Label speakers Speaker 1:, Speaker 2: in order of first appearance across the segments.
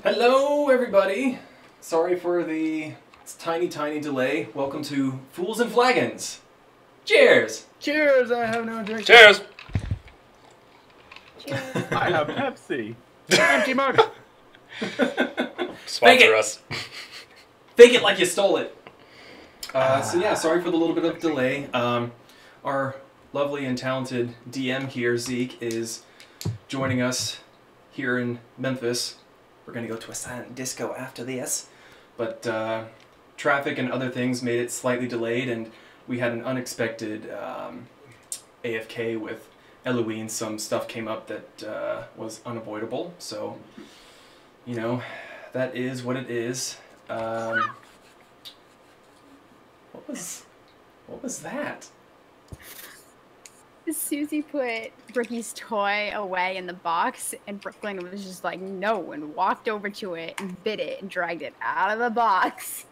Speaker 1: Hello, everybody. Sorry for the tiny delay. Welcome to Fools and Flagons. Cheers!
Speaker 2: Cheers! I have no drink.
Speaker 3: Cheers!
Speaker 2: I have Pepsi. Empty mug.
Speaker 3: Sponsor us.
Speaker 1: Fake it like you stole it. So yeah, sorry for the little bit of delay. Our lovely and talented DM here, Zeke, is joining us here in Memphis. We're gonna go to a silent disco after this, but traffic and other things made it slightly delayed, and we had an unexpected AFK with Eloine. Some stuff came up that was unavoidable, so you know, that is what it is. What was that?
Speaker 4: Susie put Ricky's toy away in the box, and Brooklyn was just like, no, and walked over to it and bit it and dragged it out of the box.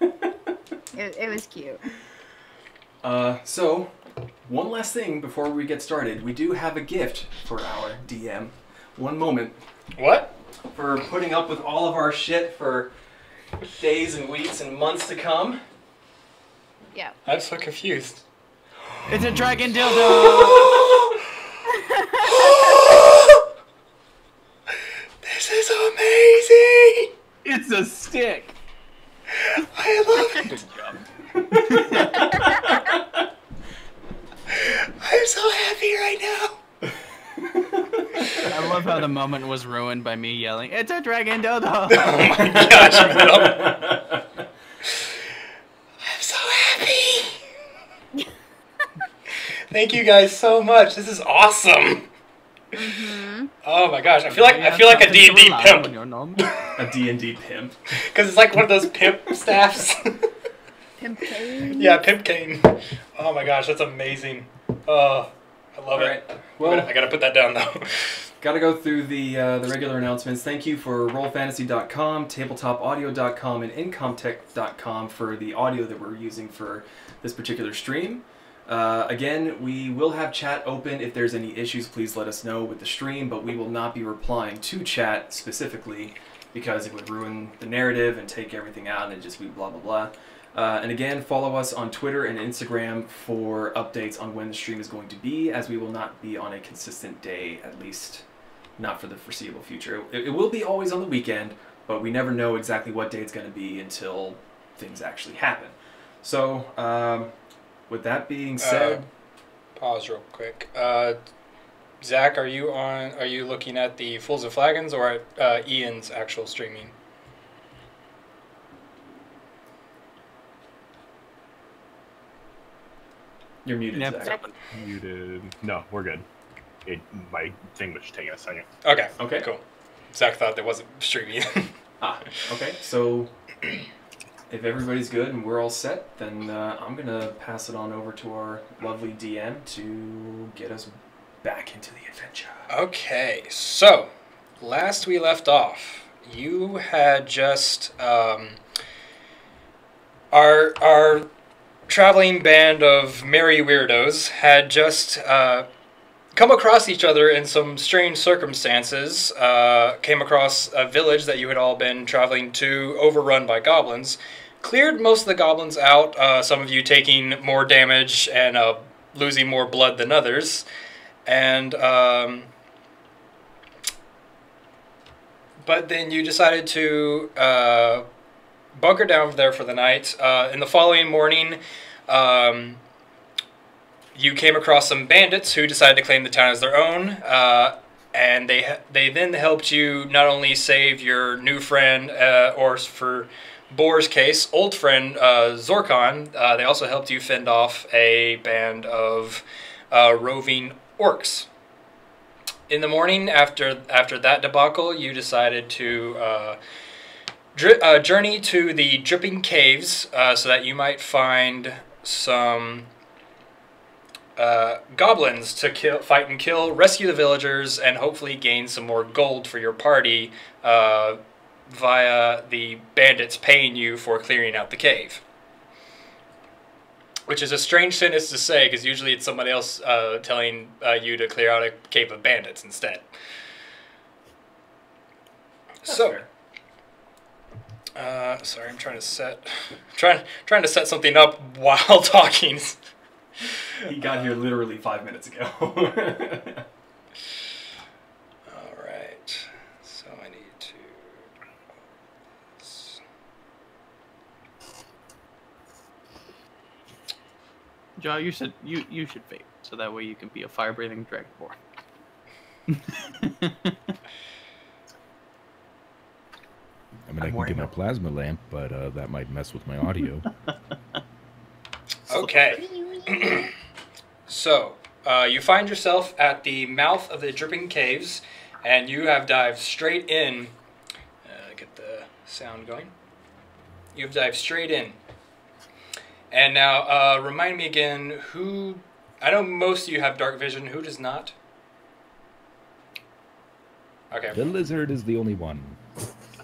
Speaker 4: it was cute.
Speaker 1: So, one last thing before we get started. We do have a gift for our DM. One moment.
Speaker 3: What?
Speaker 1: For putting up with all of our shit for days and weeks and months to come.
Speaker 4: Yeah.
Speaker 3: I'm so confused.
Speaker 2: It's a dragon dildo!
Speaker 3: This is amazing!
Speaker 2: It's a stick!
Speaker 3: I love it! I'm so happy right now!
Speaker 2: I love how the moment was ruined by me yelling, it's a dragon dildo!
Speaker 3: Oh my gosh, Will. I'm so happy! Thank you guys so much. This is awesome.
Speaker 4: Mm-hmm.
Speaker 3: Oh my gosh, I feel like a D&D pimp.
Speaker 1: A D&D pimp.
Speaker 3: Because it's like one of those pimp staffs.
Speaker 4: Pimp cane.
Speaker 3: Yeah, pimp cane. Oh my gosh, that's amazing. I love it.
Speaker 1: Well,
Speaker 3: I gotta put that down though.
Speaker 1: Gotta go through the regular announcements. Thank you for RollFantasy.com, TabletopAudio.com, and Incomtech.com for the audio that we're using for this particular stream. Again, we will have chat open. If there's any issues, please let us know with the stream, but we will not be replying to chat specifically because it would ruin the narrative and take everything out and just be blah blah blah. And again, follow us on Twitter and Instagram for updates on when the stream is going to be, as we will not be on a consistent day, at least not for the foreseeable future. It will be always on the weekend, but we never know exactly what day it's going to be until things actually happen. So, with that being said...
Speaker 3: Pause real quick. Zach, are you looking at the Fools and Flagons or at Ian's actual streaming?
Speaker 1: You're muted, Zach.
Speaker 5: Muted. No, we're good. My thing was taking a second.
Speaker 3: Okay.
Speaker 1: Okay.
Speaker 3: Cool. Zach thought there wasn't streaming.
Speaker 1: Okay. So, if everybody's good and we're all set, then I'm going to pass it on over to our lovely DM to get us back into the adventure.
Speaker 3: Okay. So, last we left off, you had just... Our traveling band of merry weirdos had just come across each other in some strange circumstances, came across a village that you had all been traveling to, overrun by goblins, cleared most of the goblins out, some of you taking more damage and losing more blood than others, and but then you decided to bunker down there for the night. In the following morning, you came across some bandits who decided to claim the town as their own, and they then helped you not only save your new friend, or for Boar's case, old friend Zorkon. They also helped you fend off a band of roving orcs. In the morning, after that debacle, you decided to journey to the Dripping Caves so that you might find some goblins to fight and kill, rescue the villagers, and hopefully gain some more gold for your party via the bandits paying you for clearing out the cave. Which is a strange sentence to say, because usually it's somebody else telling you to clear out a cave of bandits instead. So, sorry, I'm trying to trying to set something up while talking.
Speaker 1: He got here literally 5 minutes ago.
Speaker 3: All right. So I need to.
Speaker 2: Joe, you should vape, so that way you can be a fire-breathing dragonborn.
Speaker 6: I mean, I can get my plasma lamp, but that might mess with my audio.
Speaker 3: Okay. So, you find yourself at the mouth of the Dripping Caves, and you have dived straight in. Get the sound going. You've dived straight in. And now, remind me again, who... I know most of you have dark vision. Who does not? Okay.
Speaker 6: The lizard is the only one.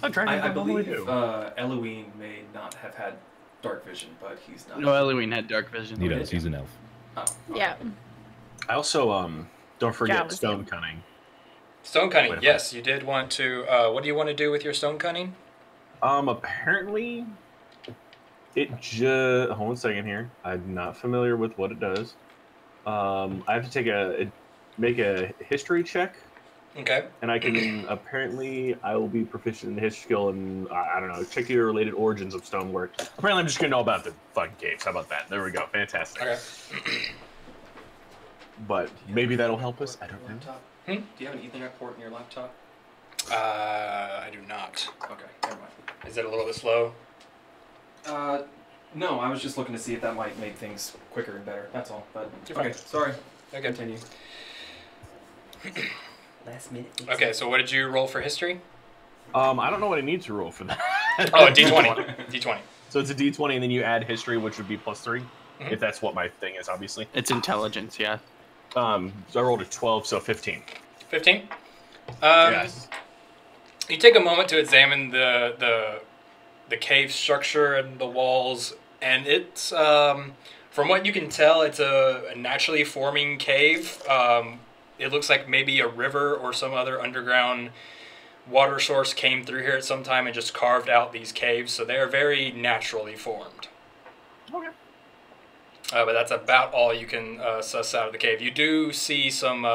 Speaker 1: I believe Eloine may not have had dark vision, but he's not.
Speaker 2: No, Eloine had dark vision.
Speaker 6: He does. He's an elf.
Speaker 1: Oh, okay.
Speaker 4: Yeah.
Speaker 5: I also don't forget
Speaker 4: Java's
Speaker 5: stone
Speaker 4: name.
Speaker 5: cunning.
Speaker 3: Stone cunning.
Speaker 5: Wait a
Speaker 3: Yes, you did want to... what do you want to do with your stone cunning?
Speaker 5: Apparently, it just... Hold on a second here. I'm not familiar with what it does. I have to make a history check,
Speaker 3: Okay.
Speaker 5: and I can... apparently, I will be proficient in the history skill, and I don't know, check your related origins of stonework. Apparently, I'm just going to know about the fucking caves. How about that? There we go. Fantastic.
Speaker 3: Okay.
Speaker 5: But maybe that'll help us. I don't know.
Speaker 1: Laptop?
Speaker 3: Hmm?
Speaker 1: Do you have an Ethernet port in your laptop?
Speaker 3: I do not.
Speaker 1: Okay, never mind.
Speaker 3: Is it a little bit slow?
Speaker 1: No, I was just looking to see if that might make things quicker and better. That's all. But
Speaker 3: You're
Speaker 1: okay,
Speaker 3: fine.
Speaker 1: sorry.
Speaker 3: Okay.
Speaker 1: Continue. Last minute.
Speaker 3: Okay, so what did you roll for history?
Speaker 5: I don't know what I need to roll for that.
Speaker 3: Oh, D20. D20.
Speaker 5: So it's a D20, and then you add history, which would be +3, if that's what my thing is, obviously.
Speaker 2: It's intelligence, yeah.
Speaker 5: So I rolled a 12, so 15.
Speaker 3: 15?
Speaker 5: Yes.
Speaker 3: You take a moment to examine the cave structure and the walls, and it's from what you can tell, it's a naturally forming cave. It looks like maybe a river or some other underground water source came through here at some time and just carved out these caves, so they are very naturally formed.
Speaker 5: Okay.
Speaker 3: But that's about all you can suss out of the cave. You do see some,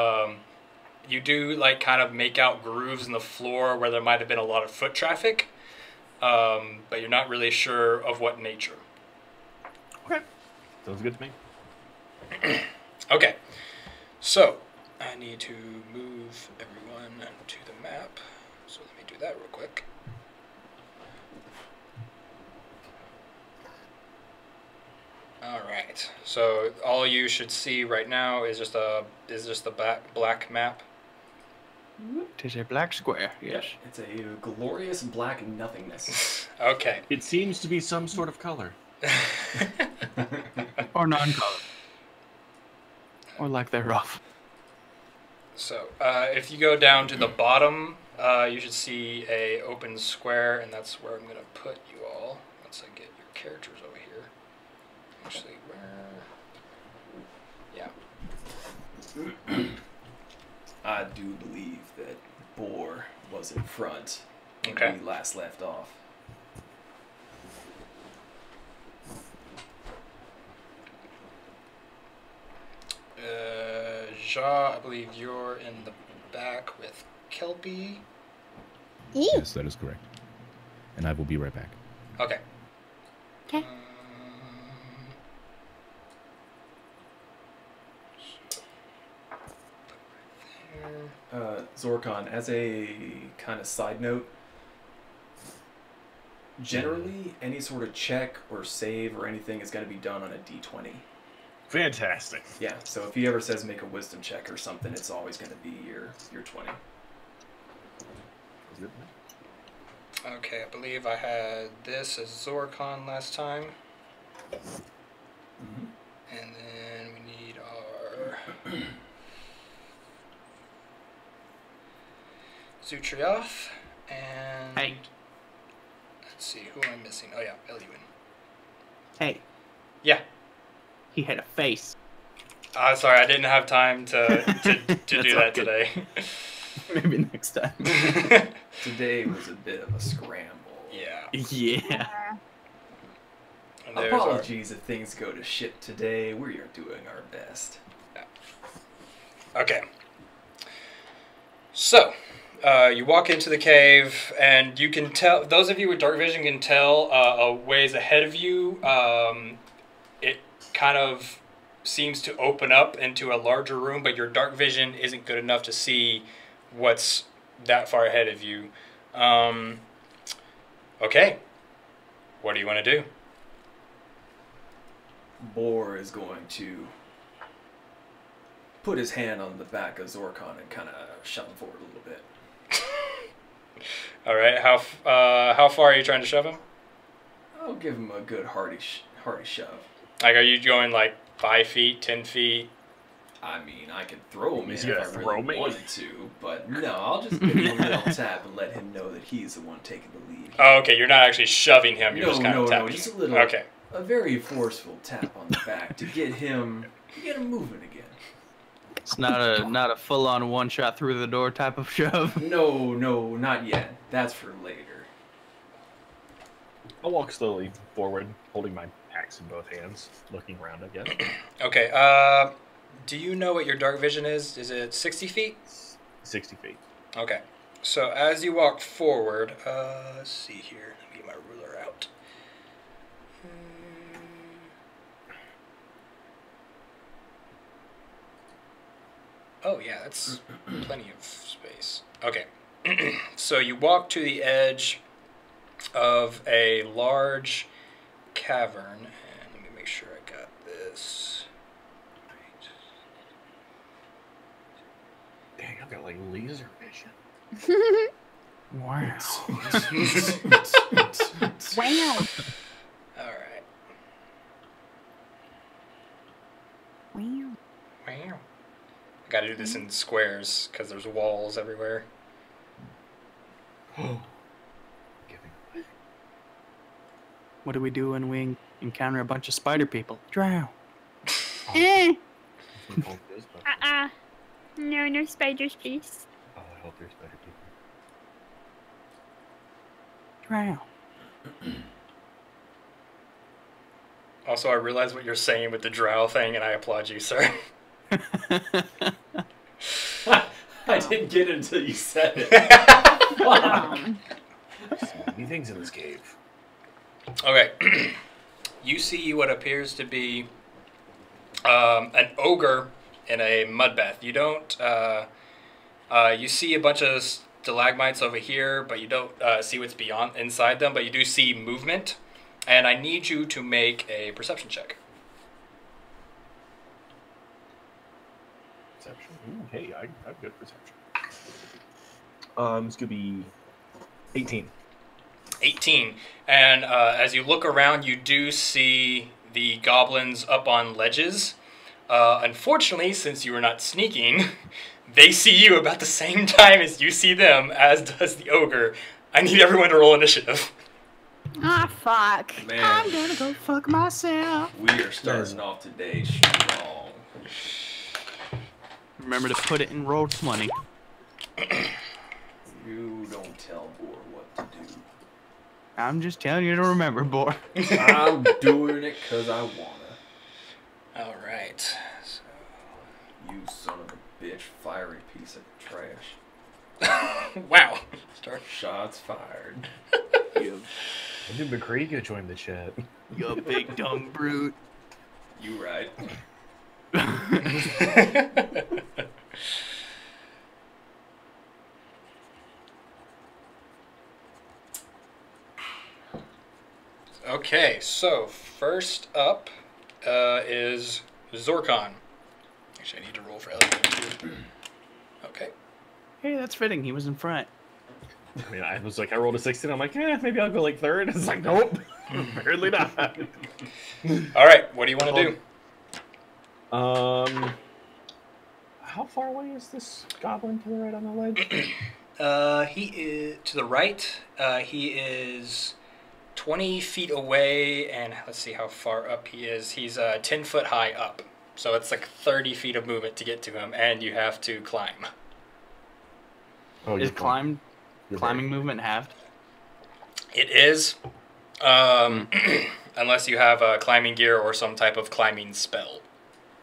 Speaker 3: you do like kind of make out grooves in the floor where there might have been a lot of foot traffic, but you're not really sure of what nature.
Speaker 5: Okay. Sounds good to me.
Speaker 3: Okay, so I need to move everyone to the map. So let me do that real quick. All right. So all you should see right now is just a black map.
Speaker 2: It is a black square, yes.
Speaker 1: It's a glorious black nothingness.
Speaker 3: Okay.
Speaker 5: It seems to be some sort of color.
Speaker 2: Or non-color. Or lack thereof.
Speaker 3: So if you go down to the bottom, you should see a open square, and that's where I'm gonna put you all once I get your characters over here. Actually, where? Yeah.
Speaker 1: I do believe that Boar was in front when
Speaker 3: Okay.
Speaker 1: we last left off.
Speaker 3: Ja, I believe you're in the back with Kelpie.
Speaker 6: Yes, that is correct. And I will be right back.
Speaker 3: Okay.
Speaker 4: Okay.
Speaker 1: Zorkon, as a kind of side note, generally any sort of check or save or anything is going to be done on a d20.
Speaker 5: Fantastic.
Speaker 1: Yeah, so if he ever says make a wisdom check or something, it's always going to be your 20.
Speaker 3: Okay, I believe I had this as Zorkon last time.
Speaker 1: Mm-hmm.
Speaker 3: And then we need our Zutrioth and
Speaker 2: Hey.
Speaker 3: let's see, who am I missing? Oh yeah, Eluin.
Speaker 2: Hey,
Speaker 3: Yeah.
Speaker 2: he had a face.
Speaker 3: Sorry, I didn't have time to do
Speaker 2: That's
Speaker 3: that
Speaker 2: all good.
Speaker 3: today.
Speaker 2: Maybe next next time.
Speaker 1: Today was a bit of a scramble.
Speaker 3: Yeah.
Speaker 2: Yeah.
Speaker 3: And there's our-
Speaker 1: Apologies if things go to shit today. We are doing our best.
Speaker 3: Okay. So, you walk into the cave, and you can tell, those of you with dark vision can tell a ways ahead of you, it kind of seems to open up into a larger room, but your dark vision isn't good enough to see what's that far ahead of you. Okay. What do you want to do?
Speaker 1: Boar is going to put his hand on the back of Zorkon and kind of shove him forward a little bit.
Speaker 3: All right. How far are you trying to shove him?
Speaker 1: I'll give him a good hearty shove.
Speaker 3: Like, are you going like 5 feet, 10 feet?
Speaker 1: I mean, I could throw him in
Speaker 5: He's
Speaker 1: if
Speaker 5: gonna
Speaker 1: I
Speaker 5: throw
Speaker 1: really
Speaker 5: me?
Speaker 1: wanted to, but no, I'll just give him a little tap and let him know that he's the one taking the lead.
Speaker 3: Oh, okay. You're not actually shoving him. You're
Speaker 1: No,
Speaker 3: just kind
Speaker 1: no,
Speaker 3: of
Speaker 1: no,
Speaker 3: tapping.
Speaker 1: just a
Speaker 3: him.
Speaker 1: little.
Speaker 3: Okay.
Speaker 1: A very forceful tap on the back to get him moving again.
Speaker 2: It's not a full-on one-shot through the door type of shove.
Speaker 1: No, not yet. That's for later.
Speaker 5: I'll walk slowly forward, holding my axe in both hands, looking around, I guess.
Speaker 3: Okay. Do you know what your dark vision is? Is it 60 feet?
Speaker 5: 60 feet.
Speaker 3: Okay. So as you walk forward, let's see here. Let me get my ruler out. Oh yeah, that's plenty of space. Okay. So you walk to the edge of a large cavern, and let me make sure I got this.
Speaker 5: Dang, I've got like laser vision.
Speaker 2: Wow.
Speaker 4: Wow.
Speaker 3: All right.
Speaker 4: Wow.
Speaker 3: Wow. I gotta do this in squares because there's walls everywhere.
Speaker 5: Giving.
Speaker 2: What do we do when we encounter a bunch of spider people? Drow.
Speaker 4: Eh.
Speaker 5: That's what it is, but-
Speaker 4: No spiders, please.
Speaker 5: Oh, I hope there's better people.
Speaker 2: Drow.
Speaker 3: Also, I realize what you're saying with the drow thing, and I applaud you, sir.
Speaker 1: I didn't get it until you said it.
Speaker 5: So many things in this cave.
Speaker 3: Okay. You see what appears to be an ogre in a mud bath. You don't. You see a bunch of stalagmites over here, but you don't see what's beyond inside them. But you do see movement, and I need you to make a perception check.
Speaker 5: Perception. Ooh, hey, I have good perception. It's gonna be 18.
Speaker 3: 18. And as you look around, you do see the goblins up on ledges. Unfortunately, since you are not sneaking, they see you about the same time as you see them, as does the ogre. I need everyone to roll initiative.
Speaker 4: Ah, fuck.
Speaker 1: Man,
Speaker 2: I'm gonna go fuck myself.
Speaker 1: we are starting off today strong.
Speaker 2: Remember to put it in roll 20.
Speaker 1: You don't tell Boar what to do.
Speaker 2: I'm just telling you to remember, boy.
Speaker 1: I'm doing it because I wanna.
Speaker 3: All right. So,
Speaker 1: You son of a bitch, fiery piece of trash.
Speaker 3: wow. Start.
Speaker 1: Shots fired.
Speaker 2: You
Speaker 5: When did McCree go join the chat?
Speaker 2: big dumb brute.
Speaker 1: You right.
Speaker 3: Okay, so first up is Zorkon. Actually, I need to roll for Elliot too. Okay.
Speaker 2: Hey, that's fitting. He was in front.
Speaker 5: I mean, I was like, I rolled a 16. I'm like, maybe I'll go like third. It's like, nope, apparently not.
Speaker 3: All right, what do you want to do?
Speaker 5: How far away is this goblin to the right on the ledge?
Speaker 3: He is to the right. He is 20 feet away, and let's see how far up he is. He's 10 foot high up, so it's like 30 feet of movement to get to him, and you have to climb.
Speaker 5: Oh,
Speaker 2: Is
Speaker 5: you're fine.
Speaker 2: climbing movement halved?
Speaker 3: It is, unless you have climbing gear or some type of climbing spell.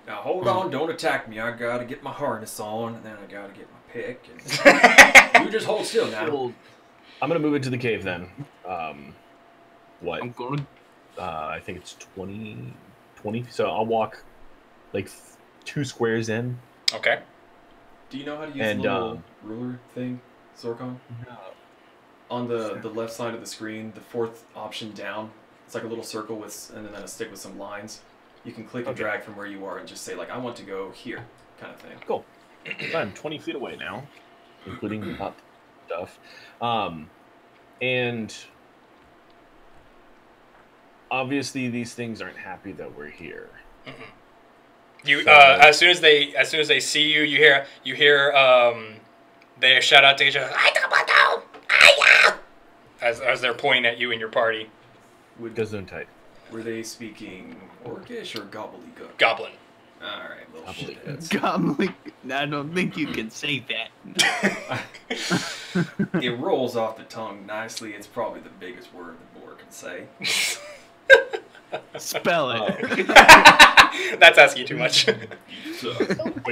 Speaker 1: Now hold on, don't attack me. I gotta get my harness on, and then I gotta get my pick. And you just hold still now.
Speaker 5: I'm gonna move into the cave then. What?
Speaker 2: I'm going.
Speaker 5: I think it's 20. So I'll walk like 2 squares in.
Speaker 3: Okay.
Speaker 1: Do you know how to use the little ruler thing, Sorkon?
Speaker 5: No.
Speaker 1: On the left side of the screen, the 4th option down, it's like a little circle with, and then a stick with some lines. You can click and drag from where you are and just say like, I want to go here, kind of thing.
Speaker 5: Cool. I'm 20 feet away now, including up stuff. And obviously these things aren't happy that we're here.
Speaker 3: You as soon as they see you, you hear they shout out to each other as they're pointing at you and your party.
Speaker 5: Gesundheit.
Speaker 1: Were they speaking Orcish or gobbledygook?
Speaker 3: Goblin.
Speaker 1: All right, little shitheads.
Speaker 2: Goblin. I don't think you can say that.
Speaker 1: It rolls off the tongue nicely. It's probably the biggest word the boar can say.
Speaker 2: Spell it.
Speaker 3: That's asking too much.
Speaker 5: Way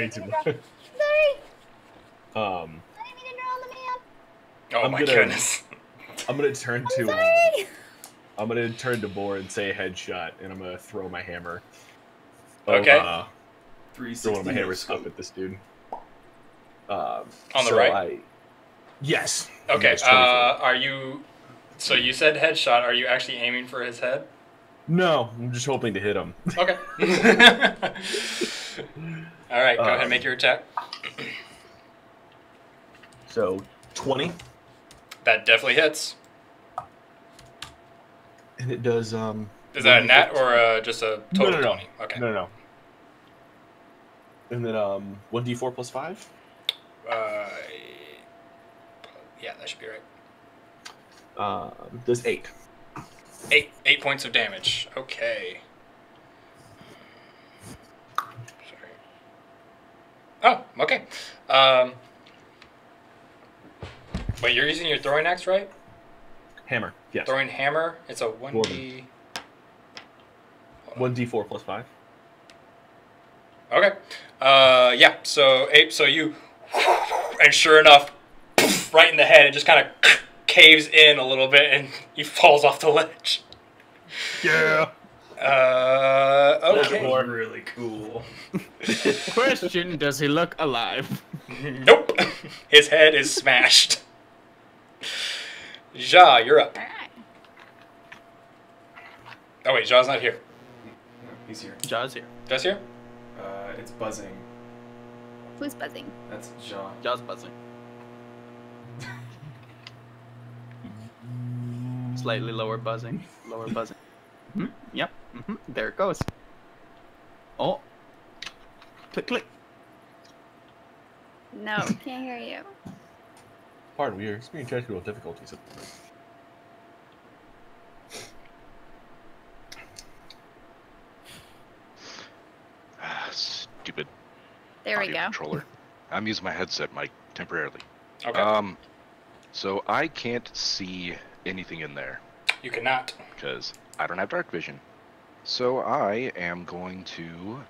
Speaker 5: too much.
Speaker 4: Sorry. I didn't mean to draw the man.
Speaker 3: Oh my goodness.
Speaker 5: I'm gonna turn
Speaker 4: I'm
Speaker 5: to
Speaker 4: sorry.
Speaker 5: I'm gonna turn to Boar and say headshot, and I'm gonna throw my hammer.
Speaker 3: Okay.
Speaker 5: Throw one of my hammers up at this dude.
Speaker 3: On the right?
Speaker 5: Yes.
Speaker 3: Okay. Are you? So you said headshot. Are you actually aiming for his head?
Speaker 5: No, I'm just hoping to hit him.
Speaker 3: Okay. All right. Go ahead and make your attack.
Speaker 5: So 20.
Speaker 3: That definitely hits.
Speaker 5: And it does.
Speaker 3: Is that a nat or just a total 20? Okay.
Speaker 5: No. And then 1d4 plus 5.
Speaker 3: Yeah, that should be right.
Speaker 5: Does 8.
Speaker 3: 8 points of damage. Okay. Sorry. Oh, okay. Wait, you're using your throwing axe, right?
Speaker 5: Hammer. Yes.
Speaker 3: Throwing hammer. It's a 1d.
Speaker 5: 1d4 plus 5.
Speaker 3: Okay. Yeah. So Ape. So you, and sure enough, right in the head, it just kind of caves in a little bit, and he falls off the ledge.
Speaker 5: Yeah.
Speaker 3: Okay.
Speaker 1: That's really cool.
Speaker 2: Question: does he look alive?
Speaker 3: Nope. His head is smashed. Ja, you're up.
Speaker 4: All right.
Speaker 3: Oh wait, Ja's not here.
Speaker 1: He's here.
Speaker 2: Jaws here.
Speaker 3: Ja's here?
Speaker 1: It's buzzing.
Speaker 4: Who's buzzing?
Speaker 1: That's Ja.
Speaker 2: Jaws buzzing. Slightly lower buzzing. Lower buzzing. Yep. There it goes. Oh. Click, click.
Speaker 4: No, can't hear you.
Speaker 5: Pardon, we are experiencing technical difficulties.
Speaker 7: Stupid
Speaker 4: There we
Speaker 7: audio
Speaker 4: go.
Speaker 7: controller. I'm using my headset mic temporarily.
Speaker 3: Okay.
Speaker 7: So I can't see anything in there
Speaker 3: You cannot.
Speaker 7: because I don't have dark vision. So I am going to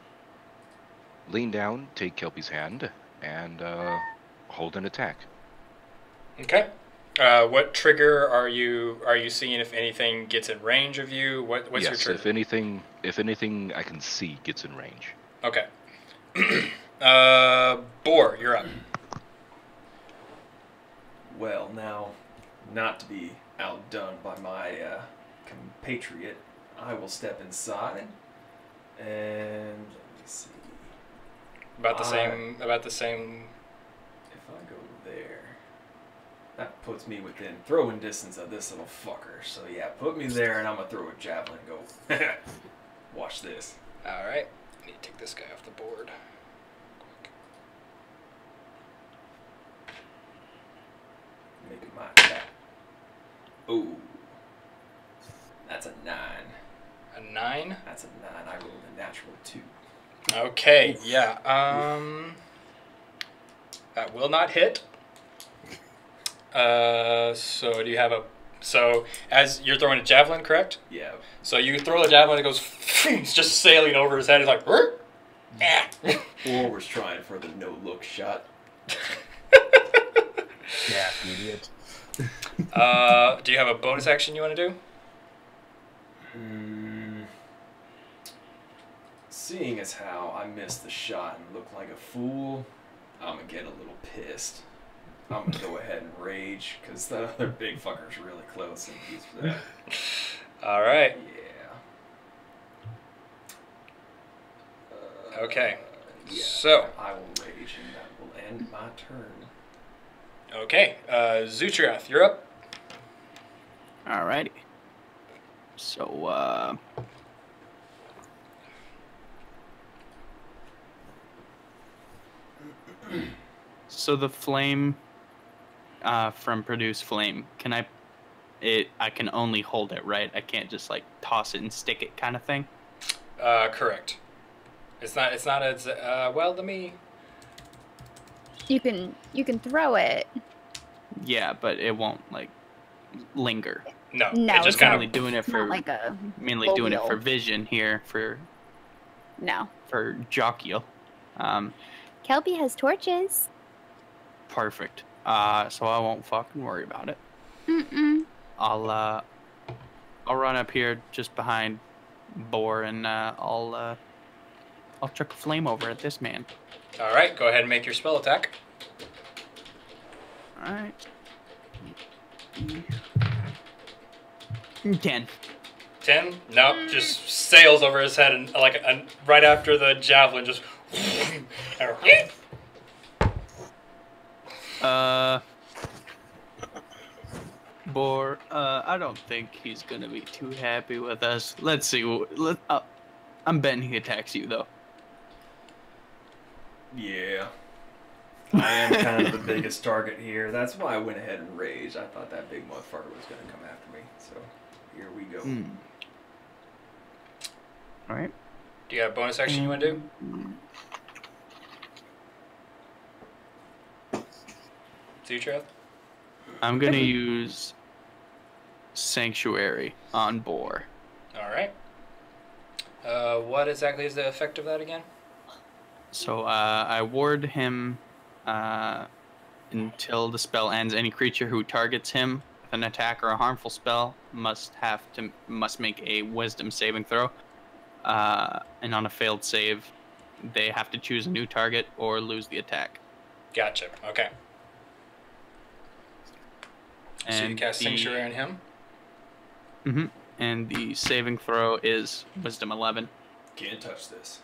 Speaker 7: lean down, take Kelpie's hand, and hold an attack.
Speaker 3: Okay. What trigger are you seeing if anything gets in range of you? What's your
Speaker 7: Yes,
Speaker 3: trigger?
Speaker 7: if anything I can see gets in range.
Speaker 3: Okay. Boar, you're up.
Speaker 1: Well, now, not to be outdone by my compatriot, I will step inside, and let me see.
Speaker 3: About the same.
Speaker 1: If I go there, that puts me within throwing distance of this little fucker. So yeah, put me there, and I'm gonna throw a javelin and go. Watch this.
Speaker 3: All right. I need to take this guy off the board.
Speaker 1: Make my attack. Ooh, that's a 9.
Speaker 3: A 9.
Speaker 1: That's a 9. I rolled a natural 2.
Speaker 3: Okay. Yeah. That will not hit. So do you have a... So as you're throwing a javelin, correct?
Speaker 1: Yeah.
Speaker 3: So you throw the javelin, it goes... It's just sailing over his head. He's like...
Speaker 1: Or was trying for the no-look shot.
Speaker 5: Yeah, idiot.
Speaker 3: Do you have a bonus action you want to do?
Speaker 1: Seeing as how I missed the shot and looked like a fool, I'm gonna get a little pissed. I'm gonna go ahead and rage, because that other big fucker's really close and he's
Speaker 3: All right.
Speaker 1: Yeah.
Speaker 3: Okay.
Speaker 1: Yeah,
Speaker 3: So.
Speaker 1: I will rage and that will end my turn.
Speaker 3: Okay. Zutrath, you're up.
Speaker 2: Alrighty. So, so the flame from Produce Flame, I can only hold it, right? I can't just like toss it and stick it kind of thing?
Speaker 3: Correct. It's not as, well, let me...
Speaker 4: You can throw it.
Speaker 2: Yeah, but it won't like linger.
Speaker 3: No,
Speaker 4: No,
Speaker 3: it just
Speaker 4: it's
Speaker 3: kind
Speaker 2: Mainly
Speaker 3: of...
Speaker 2: doing it
Speaker 4: It's
Speaker 2: for
Speaker 4: not like a
Speaker 2: mainly doing it for
Speaker 4: mobile.
Speaker 2: vision here for
Speaker 4: No.
Speaker 2: Jokiel.
Speaker 4: Kelpie has torches.
Speaker 2: Perfect. So I won't fucking worry about it.
Speaker 4: Mm-mm.
Speaker 2: I'll run up here just behind Boar and I'll chuck a flame over at this man.
Speaker 3: All right, go ahead and make your spell attack.
Speaker 2: All right. 10.
Speaker 3: 10? No, just sails over his head and right after the javelin, just...
Speaker 2: Boar, I don't think he's gonna be too happy with us. Let's see. I'm betting he attacks you though.
Speaker 1: Yeah. I am kind of the biggest target here. That's why I went ahead and raged. I thought that big motherfucker was going to come after me. So, here we go.
Speaker 2: Alright.
Speaker 3: Do you have a bonus action you want to do? Zutrath?
Speaker 2: I'm gonna use Sanctuary on Boar.
Speaker 3: All right. What exactly is the effect of that again?
Speaker 2: So I ward him until the spell ends. Any creature who targets him with an attack or a harmful spell must make a Wisdom saving throw. And on a failed save, they have to choose a new target or lose the attack.
Speaker 3: Gotcha. Okay.
Speaker 2: And
Speaker 3: So you cast Sanctuary on him?
Speaker 2: And the saving throw is Wisdom 11.
Speaker 1: Can't touch this.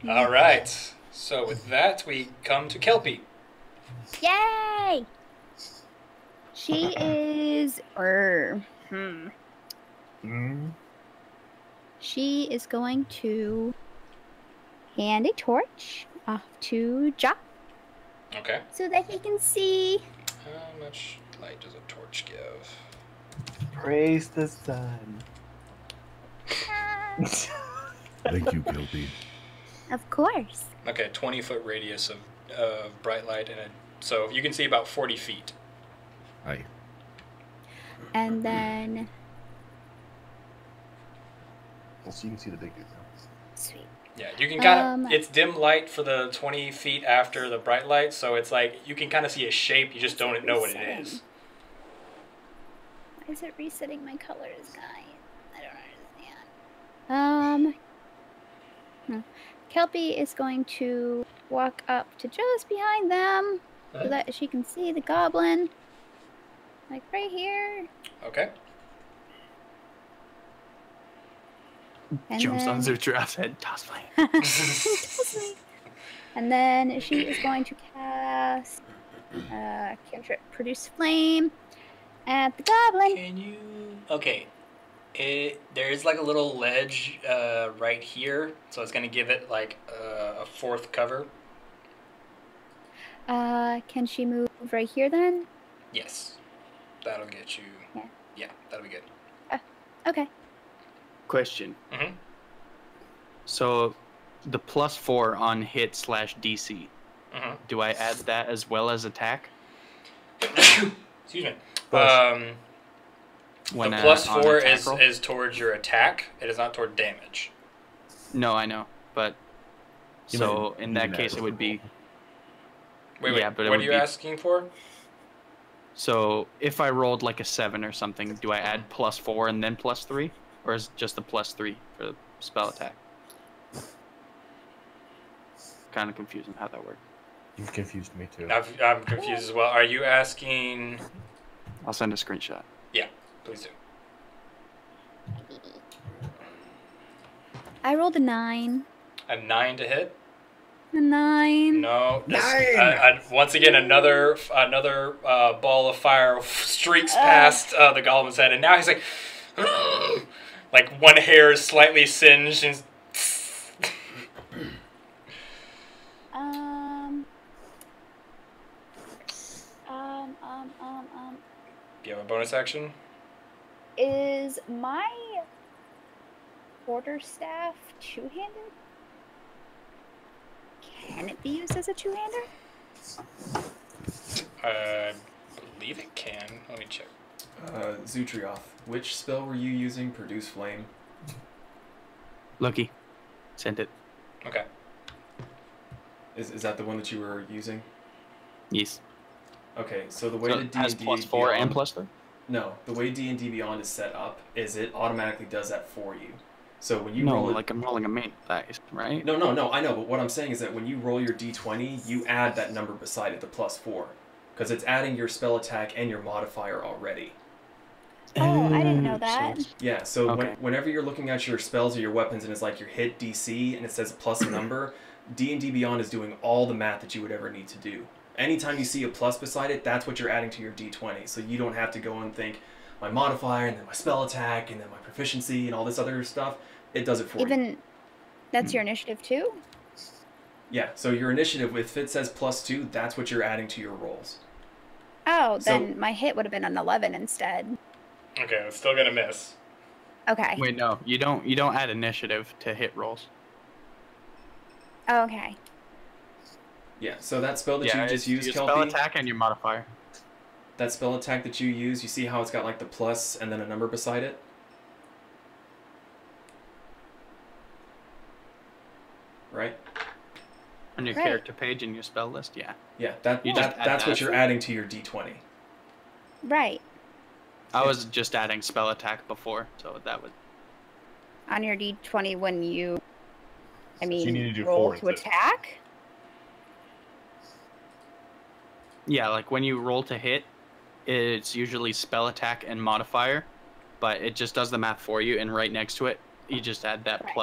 Speaker 3: All right. So with that, we come to Kelpie.
Speaker 4: Yay! She is. She is going to hand a torch off to Jock
Speaker 3: Okay.
Speaker 4: so that he can see.
Speaker 3: How much light does a torch give?
Speaker 5: Praise the sun.
Speaker 6: Thank you, Kelpie.
Speaker 4: Of course.
Speaker 3: Okay, 20-foot radius of bright light, so you can see about 40 feet.
Speaker 6: Hi.
Speaker 4: And then.
Speaker 5: So you can see the big dude now.
Speaker 4: Sweet.
Speaker 3: Yeah, you can kind of... It's dim light for the 20 feet after the bright light, so it's like you can kind of see a shape, you just don't know what it is.
Speaker 4: Why is it resetting my colors, guys? I don't understand. Kelpie is going to walk up to just behind them so that she can see the goblin. Like right here.
Speaker 3: Okay.
Speaker 4: And
Speaker 2: Jumps on
Speaker 4: then-
Speaker 2: Zutrath's head, toss flame.
Speaker 4: And then she is going to cast cantrip Produce Flame at the goblin.
Speaker 3: Can you... Okay. There's like a little ledge right here, so it's going to give it like a fourth cover.
Speaker 4: Can she move right here then?
Speaker 3: Yes. That'll get you...
Speaker 4: Yeah.
Speaker 3: Yeah, that'll be good.
Speaker 4: Okay.
Speaker 2: Question.
Speaker 3: Mhm.
Speaker 2: So, the +4 on hit /DC, Do I add that as well as attack?
Speaker 3: Excuse me.
Speaker 2: When,
Speaker 3: the plus
Speaker 2: on
Speaker 3: 4
Speaker 2: attack roll?
Speaker 3: is towards your attack. It is not toward damage.
Speaker 2: No, I know, but
Speaker 5: You
Speaker 2: so
Speaker 5: might
Speaker 2: in
Speaker 5: do
Speaker 2: that
Speaker 5: that
Speaker 2: case
Speaker 5: as
Speaker 2: it
Speaker 5: a
Speaker 2: would be.
Speaker 3: Wait,
Speaker 2: Yeah, but it
Speaker 3: what
Speaker 2: would
Speaker 3: are you
Speaker 2: be-
Speaker 3: asking for?
Speaker 2: So if I rolled like a 7 or something, do I add plus 4 and then plus 3, or is it just the plus 3 for the spell attack? Kind of confusing how that works.
Speaker 6: You've confused me too.
Speaker 3: I'm confused as well. Are you asking?
Speaker 2: I'll send a screenshot.
Speaker 3: Yeah, please do.
Speaker 4: I rolled a 9.
Speaker 3: A 9 to hit.
Speaker 4: A 9.
Speaker 3: No. Once again, another ball of fire streaks past the goblin's head, and now he's like one hair is slightly singed. And do you have a bonus action?
Speaker 4: Is my quarterstaff two-handed? Can it be used as a two-hander?
Speaker 3: I believe it can. Let me check.
Speaker 1: Zutrioth, which spell were you using? Produce flame.
Speaker 2: Lucky, sent it.
Speaker 3: Okay.
Speaker 1: Is that the one that you were using?
Speaker 2: Yes.
Speaker 1: Okay, so the way
Speaker 2: So
Speaker 1: that
Speaker 2: it
Speaker 1: D&D
Speaker 2: has plus 4 and
Speaker 1: Beyond-
Speaker 2: plus 3.
Speaker 1: No, the way D&D Beyond is set up is it automatically does that for you. So when you
Speaker 2: No,
Speaker 1: roll it,
Speaker 2: like I'm rolling a main dice, right?
Speaker 1: no, I know, but what I'm saying is that when you roll your D20, you add that number beside it, the plus 4, because it's adding your spell attack and your modifier already.
Speaker 4: Oh, I didn't know that.
Speaker 1: Yeah, so
Speaker 2: Okay.
Speaker 1: whenever you're looking at your spells or your weapons and it's like your hit DC and it says plus a number, D&D Beyond is doing all the math that you would ever need to do. Anytime you see a plus beside it, that's what you're adding to your D20. So you don't have to go and think my modifier and then my spell attack and then my proficiency and all this other stuff. It does it for you.
Speaker 4: Even that's your initiative too?
Speaker 1: Yeah, so your initiative, if it says plus 2, that's what you're adding to your rolls.
Speaker 4: Oh,
Speaker 1: So-
Speaker 4: then my hit would have been an 11 instead.
Speaker 3: Okay, it's still gonna miss.
Speaker 4: Okay.
Speaker 2: Wait, no, you don't add initiative to hit rolls.
Speaker 4: Oh, okay.
Speaker 1: Yeah, so that spell that
Speaker 2: Yeah,
Speaker 1: you just
Speaker 2: it's
Speaker 1: used,
Speaker 2: your spell
Speaker 1: Kelpie,
Speaker 2: attack and your modifier.
Speaker 1: that spell attack that you use, you see how it's got like the plus and then a number beside it? Right?
Speaker 2: On your
Speaker 4: Right.
Speaker 2: character page in your spell list, yeah.
Speaker 1: Yeah,
Speaker 2: You just add
Speaker 1: that's what
Speaker 2: that.
Speaker 1: you're adding to your D20.
Speaker 4: Right.
Speaker 2: I was just adding spell attack before, so that was
Speaker 4: On your D20 when you, I mean,
Speaker 5: you need to do
Speaker 4: roll
Speaker 5: 4
Speaker 4: to
Speaker 5: instead.
Speaker 4: attack?
Speaker 2: yeah, like when you roll to hit, it's usually spell attack and modifier, but it just does the math for you, and right next to it, you just add that
Speaker 4: Right.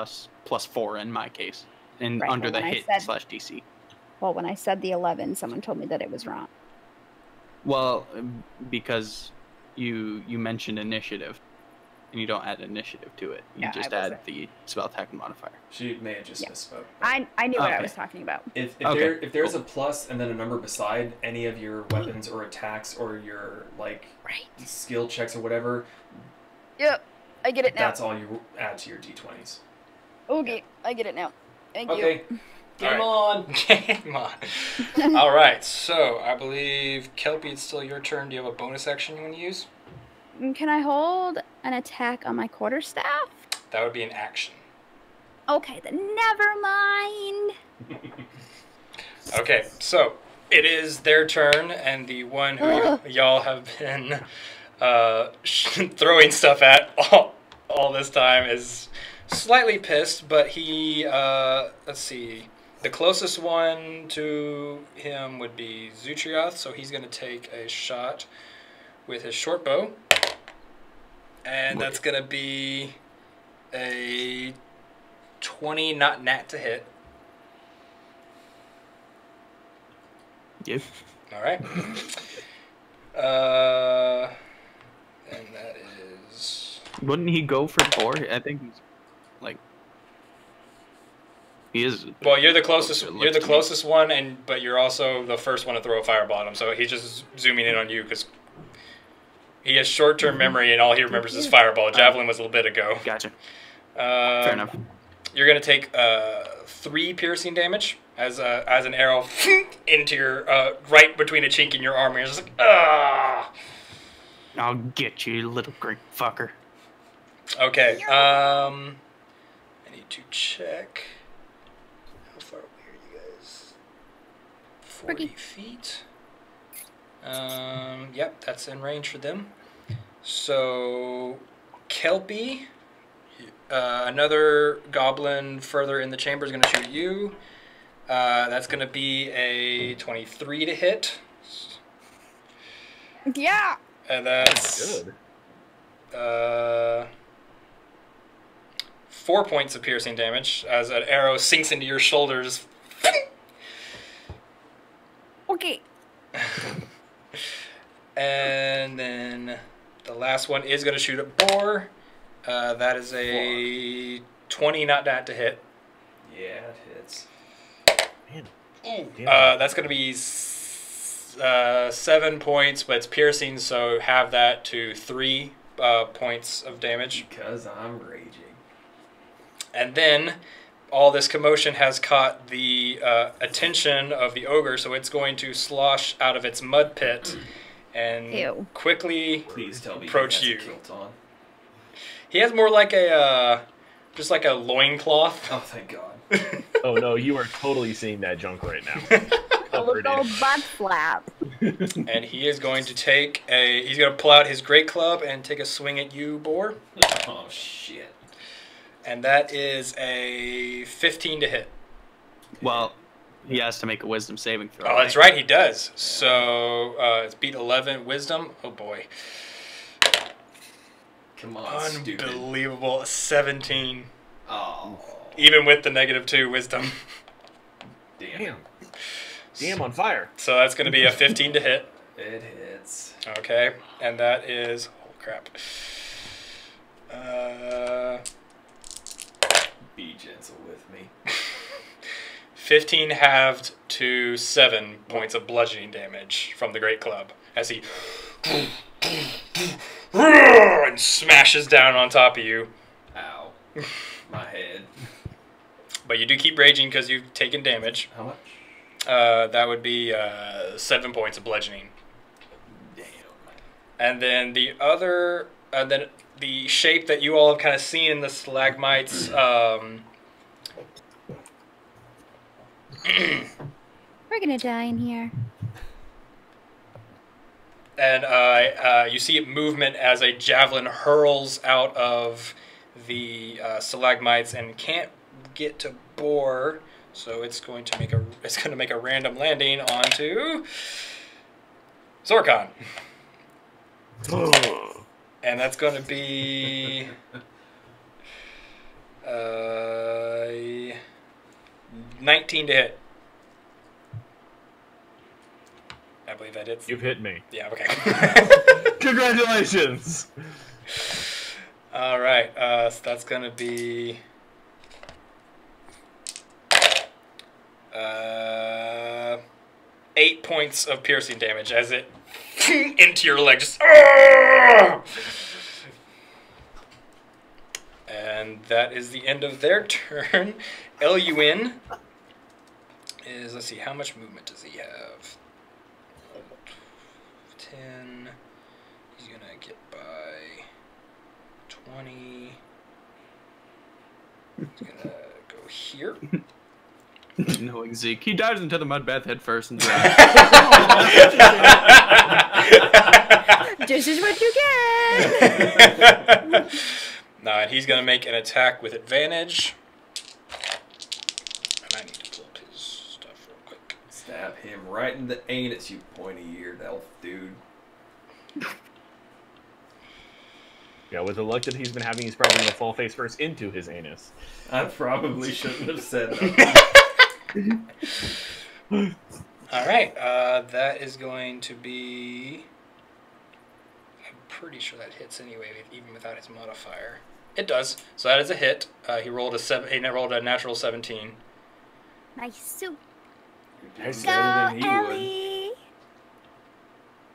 Speaker 2: plus 4 in my case, and
Speaker 4: Right,
Speaker 2: under
Speaker 4: well,
Speaker 2: the
Speaker 4: when I
Speaker 2: hit
Speaker 4: said-
Speaker 2: slash DC.
Speaker 4: Well, when I said the 11, someone told me that it was wrong.
Speaker 2: Well, because you mentioned initiative, and you don't add initiative to it. You
Speaker 4: Yeah,
Speaker 2: just
Speaker 4: I
Speaker 2: add
Speaker 4: wasn't.
Speaker 2: the spell attack and modifier.
Speaker 1: She may have just
Speaker 4: Yeah.
Speaker 1: misspoke.
Speaker 4: I knew what I
Speaker 2: Okay.
Speaker 4: was talking about.
Speaker 1: If
Speaker 2: Okay,
Speaker 1: if there's
Speaker 2: cool.
Speaker 1: a plus and then a number beside any of your weapons or attacks or your like
Speaker 4: Right.
Speaker 1: skill checks or whatever,
Speaker 4: Yep. I get it now.
Speaker 1: that's all you add to your D20s.
Speaker 4: Okay. I get it now. Thank
Speaker 1: Okay. Game
Speaker 3: All
Speaker 1: on.
Speaker 3: Game on. All right, so I believe Kelpie, it's still your turn. Do you have a bonus action you want to use?
Speaker 4: you. Can I hold an attack on my quarterstaff?
Speaker 3: That would be an action.
Speaker 4: Okay, then never mind.
Speaker 3: Okay, so it is their turn, and the one who y'all have been throwing stuff at all this time is slightly pissed, but he, let's see, the closest one to him would be Zutrioth, so he's going to take a shot with his short bow, and that's going to be a 20, not nat to hit.
Speaker 2: Yep.
Speaker 3: All right. And that is.
Speaker 2: Wouldn't he go for 4? I think he's like he is.
Speaker 3: Well, you're the closest.
Speaker 2: It
Speaker 3: You're
Speaker 2: looks
Speaker 3: the
Speaker 2: to me.
Speaker 3: closest one, but you're also the first one to throw a fireball at him. So he's just zooming in on you because he has short-term memory, and all he remembers is fireball. Javelin was a little bit ago.
Speaker 2: Gotcha. Fair enough.
Speaker 3: You're gonna take 3 piercing damage. as an arrow into your right between a chink in your armor. You're just like, ah.
Speaker 2: I'll get you, you little Greek fucker.
Speaker 3: Okay. I need to check. How far away are you guys? 40 feet. Yep, that's in range for them. So, Kelpie, another goblin further in the chamber is going to shoot you. That's going to be a 23 to hit.
Speaker 4: Yeah.
Speaker 3: And that's
Speaker 5: Good.
Speaker 3: 4 points of piercing damage as an arrow sinks into your shoulders.
Speaker 4: Okay.
Speaker 3: And then the last one is going to shoot at Boar. That is a 20, not that to hit.
Speaker 1: Yeah, it hits.
Speaker 5: Man.
Speaker 3: That's going to be 7 points, but it's piercing, so have that to 3 points of damage.
Speaker 1: Because I'm raging.
Speaker 3: And then all this commotion has caught the attention of the ogre, so it's going to slosh out of its mud pit and
Speaker 4: Ew.
Speaker 3: quickly
Speaker 1: Please tell me
Speaker 3: approach
Speaker 1: he
Speaker 3: you.
Speaker 1: has a kilt on.
Speaker 3: He has more like a just like a loincloth.
Speaker 1: Oh, thank God.
Speaker 5: Oh no, you are totally seeing that junk right now.
Speaker 4: A little butt flap.
Speaker 3: And he is going to take he's going to pull out his great club and take a swing at you, Boar.
Speaker 1: Oh, shit.
Speaker 3: And that is a 15 to hit.
Speaker 2: Well, he has to make a wisdom saving throw.
Speaker 3: Oh, that's right, he does. So it's beat 11 wisdom. Oh boy.
Speaker 1: Come on, stupid.
Speaker 3: Unbelievable. 17.
Speaker 1: Oh.
Speaker 3: Even with the -2 wisdom.
Speaker 1: Damn.
Speaker 5: Damn, on fire.
Speaker 3: So that's going to be a 15 to hit.
Speaker 1: It hits.
Speaker 3: Okay. And that is... Oh, crap.
Speaker 1: Be gentle with me.
Speaker 3: 15 halved to 7 points of bludgeoning damage from the Great Club as he and smashes down on top of you.
Speaker 1: Ow. My head.
Speaker 3: But you do keep raging because you've taken damage.
Speaker 1: How much?
Speaker 3: That would be 7 points of bludgeoning.
Speaker 1: Damn.
Speaker 3: And then the other, then the shape that you all have kind of seen in the stalagmites.
Speaker 4: We're gonna die in here.
Speaker 3: And you see movement as a javelin hurls out of the stalagmites and can't get to Boar, so it's going to make a random landing onto Zorkon. And that's going to be 19 to hit. I believe that hits.
Speaker 5: You've hit me.
Speaker 3: Yeah, okay.
Speaker 5: Congratulations!
Speaker 3: All right, so that's going to be 8 points of piercing damage as it into your leg, just. And that is the end of their turn. Elwyn is, let's see, how much movement does he have? 10. He's going to get by 20. He's going to go here.
Speaker 2: Knowing Zeke, he dives into the mud bath head first and
Speaker 4: This is what you get.
Speaker 3: Nah, and he's going to make an attack with advantage. And I need to pull up his stuff real quick.
Speaker 1: Stab him right in the anus, you pointy-eared elf dude.
Speaker 5: Yeah, with the luck that he's been having, he's probably going to fall face first into his anus.
Speaker 1: I probably shouldn't have said that.
Speaker 3: Alright, that is going to be... I'm pretty sure that hits anyway, even without his modifier. It does. So that is a hit. He rolled a natural 17.
Speaker 4: Nice soup.
Speaker 1: You're doing
Speaker 4: Go,
Speaker 1: better than he would.
Speaker 4: Ellie.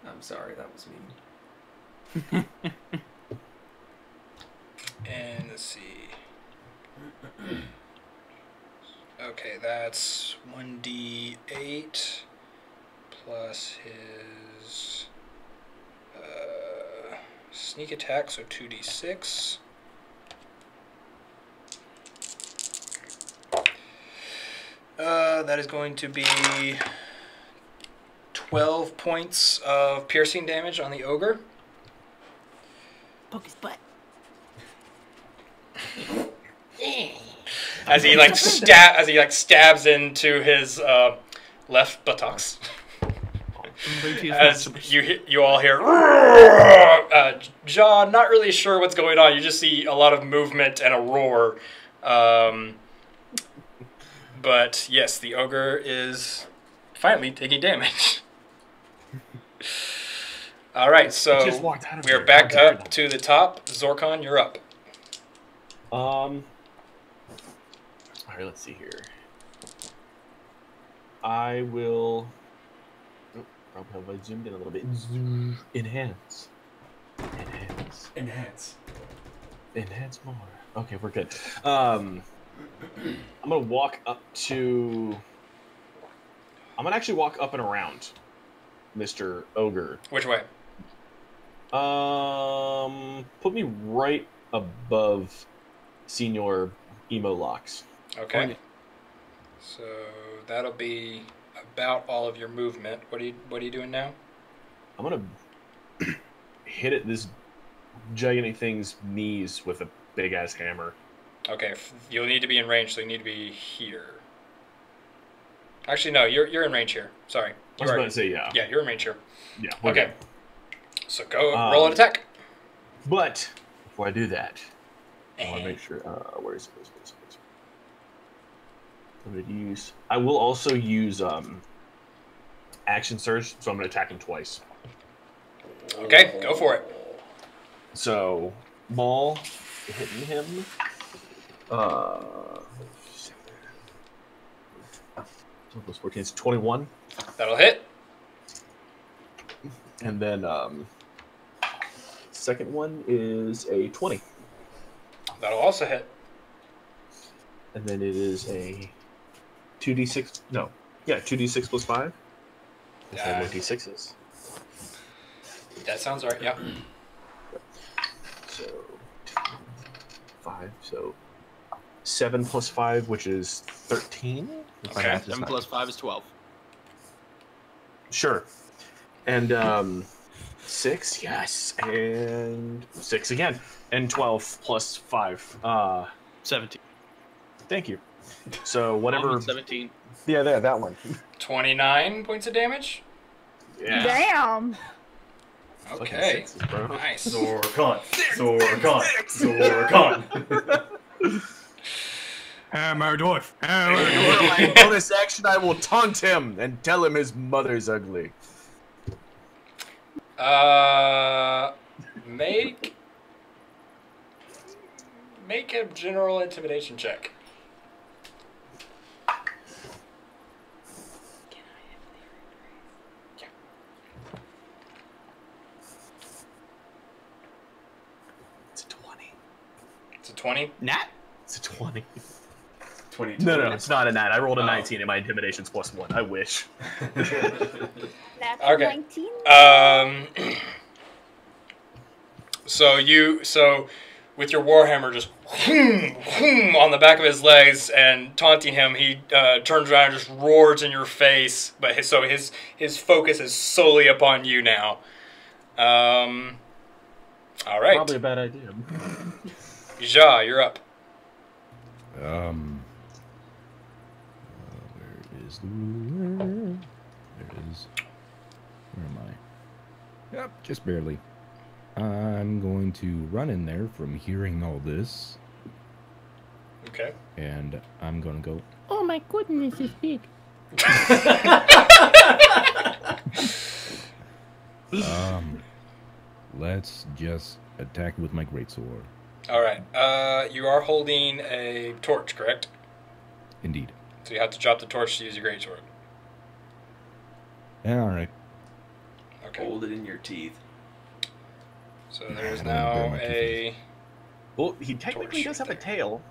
Speaker 1: I'm sorry, that was mean.
Speaker 3: And let's see. Okay, that's 1d8 plus his sneak attack, so 2d6. That is going to be 12 points of piercing damage on the ogre.
Speaker 4: Poke his butt.
Speaker 3: As he stabs into his left buttocks. As you all hear, John, not really sure what's going on. You just see a lot of movement and a roar. But yes, the ogre is finally taking damage. All right, so we are back up to the top. Zorkon, you're up.
Speaker 5: All right, let's see here. I will. Oh, probably have I zoomed in a little bit. Enhance. Enhance more. Okay, we're good. I'm gonna walk up to. I'm gonna actually walk up and around Mr. Ogre.
Speaker 3: Which way?
Speaker 5: Put me right above Senior Emo Locks.
Speaker 3: Okay. So that'll be about all of your movement. What are you doing now?
Speaker 5: I'm gonna hit it this gigantic thing's knees with a big ass hammer.
Speaker 3: Okay, you'll need to be in range, so you need to be here. Actually, no, you're in range here. Sorry.
Speaker 5: I was about to say yeah.
Speaker 3: Yeah, you're in range here.
Speaker 5: Yeah.
Speaker 3: Okay.
Speaker 5: Good.
Speaker 3: So go roll an attack.
Speaker 5: But before I do that, I want to make sure. Where is it? I'm going to use. I will also use action surge, so I'm going to attack him twice.
Speaker 3: Okay, go for it.
Speaker 5: So Maul hitting him. 14 is 21.
Speaker 3: That'll hit.
Speaker 5: And then second one is a 20.
Speaker 3: That'll also hit.
Speaker 5: And then it is a 2d6. No. Yeah, 2d6 plus 5. Instead of d6s.
Speaker 3: That sounds right, yeah.
Speaker 5: So 5. So 7 plus 5, which is 13.
Speaker 3: Okay.
Speaker 2: 7 plus 5 is 12.
Speaker 5: Sure. And 6, yes. And 6 again. And 12 plus 5.
Speaker 2: 17.
Speaker 5: Thank you. So whatever.
Speaker 2: 17.
Speaker 5: Yeah, there, that one.
Speaker 3: 29 points of damage.
Speaker 5: Yeah.
Speaker 4: Damn.
Speaker 3: Okay.
Speaker 5: Sixes, bro.
Speaker 3: Nice.
Speaker 1: Zorkon.
Speaker 2: Hammer dwarf.
Speaker 5: My bonus action, I will taunt him and tell him his mother's ugly.
Speaker 3: Make a general intimidation check.
Speaker 5: It's a 20.
Speaker 3: It's a 20.
Speaker 2: Nat?
Speaker 5: It's a 20.
Speaker 1: 22.
Speaker 5: No, it's not a 9. I rolled a 19 and my intimidation's plus 1. I wish.
Speaker 4: That's
Speaker 3: Okay.
Speaker 4: 19.
Speaker 3: So with your warhammer just on the back of his legs and taunting him, he turns around and just roars in your face. But his focus is solely upon you now. All right.
Speaker 5: Probably a bad idea.
Speaker 3: Ja, you're up.
Speaker 6: Where is the ruler? There it is. Where am I? Yep, just barely. I'm going to run in there from hearing all this,
Speaker 3: Okay.
Speaker 6: and I'm going to go,
Speaker 8: Oh my goodness, it's big.
Speaker 6: let's just attack with my greatsword.
Speaker 3: All right. You are holding a torch, correct?
Speaker 6: Indeed.
Speaker 3: So you have to drop the torch to use your greatsword.
Speaker 6: Yeah, all right.
Speaker 3: Okay.
Speaker 1: Hold it in your teeth.
Speaker 3: So there's
Speaker 6: I don't
Speaker 3: now
Speaker 6: know where my
Speaker 3: a.
Speaker 5: Well, he technically does have a tail.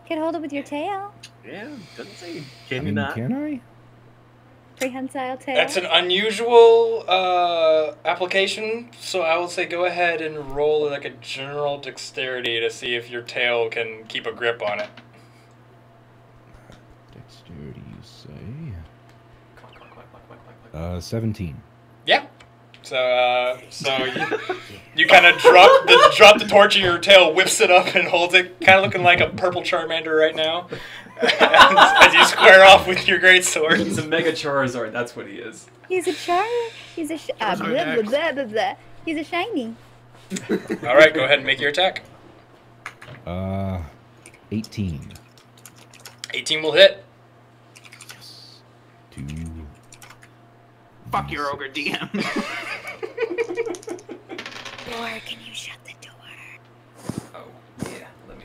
Speaker 4: Can hold it with your tail.
Speaker 5: Yeah, doesn't say.
Speaker 6: I
Speaker 5: Can you
Speaker 6: mean,
Speaker 5: not?
Speaker 6: can I?
Speaker 4: Prehensile tail.
Speaker 3: That's an unusual application, so I will say go ahead and roll like a general dexterity to see if your tail can keep a grip on it.
Speaker 6: Dexterity, you say? 17.
Speaker 3: Yeah. So you kind of drop the torch in your tail, whips it up, and holds it, kind of looking like a purple Charmander right now, as you square off with your great sword.
Speaker 1: He's a Mega Charizard. That's what he is.
Speaker 4: He's a He's a blah, blah, blah, blah, blah. He's a shiny.
Speaker 3: All right, go ahead and make your attack.
Speaker 6: 18.
Speaker 3: 18 will hit.
Speaker 6: Yes. 2.
Speaker 2: Fuck your ogre DM.
Speaker 4: Or can you shut the door?
Speaker 1: Oh yeah. Let me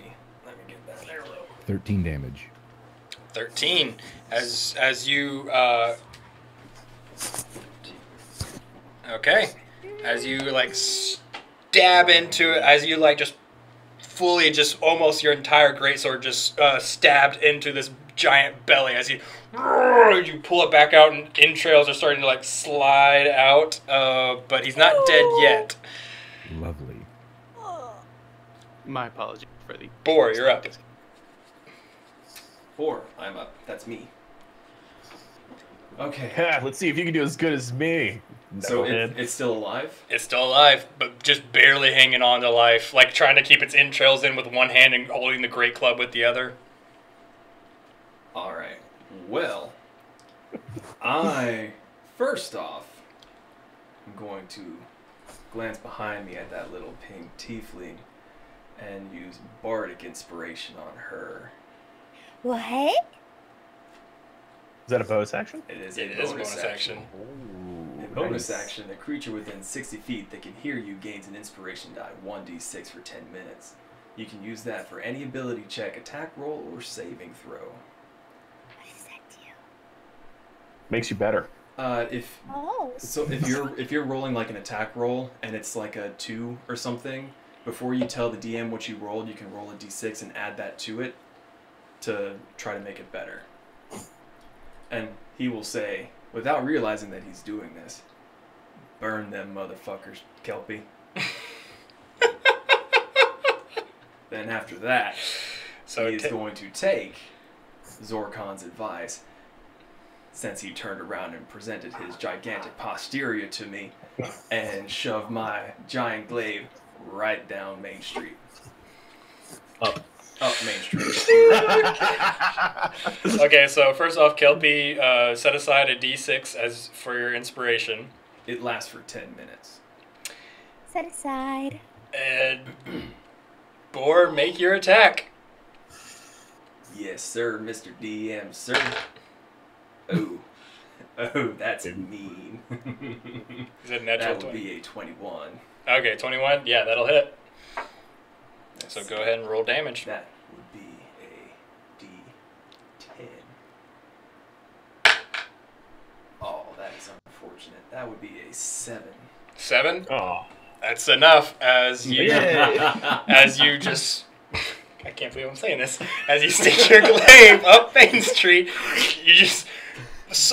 Speaker 1: get that there.
Speaker 6: 13 damage.
Speaker 3: 13. As you okay, as you like stab into it, as you like just fully, just almost your entire greatsword just stabbed into this giant belly. As you pull it back out, and entrails are starting to like slide out. But he's not dead yet.
Speaker 6: Lovely.
Speaker 2: My apologies for the.
Speaker 3: Boar, you're up.
Speaker 1: 4. I'm up. That's me. Okay.
Speaker 5: Yeah, let's see if you can do as good as me.
Speaker 1: So
Speaker 5: Knucklehead.
Speaker 1: it's still alive?
Speaker 3: It's still alive, but just barely hanging on to life, like trying to keep its entrails in with one hand and holding the great club with the other.
Speaker 1: Alright. Well, first off, I'm going to glance behind me at that little pink tiefling and use Bardic Inspiration on her.
Speaker 4: What?
Speaker 5: Is that a bonus action?
Speaker 1: It is
Speaker 3: It
Speaker 1: a
Speaker 3: is
Speaker 1: bonus action.
Speaker 5: Ooh,
Speaker 1: In bonus
Speaker 5: nice.
Speaker 1: action, a creature within 60 feet that can hear you gains an inspiration die 1d6 for 10 minutes. You can use that for any ability check, attack roll, or saving throw.
Speaker 4: What does that do?
Speaker 5: Makes you better.
Speaker 1: If you're rolling like an attack roll and it's like a 2 or something, before you tell the DM what you rolled, you can roll a d6 and add that to it to try to make it better. And he will say, without realizing that he's doing this, "Burn them motherfuckers, Kelpie." Then after that,
Speaker 3: So
Speaker 1: he is going to take Zorkon's advice, since he turned around and presented his gigantic posterior to me, and shove my giant glaive right down Main Street.
Speaker 5: Up.
Speaker 1: Up Main Street.
Speaker 3: Okay, so first off, Kelpie, set aside a d6 as for your inspiration.
Speaker 1: It lasts for 10 minutes.
Speaker 4: Set aside.
Speaker 3: And Boar, make your attack.
Speaker 1: Yes, sir, Mr. DM, sir. Oh. Oh, that's mean.
Speaker 3: Is it natural
Speaker 1: That would
Speaker 3: 20?
Speaker 1: be a 21.
Speaker 3: Okay, 21. Yeah, that'll hit. So go ahead and roll damage.
Speaker 1: That would be a D10. Oh, that is unfortunate. That would be a 7.
Speaker 3: 7?
Speaker 5: Oh.
Speaker 3: That's enough as you
Speaker 5: Yeah.
Speaker 3: as you just I can't believe I'm saying this. As you stick your glaive up Main Street, you just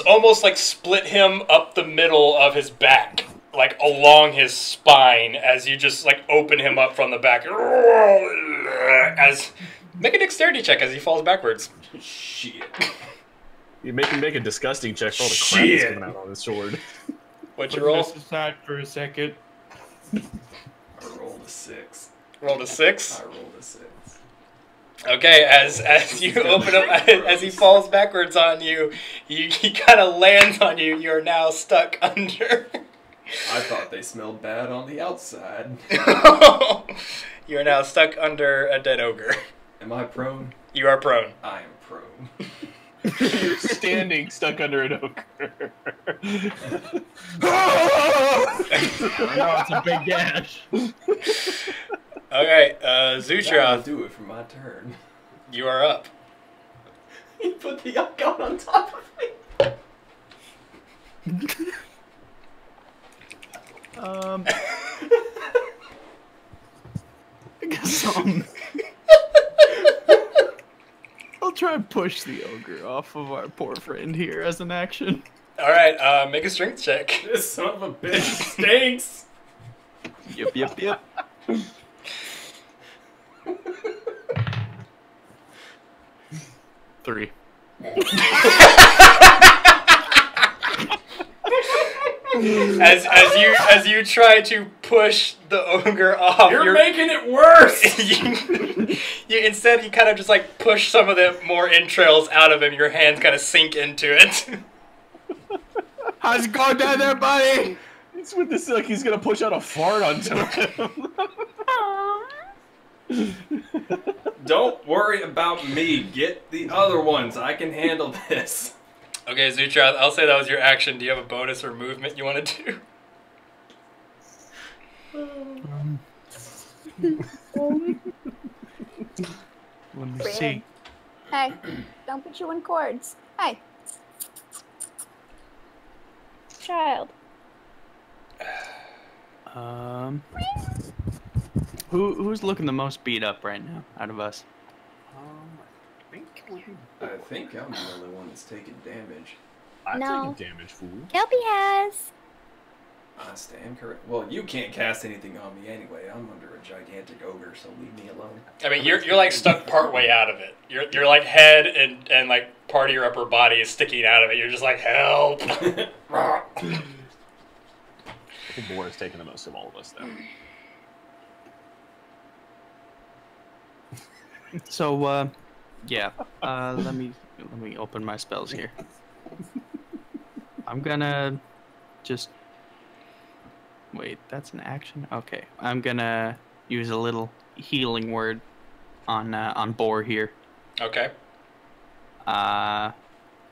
Speaker 3: almost like split him up the middle of his back, like along his spine, as you just like open him up from the back. As make a dexterity check as he falls backwards.
Speaker 1: Shit.
Speaker 5: You make him make a disgusting check for all the crap that's
Speaker 3: Shit.
Speaker 5: coming out on his sword.
Speaker 3: What'd you roll?
Speaker 2: aside for a second.
Speaker 1: I rolled a 6.
Speaker 3: Rolled a 6.
Speaker 1: I rolled a 6.
Speaker 3: Okay, as you open up, as he falls backwards on you, he kind of lands on you. You're now stuck under.
Speaker 1: I thought they smelled bad on the outside.
Speaker 3: You're now stuck under a dead ogre.
Speaker 1: Am I prone?
Speaker 3: You are prone.
Speaker 1: I am prone.
Speaker 5: You're standing stuck under an ogre.
Speaker 2: I know, it's a big gash.
Speaker 3: Okay,
Speaker 1: That'll
Speaker 3: Zutroth,
Speaker 1: do it for my turn.
Speaker 3: you are up.
Speaker 1: He put the yuck out on top of me.
Speaker 2: I guess try and push the ogre off of our poor friend here as an action.
Speaker 3: All right, make a strength check.
Speaker 1: This son of a bitch stinks.
Speaker 2: Yep. 3.
Speaker 3: As you try to push the ogre off,
Speaker 1: You're making it worse.
Speaker 3: you kind of just like push some of the more entrails out of him. Your hands kind of sink into it.
Speaker 2: How's it going down there, buddy?
Speaker 5: It's with this like he's gonna push out a fart onto him.
Speaker 1: Don't worry about me. Get the other ones. I can handle this.
Speaker 3: Okay, Zutra, I'll say that was your action. Do you have a bonus or movement you want to do?
Speaker 2: Let me
Speaker 4: Brandon.
Speaker 2: see.
Speaker 4: Hey, don't put you in cords. Hey. Child.
Speaker 2: Who's looking the most beat up right now out of us?
Speaker 1: I think I'm the only one that's taking damage.
Speaker 5: I'm
Speaker 4: No.
Speaker 5: taking damage, fool.
Speaker 4: Kelpie has.
Speaker 1: I stand correct. Well, you can't cast anything on me anyway. I'm under a gigantic ogre, so leave me alone.
Speaker 3: I mean, you're like stuck part way out of it. Your like head and like part of your upper body is sticking out of it. You're just like, help.
Speaker 5: I think Boar is taking the most of all of us, though.
Speaker 2: So, yeah. Let me open my spells here. I'm gonna just wait. That's an action. Okay, I'm gonna use a little healing word on Boar here.
Speaker 3: Okay.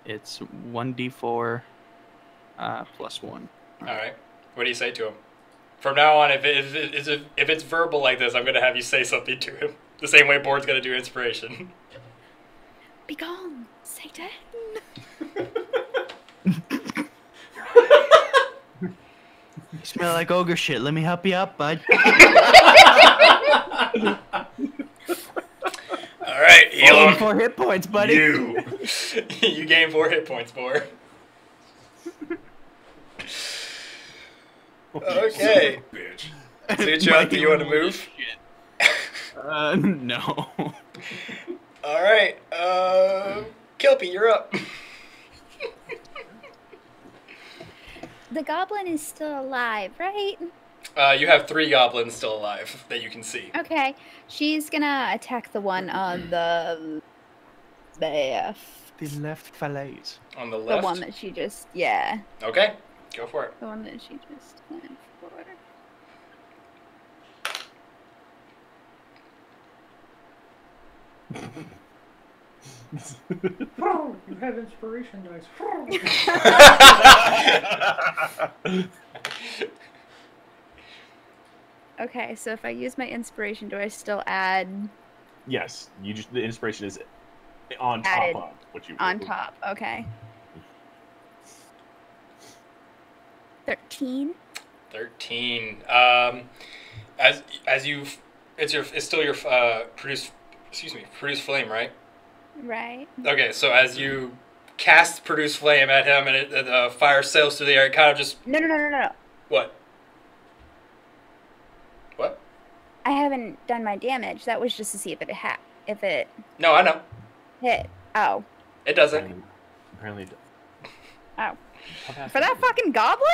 Speaker 2: It's 1d4 plus 1.
Speaker 3: All right. What do you say to him? From now on, if it's verbal like this, I'm gonna have you say something to him. The same way Board's gonna do inspiration.
Speaker 4: Be gone, Satan.
Speaker 2: You smell like ogre shit. Let me help you up, bud.
Speaker 3: All right, heal him.
Speaker 2: 4 hit points, buddy.
Speaker 3: You gain 4 hit points, Board. Okay.
Speaker 1: Bitch.
Speaker 3: Sutra, do you want to move?
Speaker 2: No.
Speaker 3: All right. Kelpie, you're up.
Speaker 4: The goblin is still alive, right?
Speaker 3: You have 3 goblins still alive that you can see.
Speaker 4: Okay. She's gonna attack the one on the left.
Speaker 2: The left falaise.
Speaker 3: On the
Speaker 4: The
Speaker 3: left.
Speaker 4: one that she just, yeah.
Speaker 3: Okay, go for it.
Speaker 4: The one that she just went for.
Speaker 1: Oh, you have inspiration dice.
Speaker 4: Okay, so if I use my inspiration, do I still add
Speaker 5: Yes, you just the inspiration is on top
Speaker 4: Added
Speaker 5: of what you
Speaker 4: on top? Okay. 13.
Speaker 3: 13. As you, it's still your produce flame, right?
Speaker 4: Right.
Speaker 3: Okay, so as you cast produce flame at him and the fire sails through the air, it kind of just
Speaker 4: No.
Speaker 3: what? What?
Speaker 4: I haven't done my damage. That was just to see if it
Speaker 3: No, I know.
Speaker 4: hit. Oh.
Speaker 3: It doesn't.
Speaker 5: Apparently.
Speaker 4: Oh. For that fucking goblin?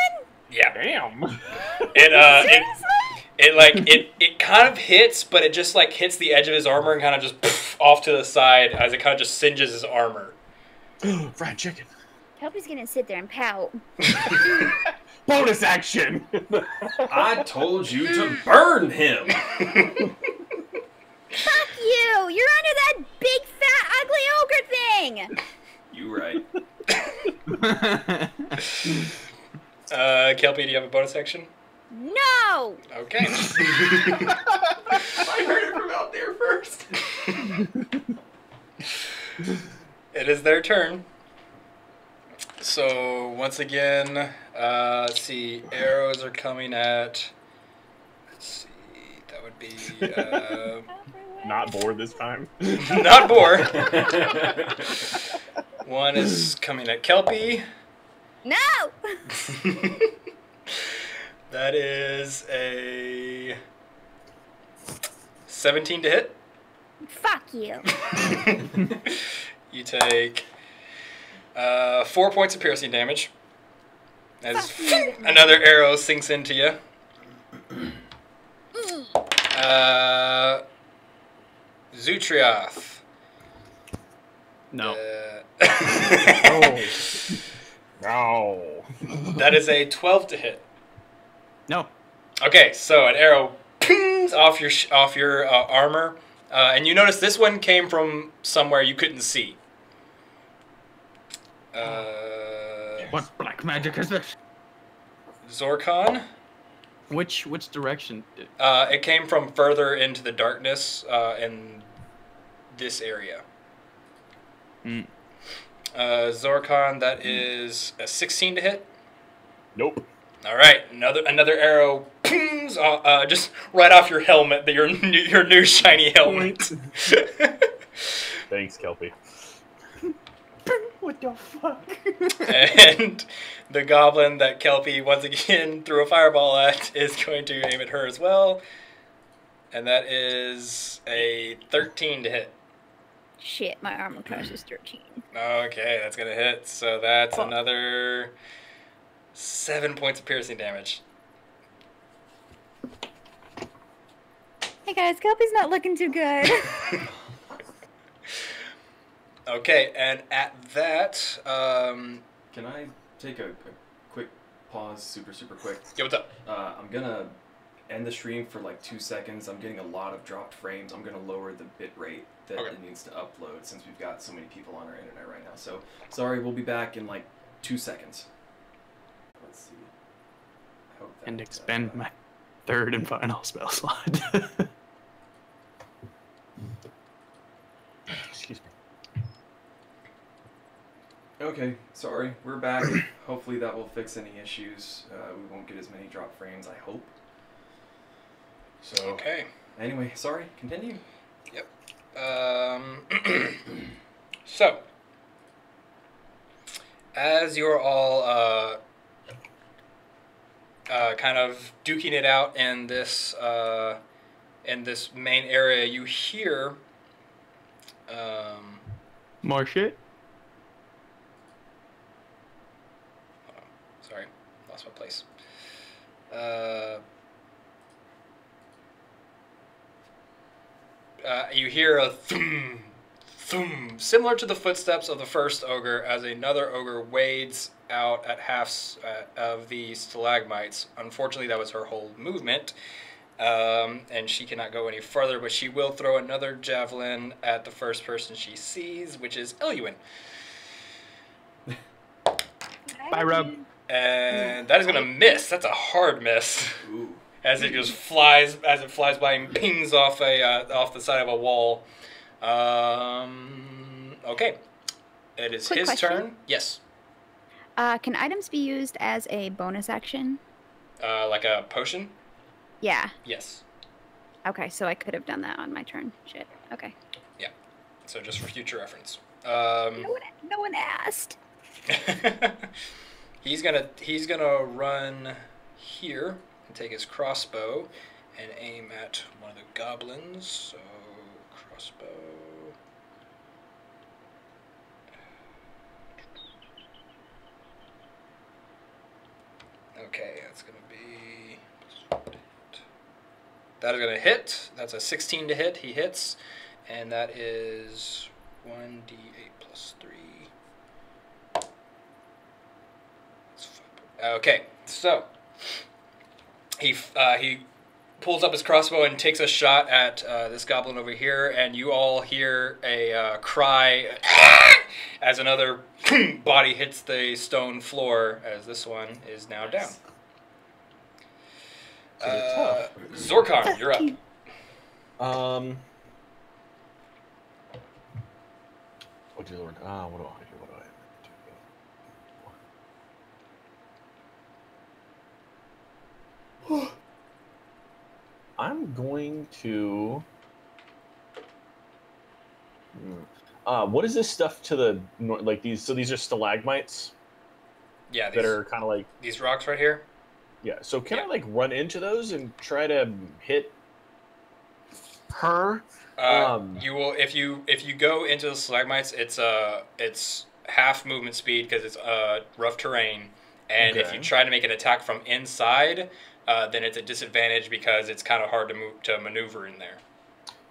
Speaker 3: Yeah.
Speaker 5: Damn.
Speaker 3: It kind of hits, but it just like hits the edge of his armor and kind of just off to the side as it kind of just singes his armor.
Speaker 5: Fried chicken.
Speaker 4: Kelpie's gonna sit there and pout.
Speaker 5: Bonus action.
Speaker 1: I told you to burn him.
Speaker 4: Fuck you! You're under that big fat ugly ogre thing!
Speaker 1: You right.
Speaker 3: Kelpie, do you have a bonus action?
Speaker 4: No!
Speaker 3: Okay.
Speaker 1: I heard it from out there first.
Speaker 3: It is their turn. So once again, let's see. Arrows are coming at. Let's see. That would be
Speaker 5: Not bored this time.
Speaker 3: Not Boar. One is coming at Kelpie.
Speaker 4: No!
Speaker 3: That is a 17 to hit.
Speaker 4: Fuck you.
Speaker 3: You take 4 points of piercing damage. As
Speaker 4: Fuck you.
Speaker 3: another arrow sinks into you. Zutrioth.
Speaker 2: No.
Speaker 5: No.
Speaker 3: That is a 12 to hit.
Speaker 2: No.
Speaker 3: Okay, so an arrow pings off your armor, and you notice this one came from somewhere you couldn't see.
Speaker 2: What black magic is this?
Speaker 3: Zorkon.
Speaker 2: Which direction?
Speaker 3: It came from further into the darkness in this area.
Speaker 2: Mm.
Speaker 3: Zorkon, that is a 16 to hit.
Speaker 5: Nope.
Speaker 3: All right, another arrow pings just right off your helmet, your new shiny helmet.
Speaker 5: Thanks, Kelpie.
Speaker 2: What the fuck?
Speaker 3: And the goblin that Kelpie once again threw a fireball at is going to aim at her as well. And that is a 13 to hit.
Speaker 4: Shit, my armor class is 13.
Speaker 3: Okay, that's going to hit. So that's
Speaker 2: Fuck.
Speaker 3: another 7 points of piercing damage.
Speaker 4: Hey guys, Kelpie's not looking too good.
Speaker 3: Okay, and at that,
Speaker 1: Can I take a quick pause, super quick?
Speaker 3: yeah, what's up?
Speaker 1: I'm gonna end the stream for like 2 seconds. I'm getting a lot of dropped frames. I'm gonna lower the bit rate that
Speaker 3: Okay.
Speaker 1: it needs to upload since we've got so many people on our internet right now. So sorry, we'll be back in like 2 seconds. Let's see. I hope that,
Speaker 2: And expend my third and final spell slot.
Speaker 5: Excuse me.
Speaker 1: Okay, sorry, we're back. Hopefully that will fix any issues. We won't get as many drop frames, I hope. So,
Speaker 3: Okay.
Speaker 1: anyway, sorry, continue.
Speaker 3: So, as you're all kind of duking it out in this main area, you hear
Speaker 2: More shit?
Speaker 3: sorry, lost my place. You hear a thum, thum, similar to the footsteps of the first ogre, as another ogre wades out at halves of the stalagmites. Unfortunately, that was her whole movement, and she cannot go any further, but she will throw another javelin at the first person she sees, which is Eluin.
Speaker 2: Bye, Rub.
Speaker 3: And that is going to miss. That's a hard miss.
Speaker 1: Ooh.
Speaker 3: As it just flies by and pings off off the side of a wall. Okay, it is
Speaker 4: Quick
Speaker 3: his
Speaker 4: question.
Speaker 3: turn. Yes,
Speaker 4: Can items be used as a bonus action?
Speaker 3: like a potion.
Speaker 4: Yeah.
Speaker 3: Yes.
Speaker 4: Okay, so I could have done that on my turn. Shit. Okay.
Speaker 3: So just for future reference.
Speaker 4: No one asked.
Speaker 3: He's gonna run here and take his crossbow and aim at one of the goblins. So crossbow. Okay, that's gonna be. That is gonna hit. That's a 16 to hit. He hits, and that is 1d8 plus 3. Okay, so he pulls up his crossbow and takes a shot at this goblin over here, and you all hear a cry as another body hits the stone floor, as this one is now down. Zorkon, you're up.
Speaker 5: What do you learn? What do I do? I'm going to What is this stuff to the like these? So these are stalagmites
Speaker 3: Yeah,
Speaker 5: that are kind of like
Speaker 3: these rocks right here.
Speaker 5: yeah. So can I like run into those and try to hit her?
Speaker 3: You will if you go into the stalagmites. It's half movement speed because it's rough terrain, and if
Speaker 5: Okay.
Speaker 3: you try to make an attack from inside, then it's a disadvantage because it's kind of hard to maneuver in there.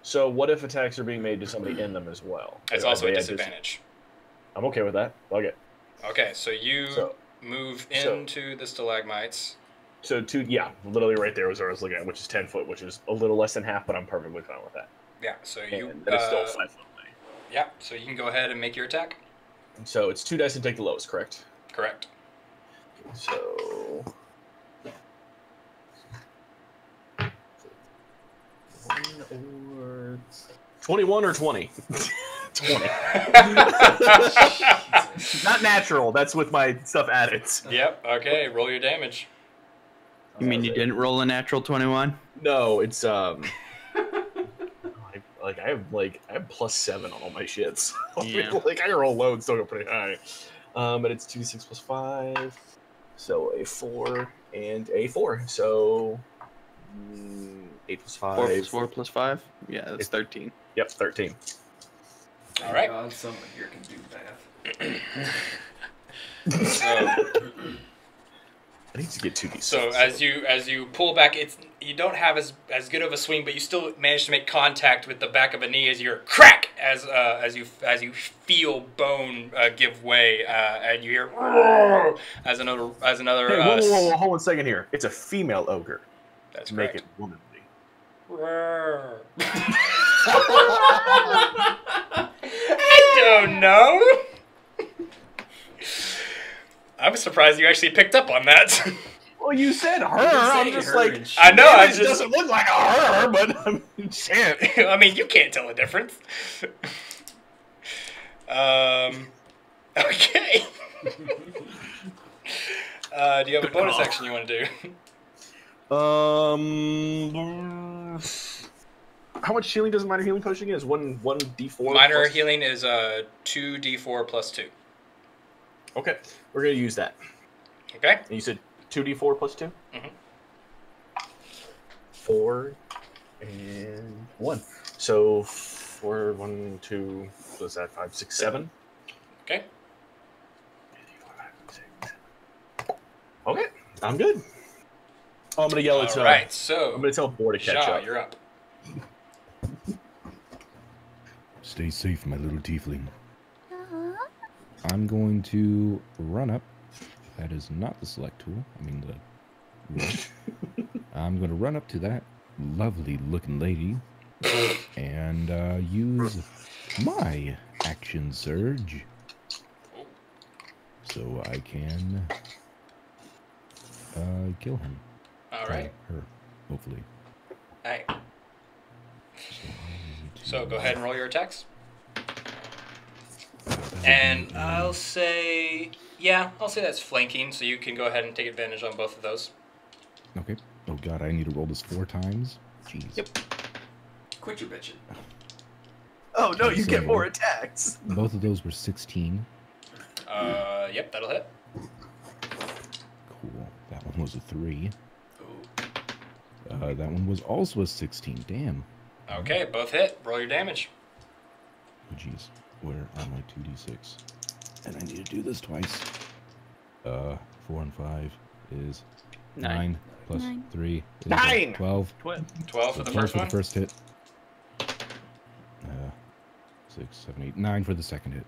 Speaker 5: So what if attacks are being made to somebody in them as well?
Speaker 3: It's
Speaker 5: Are
Speaker 3: also a
Speaker 5: they
Speaker 3: disadvantage.
Speaker 5: I'm okay with that. Okay.
Speaker 3: Okay, so you
Speaker 5: So-
Speaker 3: move
Speaker 5: so-
Speaker 3: into the stalagmites.
Speaker 5: So literally right there was where I was looking at, which is 10 foot, which is a little less than half, but I'm perfectly fine with that.
Speaker 3: Yeah, so you
Speaker 5: And that is still 5 foot away.
Speaker 3: yeah, so you can go ahead and make your attack.
Speaker 5: So it's 2 dice and take the lowest, correct?
Speaker 3: Correct.
Speaker 5: So 21 or 20? 20. Not natural. That's with my stuff added.
Speaker 3: Yep. Okay. Roll your damage.
Speaker 2: You mean you didn't roll a natural 21?
Speaker 5: No, it's I have +7 on all my shits.
Speaker 2: Yeah.
Speaker 5: Like I roll low and still go pretty high. But it's 2d6 plus 5, so a 4 and a 4. So 8 plus 5.
Speaker 2: 4 plus 4 plus 5? Yeah, that's 13.
Speaker 5: Yep, 13.
Speaker 3: All right.
Speaker 1: God, someone here can do math.
Speaker 3: So,
Speaker 5: I need to get 2d6.
Speaker 3: so as you pull back, you don't have as good of a swing, but you still manage to make contact with the back of a knee as you're crack as you feel bone give way, and you hear as another
Speaker 5: Hey, whoa, hold on a second here. It's a female ogre.
Speaker 3: That's
Speaker 5: Make
Speaker 3: correct.
Speaker 5: it womanly.
Speaker 3: I don't know. I'm surprised you actually picked up on that.
Speaker 5: Well, you said her.
Speaker 1: You're
Speaker 5: I'm
Speaker 1: saying
Speaker 5: just
Speaker 1: her
Speaker 5: like,
Speaker 1: and
Speaker 3: I know. I
Speaker 5: it
Speaker 3: just.
Speaker 5: doesn't look like a her, but I'm shit.
Speaker 3: I mean, you can't tell the difference. Okay. Do you have a bonus action you want to do?
Speaker 5: How much healing does a minor healing potion get? Is one d4?
Speaker 3: Minor
Speaker 5: plus-
Speaker 3: healing is 2d4 plus 2.
Speaker 5: Okay, we're gonna use that.
Speaker 3: Okay.
Speaker 5: And you said 2d4 plus 2?
Speaker 3: Mhm.
Speaker 5: 4 and 1. So 4, 1, 2, what's that? 5, 6, 7.
Speaker 3: Okay.
Speaker 5: Okay, I'm good. Oh, I'm gonna yell at.
Speaker 3: All right.
Speaker 5: I'm
Speaker 3: So,
Speaker 5: gonna tell Boar to catch
Speaker 3: Shaw,
Speaker 5: up.
Speaker 3: you're up.
Speaker 6: Stay safe, my little tiefling.
Speaker 4: Uh-huh.
Speaker 6: I'm going to run up. That is not the select tool. I mean the rule. I'm going to run up to that lovely looking lady and use my action surge so I can kill him.
Speaker 3: All right.
Speaker 6: Her, hopefully.
Speaker 3: All right.
Speaker 6: So, I need to-
Speaker 3: So go ahead and roll your attacks. And I'll say that's flanking, so you can go ahead and take advantage on both of those.
Speaker 6: Okay. Oh god, I need to roll this 4 times? Jeez.
Speaker 3: Yep.
Speaker 1: Quit your bitching.
Speaker 5: Oh no, you get
Speaker 6: So-
Speaker 5: more attacks.
Speaker 6: Both of those were 16.
Speaker 3: Yep, that'll hit.
Speaker 6: Cool. That one was a 3.
Speaker 1: Ooh.
Speaker 6: That one was also a 16. Damn.
Speaker 3: Okay, both hit. Roll your damage.
Speaker 6: Oh, jeez. Where are my 2d6? And I need to do this twice. 4 and 5 is 9 plus
Speaker 4: 9.
Speaker 6: 3 is
Speaker 5: 9!
Speaker 6: 12.
Speaker 3: 12 for the
Speaker 6: 12
Speaker 3: first
Speaker 6: for
Speaker 3: one.
Speaker 6: the first hit. 6, 7, 8, 9 for the second hit.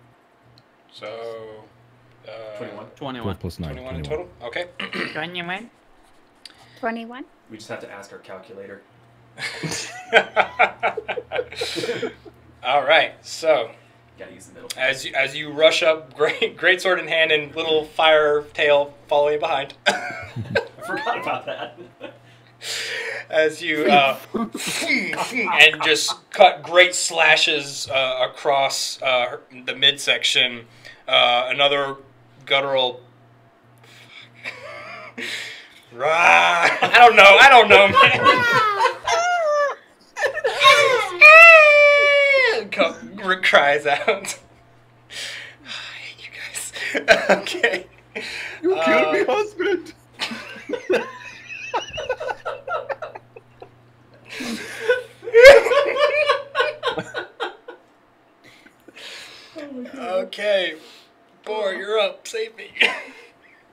Speaker 3: So
Speaker 1: 21.
Speaker 2: 21.
Speaker 6: 12 plus 9.
Speaker 3: 21 in total. Okay.
Speaker 2: 21?
Speaker 4: 21.
Speaker 1: We just have to ask our calculator.
Speaker 3: All right. So
Speaker 1: Gotta use the middle.
Speaker 3: as you rush up, great sword in hand and little fire tail following behind.
Speaker 1: I forgot about that.
Speaker 3: As you and just cut great slashes across the midsection. Another guttural. I don't know, man. cries out. I hate you guys. Okay.
Speaker 5: You killed me, husband.
Speaker 3: Okay. Boar, you're up. Save me.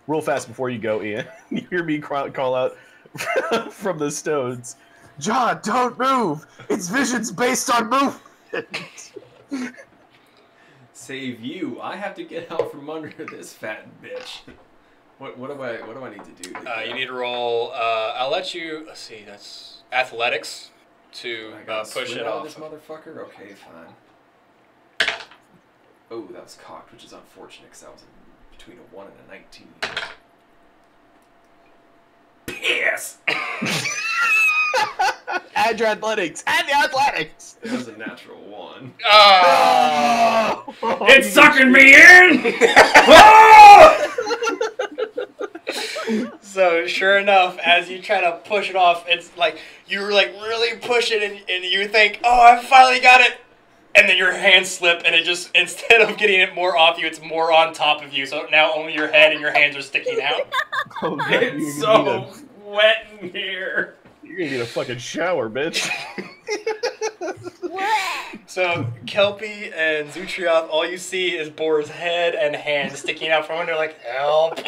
Speaker 5: Real fast before you go, Ian. You hear me call out from the stones. John, don't move. Its vision's based on movement.
Speaker 1: Save you. I have to get out from under this fat bitch. What do I need to do?
Speaker 3: You need to roll. I'll let you. Let's see. That's athletics to
Speaker 1: I gotta
Speaker 3: push
Speaker 1: swim
Speaker 3: it
Speaker 1: out
Speaker 3: off.
Speaker 1: this motherfucker. Okay, fine. Oh, that was cocked, which is unfortunate because that was between a 1 and a 19. Piss!
Speaker 5: Add your athletics. Add the athletics.
Speaker 1: It was a natural 1.
Speaker 3: Oh!
Speaker 1: It's sucking me in!
Speaker 3: So sure enough, as you try to push it off, it's like you're like really pushing, and you think, "Oh, I finally got it," and then your hands slip, and it just instead of getting it more off you, it's more on top of you. So now only your head and your hands are sticking out.
Speaker 5: Oh, God,
Speaker 1: It's so wet in here.
Speaker 5: You're gonna need a fucking shower, bitch.
Speaker 3: So Kelpie and Zutrioth, all you see is Boar's head and hands sticking out from under, like help.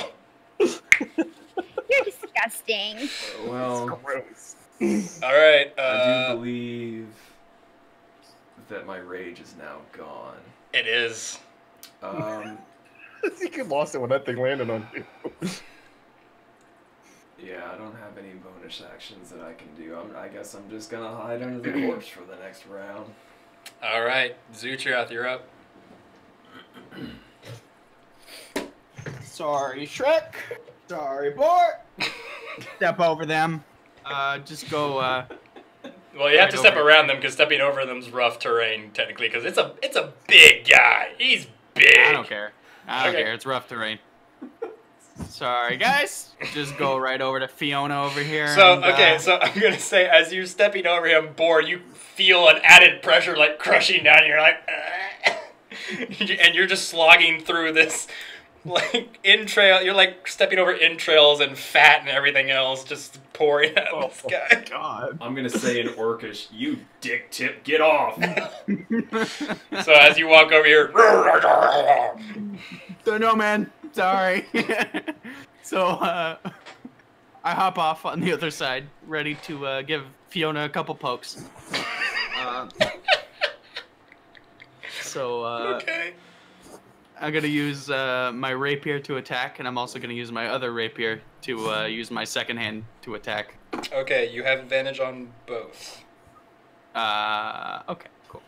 Speaker 4: You're disgusting.
Speaker 1: Well,
Speaker 5: Gross.
Speaker 3: All right.
Speaker 1: I do believe that my rage is now gone.
Speaker 3: It is.
Speaker 5: You could lost it when that thing landed on you.
Speaker 1: Yeah, I don't have any bonus actions that I can do. I guess I'm just gonna hide under the corpse for the next round.
Speaker 3: All right, Zutrioth, you're up.
Speaker 2: Sorry, Shrek. Sorry, Bort. Step over them. Just go.
Speaker 3: Well, you have to
Speaker 2: Right
Speaker 3: step
Speaker 2: over.
Speaker 3: around them because stepping over them's rough terrain technically because it's a big guy. He's big.
Speaker 2: I don't care. I don't
Speaker 3: Okay.
Speaker 2: care. It's rough terrain. Sorry, guys. Just go right over to Fiona over here.
Speaker 3: So
Speaker 2: and,
Speaker 3: okay, so I'm gonna say as you're stepping over him, Boar, you feel an added pressure like crushing down. And you're like, and you're just slogging through this like entrail. You're like stepping over entrails and fat and everything else, just pouring out of this guy.
Speaker 5: God.
Speaker 1: I'm gonna say in Orcish, "You dick tip, get off!"
Speaker 3: So as you walk over here,
Speaker 2: Don't know, man. Sorry. So I hop off on the other side, ready to give Fiona a couple pokes.
Speaker 3: okay.
Speaker 2: I'm gonna use my rapier to attack, and I'm also gonna use my other rapier to use my second hand to attack.
Speaker 3: Okay, you have advantage on both.
Speaker 2: Okay, cool.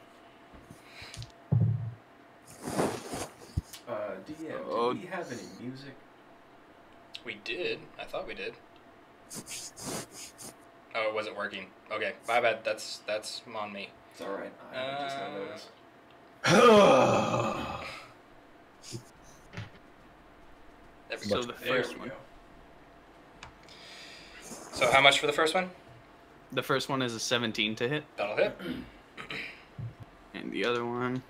Speaker 1: DM,
Speaker 2: Oh.
Speaker 1: do we have any music?
Speaker 3: We did. I thought we did. Oh, it wasn't working. Okay, my bad. That's on me.
Speaker 1: It's alright. I just not noticed.
Speaker 3: There we
Speaker 2: So
Speaker 3: go.
Speaker 2: the
Speaker 3: There
Speaker 2: first
Speaker 3: we
Speaker 2: one.
Speaker 3: go. So how much for the first one?
Speaker 2: The first one is a 17 to hit,
Speaker 3: That'll hit.
Speaker 2: and the other one,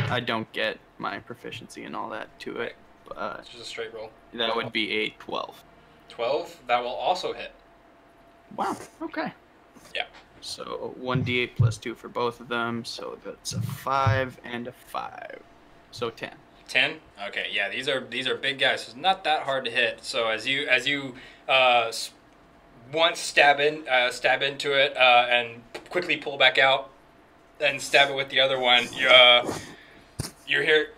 Speaker 2: I don't get my proficiency and all that to it, but
Speaker 3: It's just a straight roll.
Speaker 2: that would be a 12.
Speaker 3: 12. That will also hit.
Speaker 2: Wow. Okay.
Speaker 3: Yeah.
Speaker 2: So 1d8 plus 2 for both of them, so that's a 5 and a 5. So 10.
Speaker 3: 10. Okay. Yeah. These are big guys. So it's not that hard to hit. So as you once stab into it and quickly pull back out, then stab it with the other one. You hear.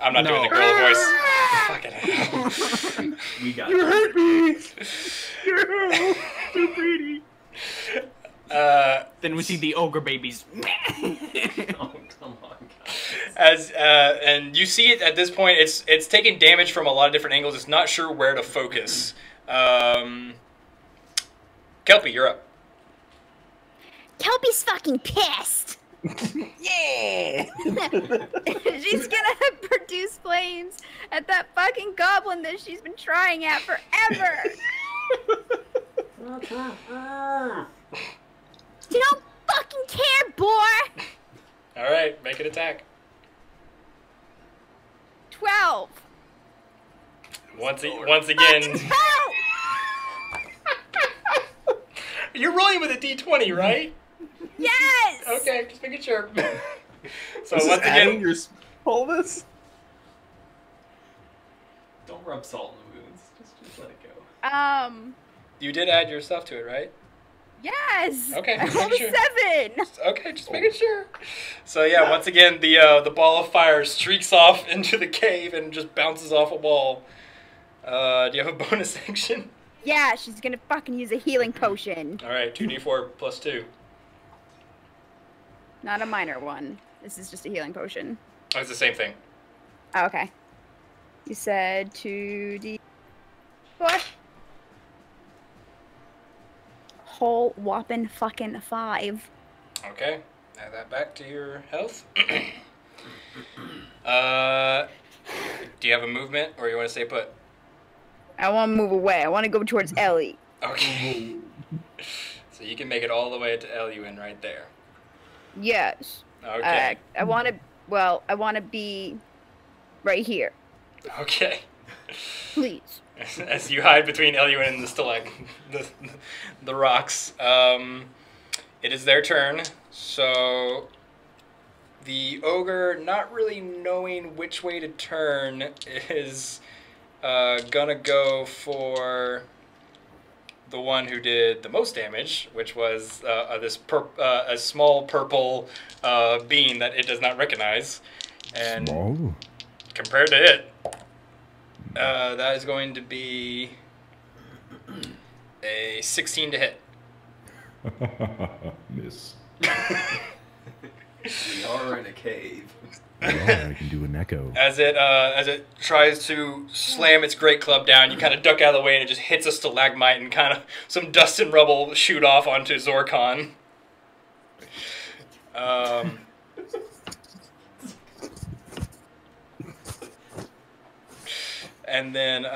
Speaker 3: I'm not doing the girl voice. Fucking hell.
Speaker 1: We got
Speaker 5: You
Speaker 1: you.
Speaker 5: hurt me. You're too pretty.
Speaker 2: Then we see the ogre babies.
Speaker 1: Oh, come on, guys.
Speaker 3: And you see it at this point. It's taking damage from a lot of different angles. It's not sure where to focus. Kelpie, you're up.
Speaker 4: Kelpie's fucking pissed.
Speaker 2: Yeah.
Speaker 4: She's gonna produce flames at that fucking goblin that she's been trying at forever. You don't fucking care, boy.
Speaker 3: All right, make an attack.
Speaker 4: 12.
Speaker 3: Once again,
Speaker 4: Help!
Speaker 3: you're rolling with a d20, right?
Speaker 4: Yes.
Speaker 3: Okay, just making sure. So
Speaker 5: This is
Speaker 3: once
Speaker 5: adding
Speaker 3: again,
Speaker 5: your wholeness.
Speaker 1: Don't rub salt in the wounds. Just let it go.
Speaker 3: you did add your stuff to it, right?
Speaker 4: Yes.
Speaker 3: Okay,
Speaker 4: I
Speaker 3: just
Speaker 4: rolled
Speaker 3: making
Speaker 4: a
Speaker 3: sure.
Speaker 4: 7.
Speaker 3: Okay, just making sure. So yeah, once again, the ball of fire streaks off into the cave and just bounces off a wall. Do you have a bonus action?
Speaker 4: Yeah, she's gonna fucking use a healing potion.
Speaker 3: All right, 2d4 plus 2.
Speaker 4: Not a minor one. This is just a healing potion.
Speaker 3: Oh, it's the same thing.
Speaker 4: Oh, okay. You said 2d4. Whole whopping fucking 5.
Speaker 3: Okay, add that back to your health. Do you have a movement, or you want to stay put?
Speaker 4: I want to move away. I want to go towards Ellie.
Speaker 3: Okay. So you can make it all the way to Eluin right there.
Speaker 4: Yes.
Speaker 3: Okay.
Speaker 4: I want to. Well, I want to be right here,
Speaker 3: Okay.
Speaker 4: please.
Speaker 3: As you hide between Eluin and the rocks, it is their turn. So the ogre, not really knowing which way to turn, is gonna go for the one who did the most damage, which was a small purple bean that it does not recognize. And
Speaker 6: Small.
Speaker 3: compared to it, that is going to be a 16 to hit.
Speaker 6: Miss.
Speaker 1: We are in a cave.
Speaker 6: Oh, I can do an echo.
Speaker 3: As it tries to slam its great club down, you kind of duck out of the way and it just hits a stalagmite and kind of some dust and rubble shoot off onto Zorkon. And then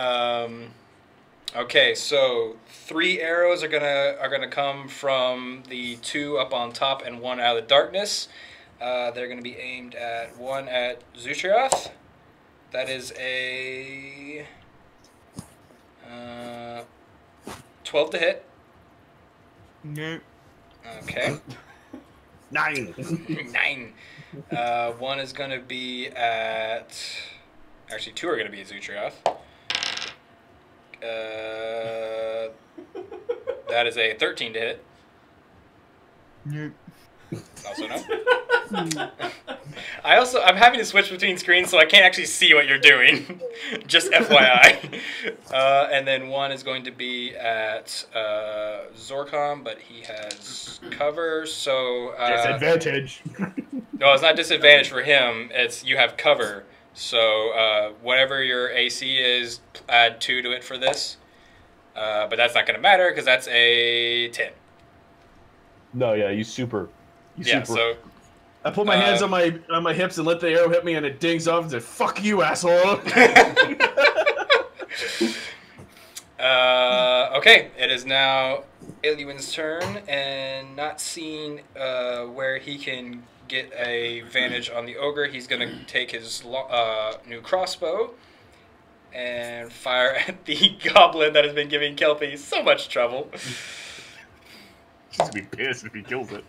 Speaker 3: okay, so 3 arrows are gonna come from the 2 up on top and 1 out of the darkness. They're going to be aimed at one at Zutrioth. That is a 12 to hit.
Speaker 2: No.
Speaker 3: Okay.
Speaker 5: 9.
Speaker 3: 9. One is going to be at... Actually, 2 are going to be at Zutrioth. That is a 13 to hit.
Speaker 2: No.
Speaker 3: Also no. I'm having to switch between screens, so I can't actually see what you're doing. Just FYI. And then 1 is going to be at Zorkon, but he has cover, so...
Speaker 5: Disadvantage.
Speaker 3: No, it's not disadvantage for him. It's you have cover. So whatever your AC is, add 2 to it for this. But that's not going to matter, because that's a 10.
Speaker 5: No, yeah, you super.
Speaker 3: Yeah, so...
Speaker 5: I put my hands on my hips and let the arrow hit me, and it dings off and said, "Fuck you, asshole."
Speaker 3: Okay, it is now Eluin's turn, and not seeing where he can get a advantage on the ogre, he's going to take his new crossbow and fire at the goblin that has been giving Kelpie so much trouble.
Speaker 5: She's gonna be pissed if he kills it.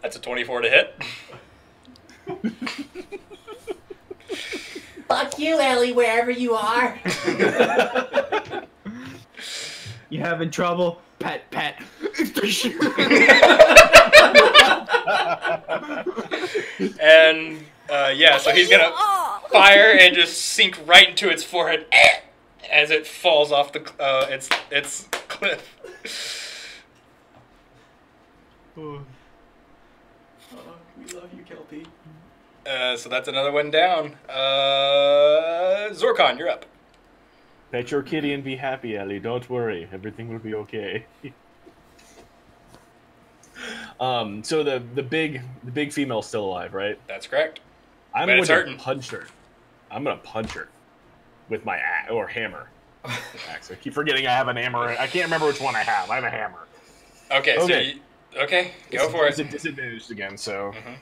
Speaker 3: That's a 24 to hit.
Speaker 9: Fuck you, Ellie, wherever you are.
Speaker 2: You having trouble? Pet, pet.
Speaker 3: And yeah, so he's gonna fire and just sink right into its forehead as it falls off the its cliff.
Speaker 1: Oh, we love you, Kelpie.
Speaker 3: So that's another one down. Zorkon, you're up.
Speaker 5: Pet your kitty and be happy, Ellie. Don't worry, everything will be okay. So the big female's still alive, right?
Speaker 3: That's correct.
Speaker 5: I'm
Speaker 3: But
Speaker 5: going
Speaker 3: it's
Speaker 5: to
Speaker 3: hurting.
Speaker 5: punch her. I'm gonna punch her with my hammer. Axe. I keep forgetting I have an hammer. I can't remember which one I have. I have a hammer.
Speaker 3: Okay, so
Speaker 5: Okay.
Speaker 3: Go for
Speaker 5: It's
Speaker 3: it.
Speaker 5: a disadvantaged again, so.
Speaker 3: Mhm.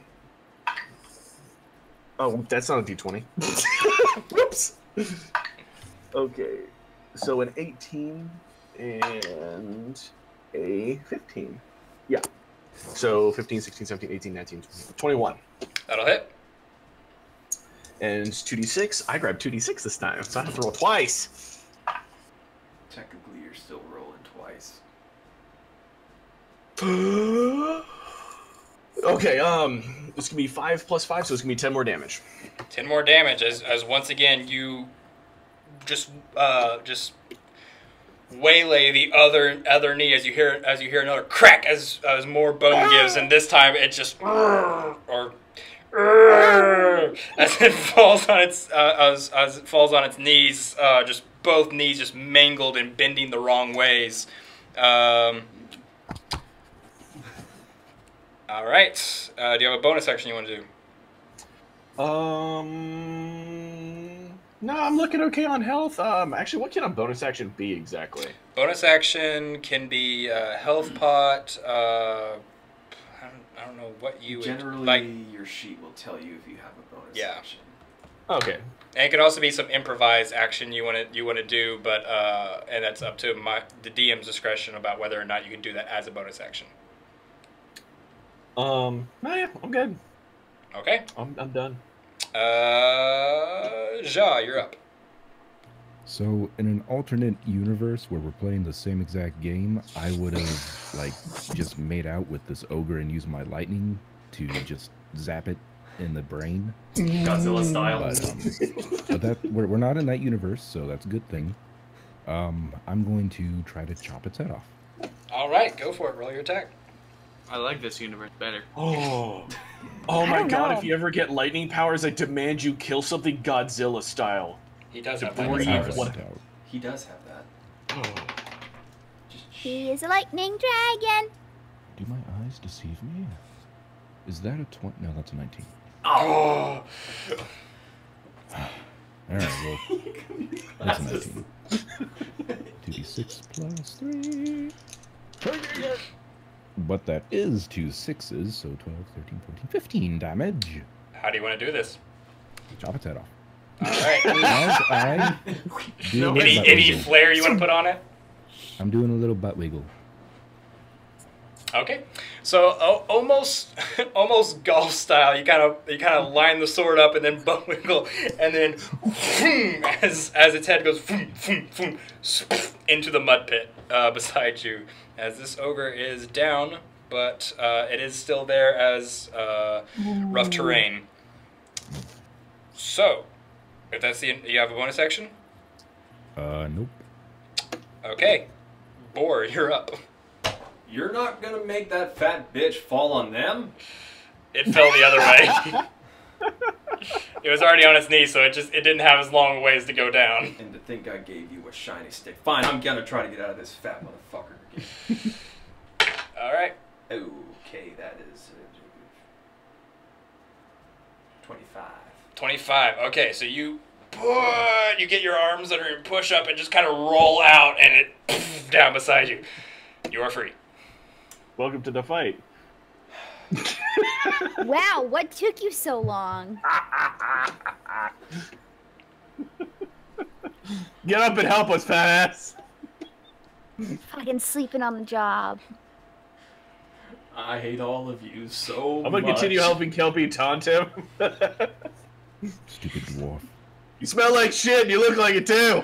Speaker 5: Oh, that's not a d20. Whoops. Okay, so an 18 and a 15. Yeah. So 15, 16, 17, 18, 19, 20, 21.
Speaker 3: That'll hit.
Speaker 5: And 2d6. I grabbed 2d6 this time, so I have to roll twice.
Speaker 1: Technically, you're still rolling twice.
Speaker 5: Okay, it's gonna be 5 plus 5, so it's gonna be 10 more damage.
Speaker 3: 10 more damage as once again you just waylay the other knee as you hear another crack as more bone gives, and this time it just as it falls on its as it falls on its knees, just both knees just mangled and bending the wrong ways. All right. Do you have a bonus action you want to do?
Speaker 5: No, I'm looking okay on health. Actually, what can a bonus action be exactly?
Speaker 3: Bonus action can be health pot. I don't know what you would
Speaker 1: Generally,
Speaker 3: like.
Speaker 1: your sheet will tell you if you have a bonus
Speaker 3: Yeah.
Speaker 1: action.
Speaker 5: Okay.
Speaker 3: And it could also be some improvised action you want to do, but and that's up to the DM's discretion about whether or not you can do that as a bonus action.
Speaker 5: No, yeah, I'm good.
Speaker 3: Okay.
Speaker 5: I'm done.
Speaker 3: Ja, you're up.
Speaker 6: So, in an alternate universe where we're playing the same exact game, I would have like just made out with this ogre and used my lightning to just zap it in the brain.
Speaker 1: Godzilla style.
Speaker 6: But that we're not in that universe, so that's a good thing. I'm going to try to chop its head off.
Speaker 3: All right, go for it. Roll your attack.
Speaker 2: I like this universe better.
Speaker 5: Oh
Speaker 4: I
Speaker 5: my
Speaker 4: don't
Speaker 5: god,
Speaker 4: know.
Speaker 5: if you ever get lightning powers, I demand you kill something Godzilla style.
Speaker 3: He does
Speaker 5: To
Speaker 3: have
Speaker 5: breathe
Speaker 3: lightning powers.
Speaker 5: what-
Speaker 1: He does have that. Just
Speaker 4: He is a lightning dragon.
Speaker 6: Do my eyes deceive me? Is that a 20? No, that's a 19.
Speaker 3: Oh.
Speaker 6: Alright, well, that's a 19. 2d6 plus 3. But that is 2 6s, so 12, 13, 14, 15 damage.
Speaker 3: How do you want to do this?
Speaker 6: Chop its head off.
Speaker 3: All right.
Speaker 6: As I do a little butt
Speaker 3: Any
Speaker 6: wiggle.
Speaker 3: flair you want to put on it?
Speaker 6: I'm doing a little butt wiggle.
Speaker 3: Okay, so almost golf style. You kind of line the sword up and then butt wiggle, and then as its head goes into the mud pit beside you. As this ogre is down, but it is still there as rough terrain. So, if that's you have a bonus action.
Speaker 6: Nope.
Speaker 3: Okay, Boar, you're up.
Speaker 1: You're not gonna make that fat bitch fall on them?
Speaker 3: It fell the other way. It was already on its knee, so it didn't have as long a ways to go down.
Speaker 1: And to think I gave you a shiny stick. Fine, I'm gonna try to get out of this fat motherfucker again.
Speaker 3: Alright.
Speaker 1: Okay, that is 25.
Speaker 3: 25. Okay, so you get your arms under and push up and just kind of roll out, and it down beside you. You are free.
Speaker 5: Welcome to the fight.
Speaker 4: Wow, what took you so long?
Speaker 5: Get up and help us, fat ass.
Speaker 4: Fucking sleeping on the job.
Speaker 1: I hate all of you so much.
Speaker 5: I'm gonna continue helping Kelpie taunt him.
Speaker 6: Stupid dwarf.
Speaker 5: You smell like shit and you look like it too.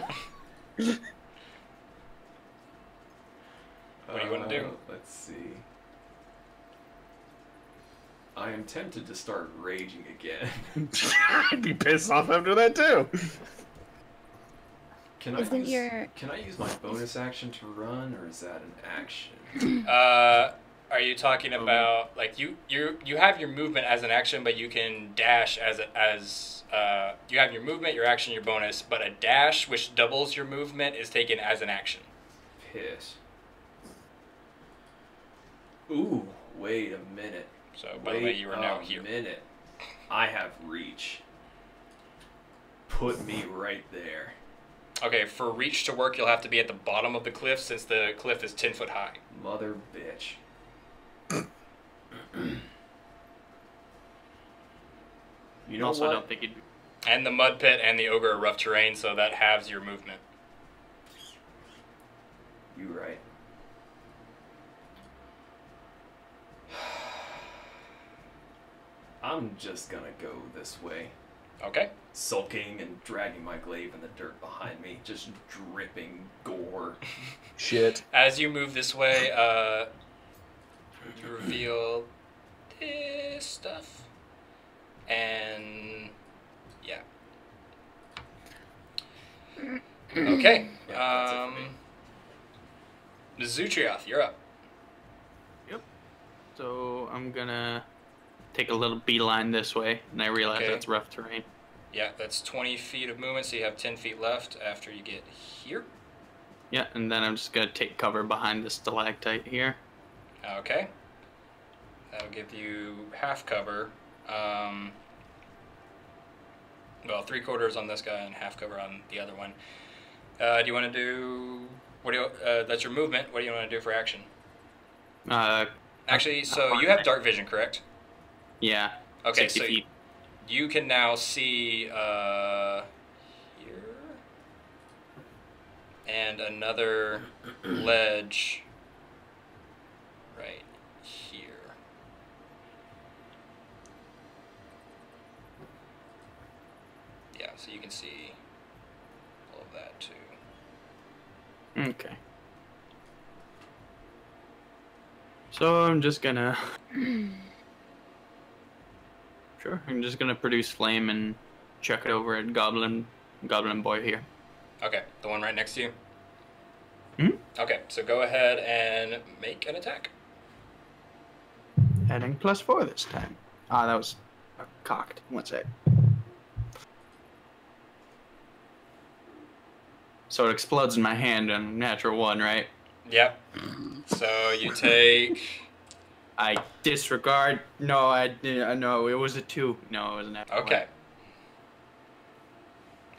Speaker 3: What do you want to do?
Speaker 1: Let's see. I am tempted to start raging again.
Speaker 5: I'd be pissed off after that too.
Speaker 1: Can I use my bonus action to run, or is that an action?
Speaker 3: Are you talking about like you have your movement as an action, but you can dash as you have your movement, your action, your bonus, but a dash which doubles your movement is taken as an action.
Speaker 1: Piss. Ooh, wait a minute.
Speaker 3: So by the way, you are now here.
Speaker 1: Wait a minute. I have reach. Put me right there.
Speaker 3: Okay, for reach to work, you'll have to be at the bottom of the cliff since the cliff is 10 foot high.
Speaker 1: Mother bitch. You know
Speaker 2: also,
Speaker 1: what?
Speaker 2: I don't think you'd.
Speaker 3: And the mud pit and the ogre are rough terrain, so that halves your movement.
Speaker 1: You right. I'm just gonna go this way.
Speaker 3: Okay.
Speaker 1: Sulking and dragging my glaive in the dirt behind me, just dripping gore.
Speaker 5: Shit.
Speaker 3: As you move this way, you reveal this stuff. And yeah. Okay.
Speaker 1: Yeah, that's it for me.
Speaker 3: Zutrioth, you're up.
Speaker 2: So I'm gonna take a little beeline this way, and I realize
Speaker 3: Okay.
Speaker 2: that's rough terrain.
Speaker 3: Yeah, that's 20 feet of movement, so you have 10 feet left after you get here.
Speaker 2: Yeah, and then I'm just gonna take cover behind the stalactite here.
Speaker 3: Okay. That'll give you half cover. Well, 3/4 on this guy and half cover on the other one. Do you want to do... that's your movement. What do you want to do for action? Actually, so you have dark vision, correct?
Speaker 2: Yeah.
Speaker 3: Okay,
Speaker 2: 60
Speaker 3: so
Speaker 2: feet.
Speaker 3: you can now see here and another ledge right here. Yeah, so you can see all of that too.
Speaker 2: Okay. So I'm just gonna. Sure, I'm just gonna produce flame and chuck it over at Goblin Boy here.
Speaker 3: Okay, the one right next to you?
Speaker 2: Hmm?
Speaker 3: Okay, so go ahead and make an attack.
Speaker 2: Adding +4 this time. Ah, that was cocked. One sec. So it explodes in my hand on natural 1, right?
Speaker 3: Yep. So you take...
Speaker 2: I disregard. No, no, it was a 2. No, it was a natural.
Speaker 3: Okay.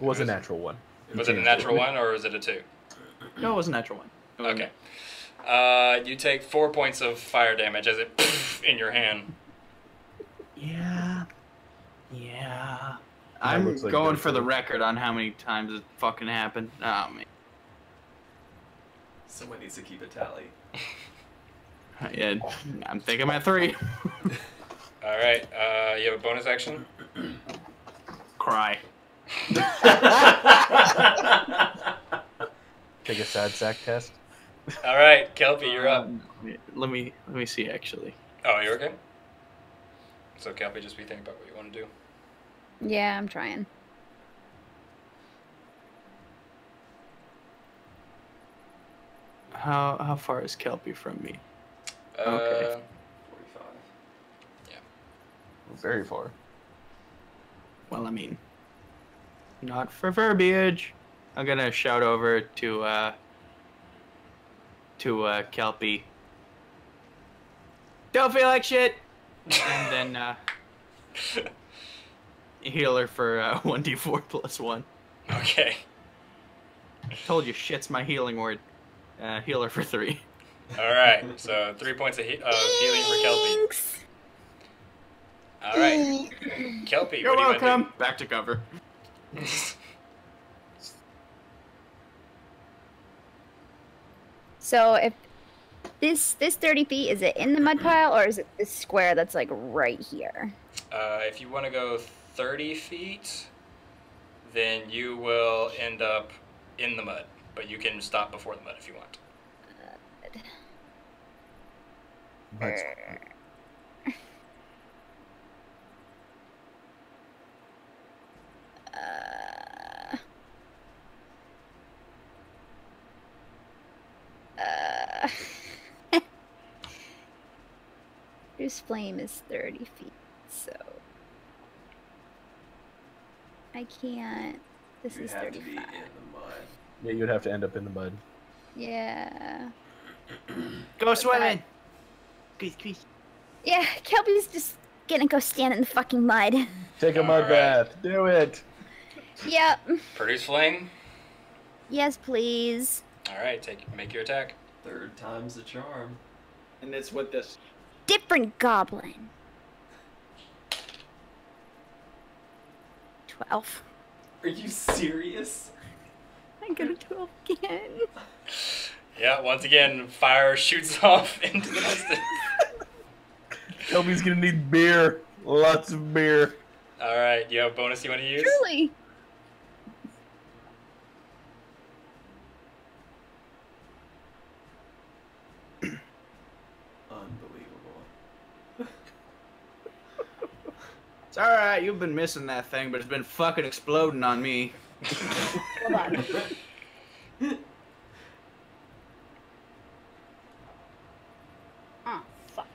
Speaker 5: It was a natural one.
Speaker 3: Was it a natural 1 or was it a 2?
Speaker 2: 1. No, it was a natural 1. It was
Speaker 3: Okay. You take 4 points of fire damage as it in your hand.
Speaker 2: Yeah. Yeah.
Speaker 5: That
Speaker 2: I'm
Speaker 5: looks like
Speaker 2: going
Speaker 5: good
Speaker 2: for the
Speaker 5: food.
Speaker 2: record on how many times it fucking happened. Oh, man.
Speaker 1: Someone needs to keep a tally.
Speaker 2: Yeah, I think I'm at 3.
Speaker 3: All right. You have a bonus action?
Speaker 2: Cry.
Speaker 5: Take a sad sack test.
Speaker 3: All right, Kelpie, you're up.
Speaker 2: Let me see actually.
Speaker 3: Oh, you're okay? So Kelpie, just be thinking about what you want to do.
Speaker 4: Yeah, I'm trying.
Speaker 2: How far is Kelpie from me? Okay.
Speaker 1: 45.
Speaker 5: Very far.
Speaker 2: Well, I mean, not for verbiage. I'm gonna shout over to Kelpie. Don't feel like shit, and then heal her for 1d4 + 1.
Speaker 3: Okay.
Speaker 2: Told you, shit's my healing word. Heal her for 3.
Speaker 3: All right. So 3 points of healing for Kelpie. All right. Kelpie,
Speaker 2: You're
Speaker 3: what do you
Speaker 2: welcome. Back to cover.
Speaker 3: want to do?
Speaker 4: So if this 30 feet, is it in the mud pile or is it this square that's like right here?
Speaker 3: If you want to go 30 feet, then you will end up in the mud. But you can stop before the mud if you want.
Speaker 5: That's
Speaker 4: Here's flame is 30 feet, so I can't. This
Speaker 1: You
Speaker 4: is
Speaker 1: have to be
Speaker 4: 35.
Speaker 1: in the mud.
Speaker 5: yeah, you'd have to end up in the mud.
Speaker 4: Yeah.
Speaker 2: Go swimming. Squeeze.
Speaker 4: Yeah, Kelpie's just gonna go stand in the fucking mud.
Speaker 5: Take a mud
Speaker 3: Alright.
Speaker 5: bath. Do it.
Speaker 4: Yep.
Speaker 3: Produce flame.
Speaker 4: Yes, please.
Speaker 3: All right, make your attack.
Speaker 1: Third time's the charm.
Speaker 10: And it's with this.
Speaker 4: Different goblin. 12.
Speaker 1: Are you serious?
Speaker 4: I got a 12 again.
Speaker 3: Yeah, once again, fire shoots off into the distance.
Speaker 5: Kelby's gonna need beer. Lots of beer.
Speaker 3: All right, you have a bonus you want to use?
Speaker 4: Truly.
Speaker 1: Unbelievable.
Speaker 10: It's alright, you've been missing that thing, but it's been fucking exploding on me.
Speaker 4: Hold on. Oh, fuck.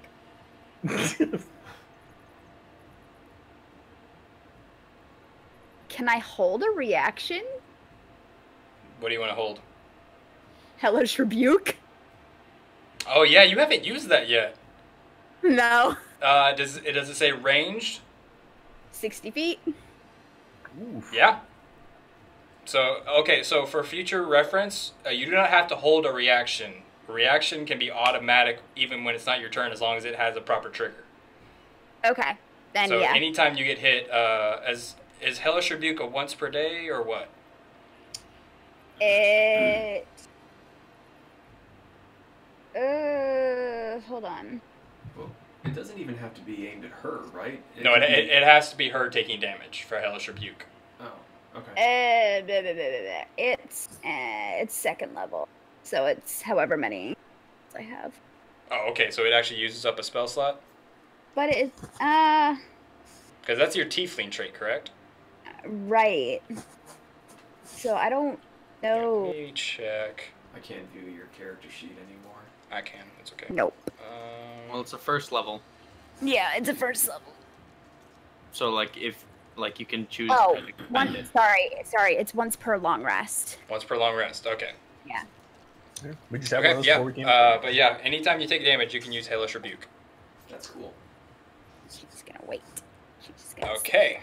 Speaker 4: Can I hold a reaction?
Speaker 3: What do you want to hold?
Speaker 4: Hellish Rebuke?
Speaker 3: Oh yeah, you haven't used that yet.
Speaker 4: No.
Speaker 3: Does it say ranged?
Speaker 4: 60 feet?
Speaker 3: Yeah. So, okay, so for future reference, you do not have to hold a reaction. A reaction can be automatic even when it's not your turn as long as it has a proper trigger.
Speaker 4: Okay. Then
Speaker 3: So
Speaker 4: yeah.
Speaker 3: anytime you get hit, is Hellish Rebuke a once per day or what?
Speaker 4: It... hold on.
Speaker 1: Well, it doesn't even have to be aimed at her, right?
Speaker 3: No,
Speaker 1: could
Speaker 3: it has to be her taking damage for Hellish Rebuke.
Speaker 1: Oh, okay.
Speaker 4: It's second level. So it's however many I have.
Speaker 3: Oh, okay, so it actually uses up a spell slot?
Speaker 4: But it's,
Speaker 3: Because that's your Tiefling trait, correct?
Speaker 4: right. So I don't know.
Speaker 3: Let me check.
Speaker 1: I can't view your character sheet anymore.
Speaker 3: I can, it's okay.
Speaker 4: Nope.
Speaker 2: Well, it's a first level,
Speaker 4: Yeah, it's a first level.
Speaker 2: so like if you can choose.
Speaker 4: Oh,
Speaker 2: to expend it.
Speaker 4: sorry. It's once per long rest.
Speaker 3: Once per long rest, okay.
Speaker 4: Yeah.
Speaker 5: We just have
Speaker 3: Okay,
Speaker 5: one of those
Speaker 3: yeah.
Speaker 5: before we came.
Speaker 3: But yeah, anytime you take damage, you can use Hellish Rebuke.
Speaker 1: That's cool.
Speaker 4: She's gonna wait. She's gonna
Speaker 3: Okay.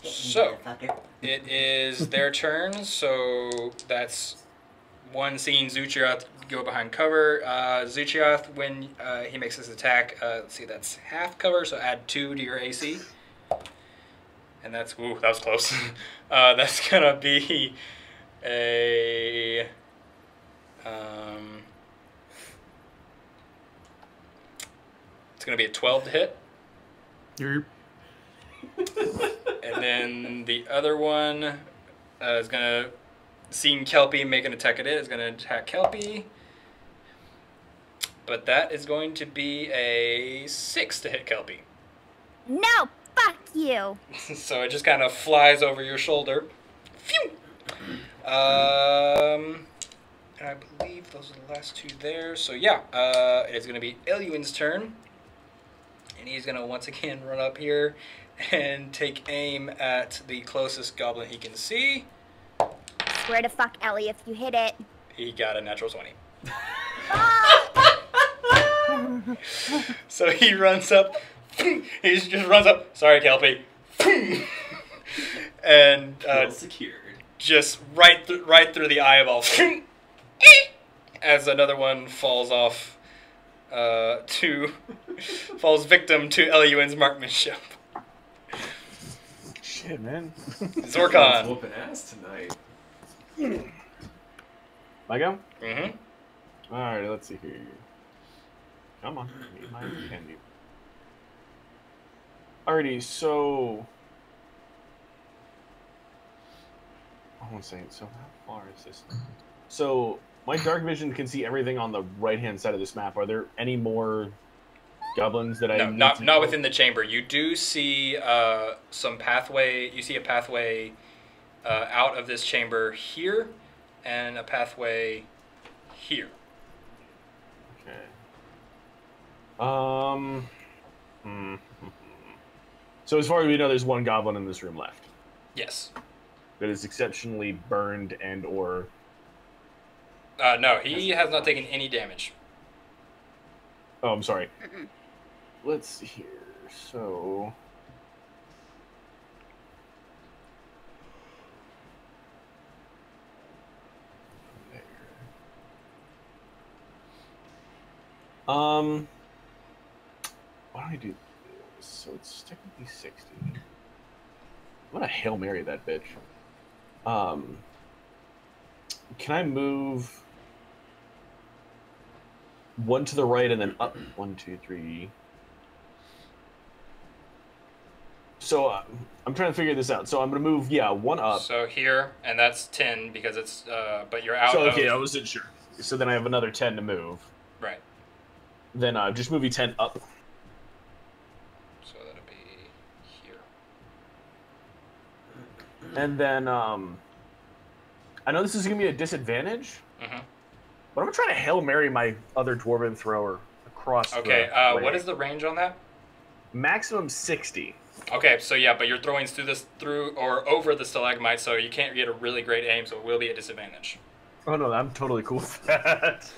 Speaker 3: So,
Speaker 9: Motherfucker.
Speaker 3: it is their turn, so that's one seeing Zuchioth go behind cover. Zuchioth, when he makes his attack, let's see, that's half cover, so add 2 to your AC. And that's, ooh, that was close. That's gonna be a, it's gonna be a 12 to hit. And then the other one is gonna, seeing Kelpie make an attack at it, is gonna attack Kelpie. But that is going to be a 6 to hit Kelpie.
Speaker 4: No, fuck you.
Speaker 3: So it just kind of flies over your shoulder. Phew! And I believe those are the last 2 there. So yeah, it is gonna be Eluin's turn. And he's gonna once again run up here and take aim at the closest goblin he can see.
Speaker 4: Swear to fuck Ellie if you hit it.
Speaker 3: He got a natural 20. So he runs up. He just runs up. Sorry, Kelpie. And
Speaker 1: Well secured.
Speaker 3: just right through the eyeball. As another one falls off. Falls victim to Eluin's marksmanship.
Speaker 5: Shit, man.
Speaker 3: Zorkon.
Speaker 1: Whooping ass tonight.
Speaker 5: I go?
Speaker 3: Mm-hmm.
Speaker 5: Alright, let's see here. Come on. Need my candy. Alrighty, so... I want to say, so how far is this? So, my dark vision can see everything on the right-hand side of this map. Are there any more goblins that I
Speaker 3: No,
Speaker 5: need
Speaker 3: not
Speaker 5: to
Speaker 3: not
Speaker 5: know?
Speaker 3: within the chamber. You do see some pathway. You see a pathway out of this chamber here, and a pathway here.
Speaker 5: Okay. So as far as we know, there's one goblin in this room left
Speaker 3: Yes.
Speaker 5: that is exceptionally burned and or...
Speaker 3: No, he has not taken any damage.
Speaker 5: Oh, I'm sorry. Let's see here. So... Why don't I do this? So it's technically 60. I'm gonna Hail Mary that bitch. Can I move one to the right and then up? 1, 2, 3. So I'm trying to figure this out. So I'm gonna move, one up.
Speaker 3: So here, and that's 10 because it's, but you're out.
Speaker 5: So okay,
Speaker 3: of...
Speaker 5: I wasn't sure. So then I have another 10 to move.
Speaker 3: Right.
Speaker 5: Then just move 10 up.
Speaker 3: So that'll be here.
Speaker 5: And then I know this is gonna be a disadvantage,
Speaker 3: Mm-hmm.
Speaker 5: but I'm gonna try to Hail Mary my other dwarven thrower across.
Speaker 3: Okay.
Speaker 5: The
Speaker 3: What is the range on that?
Speaker 5: maximum 60?
Speaker 3: Okay, so yeah, but you're throwing through or over the stalagmite, so you can't get a really great aim, so it will be a disadvantage.
Speaker 5: Oh no, I'm totally cool with that.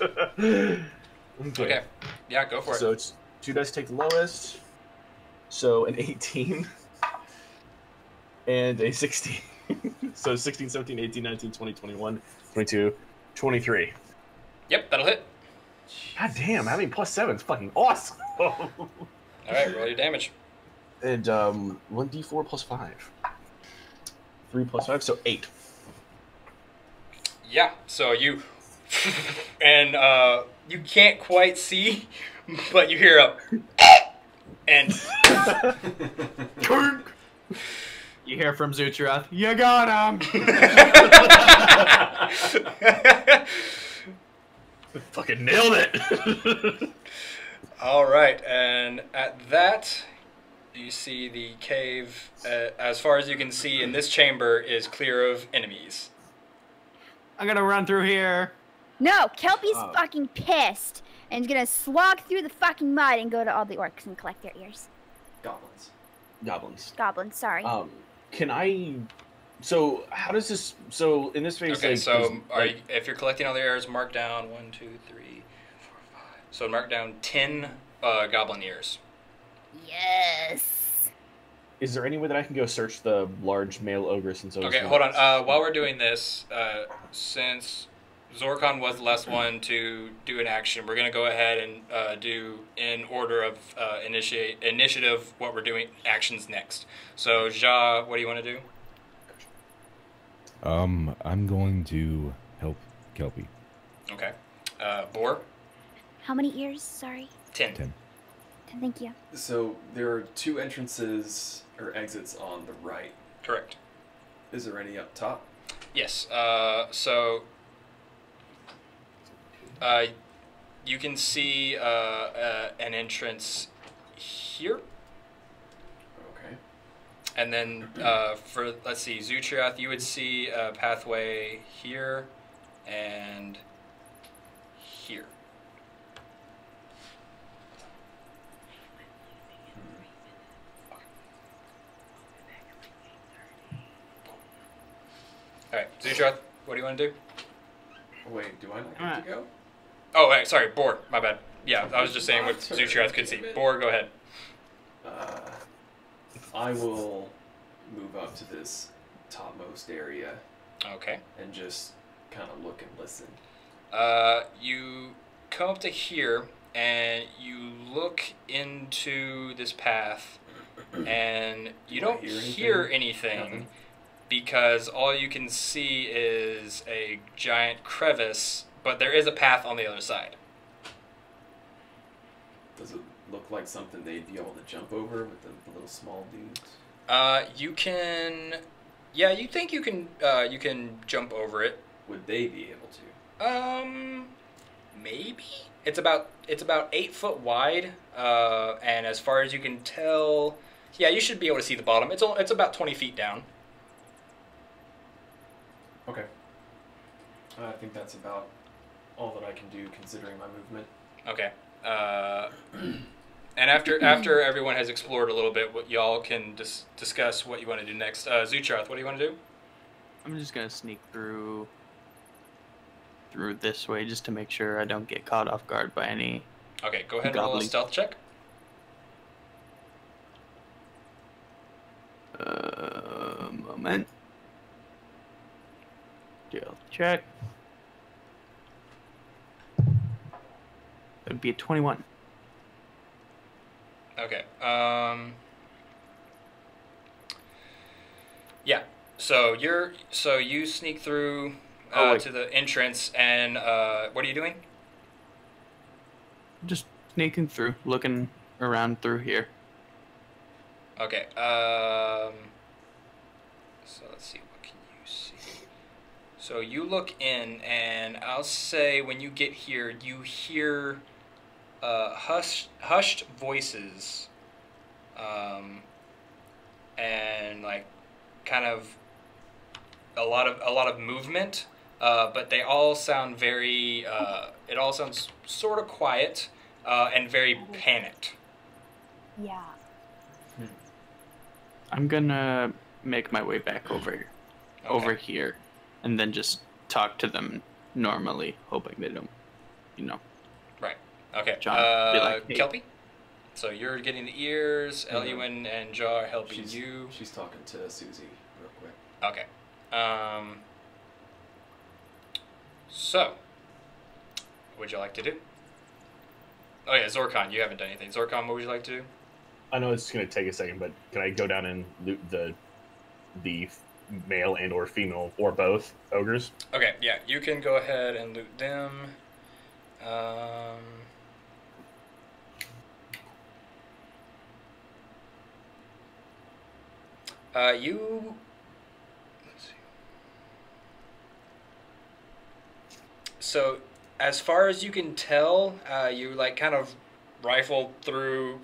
Speaker 3: Okay. Yeah, go for it.
Speaker 5: So it's 2 dice take the lowest. So an 18 and a 16. So 16, 17, 18, 19, 20, 21, 22, 23.
Speaker 3: Yep, that'll hit.
Speaker 5: God damn, having +7 is fucking awesome.
Speaker 3: All right, roll your damage.
Speaker 5: And 1d4 plus 5. 3 plus 5, so 8.
Speaker 3: Yeah, so you and you can't quite see, but you hear a and
Speaker 10: You hear from Zutrath, you got him!
Speaker 5: Fucking nailed it!
Speaker 3: all right, and at that, you see the cave, as far as you can see in this chamber, is clear of enemies.
Speaker 10: I'm gonna run through here.
Speaker 4: No, Kelpie's fucking pissed and is gonna slog through the fucking mud and go to all the orcs and collect their ears.
Speaker 1: Goblins.
Speaker 4: Goblins, sorry.
Speaker 5: Can I... So, how does this... So, in this phase...
Speaker 3: Okay,
Speaker 5: like,
Speaker 3: so if you're collecting all the ears, mark down 1, 2, 3, 4, 5. So mark down 10 goblin ears.
Speaker 4: Yes.
Speaker 5: Is there any way that I can go search the large male ogress since I was
Speaker 3: Okay, hold on. While we're doing this, since Zorkon was the last one to do an action, we're going to go ahead and do, in order of initiative, what we're doing, actions next. So, Ja, what do you want to do?
Speaker 6: I'm going to help Kelpie.
Speaker 3: Okay. Boar?
Speaker 4: How many ears? Sorry.
Speaker 3: 10.
Speaker 6: 10.
Speaker 4: Thank you.
Speaker 1: So there are 2 entrances or exits on the right.
Speaker 3: Correct.
Speaker 1: Is there any up top?
Speaker 3: Yes. You can see an entrance here.
Speaker 1: Okay.
Speaker 3: And then for, let's see, Zutrath, you would see a pathway here and here. All right, Zutrath, what do you want to do?
Speaker 1: Wait, do I not get to go?
Speaker 3: Oh, wait, sorry, Boar, my bad. Yeah, I was just saying what Zutrath could see. Boar, go ahead.
Speaker 1: I will move up to this topmost area.
Speaker 3: Okay.
Speaker 1: And just kind of look and listen.
Speaker 3: You come up to here, and you look into this path, and you don't hear anything because all you can see is a giant crevice, but there is a path on the other side.
Speaker 1: Does it look like something they'd be able to jump over with the little small dudes?
Speaker 3: You can... Yeah, you think you can jump over it.
Speaker 1: Would they be able to?
Speaker 3: Maybe. It's about 8 foot wide, and as far as you can tell, yeah, you should be able to see the bottom. It's about 20 feet down.
Speaker 1: Okay. I think that's about all that I can do considering my movement.
Speaker 3: Okay. And after everyone has explored a little bit, what y'all can discuss what you want to do next. Zutrath, what do you want to do?
Speaker 2: I'm just gonna sneak through this way just to make sure I don't get caught off guard by any.
Speaker 3: Okay, go ahead and roll a stealth check.
Speaker 2: Moment. Stealth check. That'd be a 21.
Speaker 3: Okay. Yeah. So you sneak through to the entrance, and what are you doing?
Speaker 2: Just sneaking through, looking around through here.
Speaker 3: Okay. So let's see. What can you see? So you look in, and I'll say when you get here, you hear hushed voices, and like kind of a lot of movement, but they all sound very. It all sounds sort of quiet and very panicked.
Speaker 4: Yeah.
Speaker 2: I'm gonna make my way back over here, and then just talk to them normally, hoping they don't,
Speaker 3: Right. Okay.
Speaker 2: John, be like, hey.
Speaker 3: Kelpie. So you're getting the ears. Eluin and Jaw are helping you.
Speaker 1: She's talking to Susie real quick.
Speaker 3: Okay. So, what would you like to do? Oh yeah, Zorkon, you haven't done anything. Zorkon, what would you like to do?
Speaker 5: I know it's going to take a second, but can I go down and loot the male and or female or both ogres?
Speaker 3: Okay, yeah, you can go ahead and loot them. You. Let's see. So, as far as you can tell, you like kind of rifled through.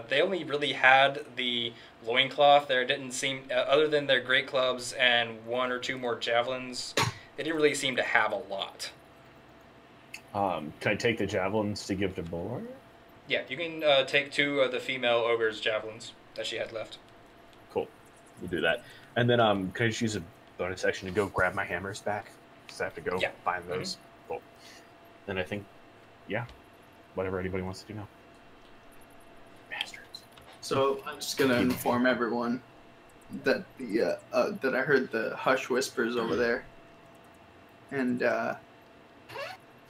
Speaker 3: They only really had the loincloth. There didn't seem, other than their great clubs and one or two more javelins, they didn't really seem to have a lot.
Speaker 5: Can I take the javelins to give to Boar?
Speaker 3: Yeah, you can take two of the female ogre's javelins that she had left.
Speaker 5: Cool. We'll do that. And then can I just use a bonus action to go grab my hammers back? Because I have to go find those. Cool. Then I think, yeah, whatever anybody wants to do now. Bastards.
Speaker 10: So I'm just gonna inform everyone that the that I heard the hush whispers over there, and
Speaker 2: I'm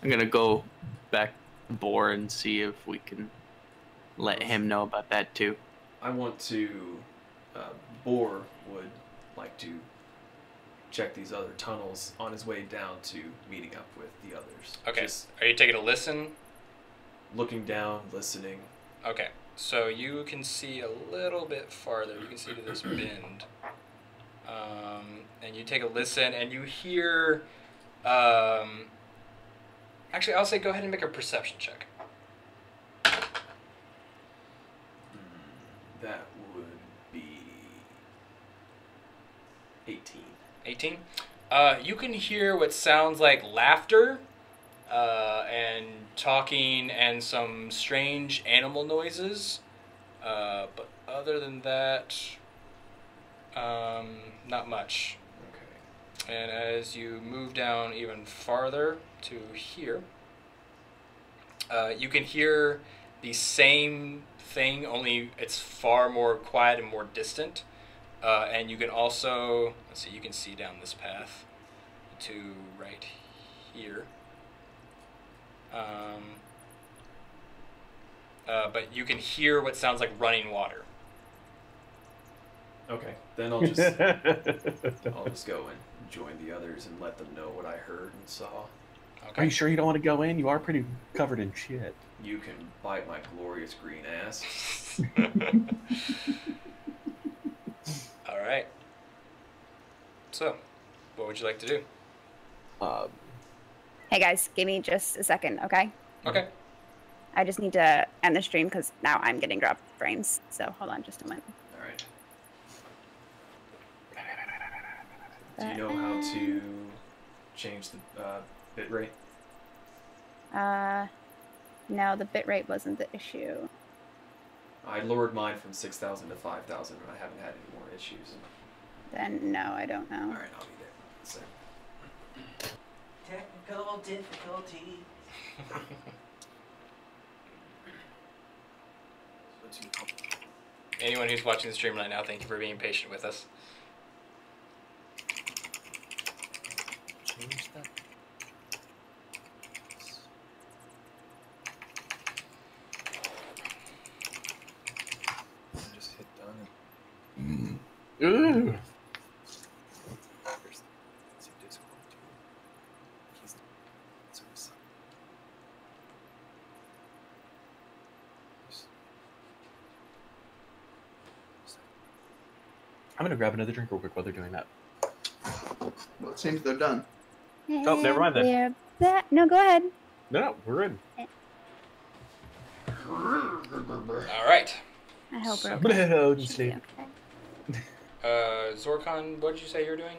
Speaker 2: gonna go back to Boar and see if we can let him know about that too.
Speaker 1: I want to. Boar would like to check these other tunnels on his way down to meeting up with the others.
Speaker 3: Okay.
Speaker 1: Just
Speaker 3: are you taking a listen?
Speaker 1: Looking down, listening.
Speaker 3: Okay. So you can see a little bit farther. You can see to this bend. And you take a listen, and you hear. Actually, I'll say go ahead and make a perception check.
Speaker 1: That would be 18.
Speaker 3: 18? You can hear what sounds like laughter and talking and some strange animal noises. But other than that, not much.
Speaker 1: Okay.
Speaker 3: And as you move down even farther to here, you can hear the same thing, only it's far more quiet and more distant. And you can also, let's see, you can see down this path to right here. But you can hear what sounds like running water.
Speaker 1: Okay, then I'll just go and join the others and let them know what I heard and saw.
Speaker 5: Okay. Are you sure you don't want to go in? You are pretty covered in shit.
Speaker 1: You can bite my glorious green ass.
Speaker 3: All right. So, what would you like to do?
Speaker 4: Hey guys, give me just a second, okay?
Speaker 3: Okay.
Speaker 4: I just need to end the stream because now I'm getting dropped frames. So hold on just a moment.
Speaker 1: All right. Do you know how to change the bitrate?
Speaker 4: No, the bitrate wasn't the issue.
Speaker 1: I lowered mine from 6,000 to 5,000, and I haven't had any more issues.
Speaker 4: Then no, I don't know.
Speaker 1: All right, I'll be there. So.
Speaker 9: Technical difficulty.
Speaker 3: Anyone who's watching the stream right now, thank you for being patient with us.
Speaker 5: I'm gonna grab another drink real quick while they're doing that.
Speaker 10: Well, it seems they're done.
Speaker 5: Oh, never mind then.
Speaker 4: We're back. No, go ahead.
Speaker 5: No, we're good.
Speaker 3: All right.
Speaker 4: I hope
Speaker 3: So-
Speaker 4: we're
Speaker 5: I'm gonna
Speaker 4: okay.
Speaker 5: head out and
Speaker 4: Should be
Speaker 5: sleep.
Speaker 4: okay.
Speaker 3: Zorkon, what did you say you were doing?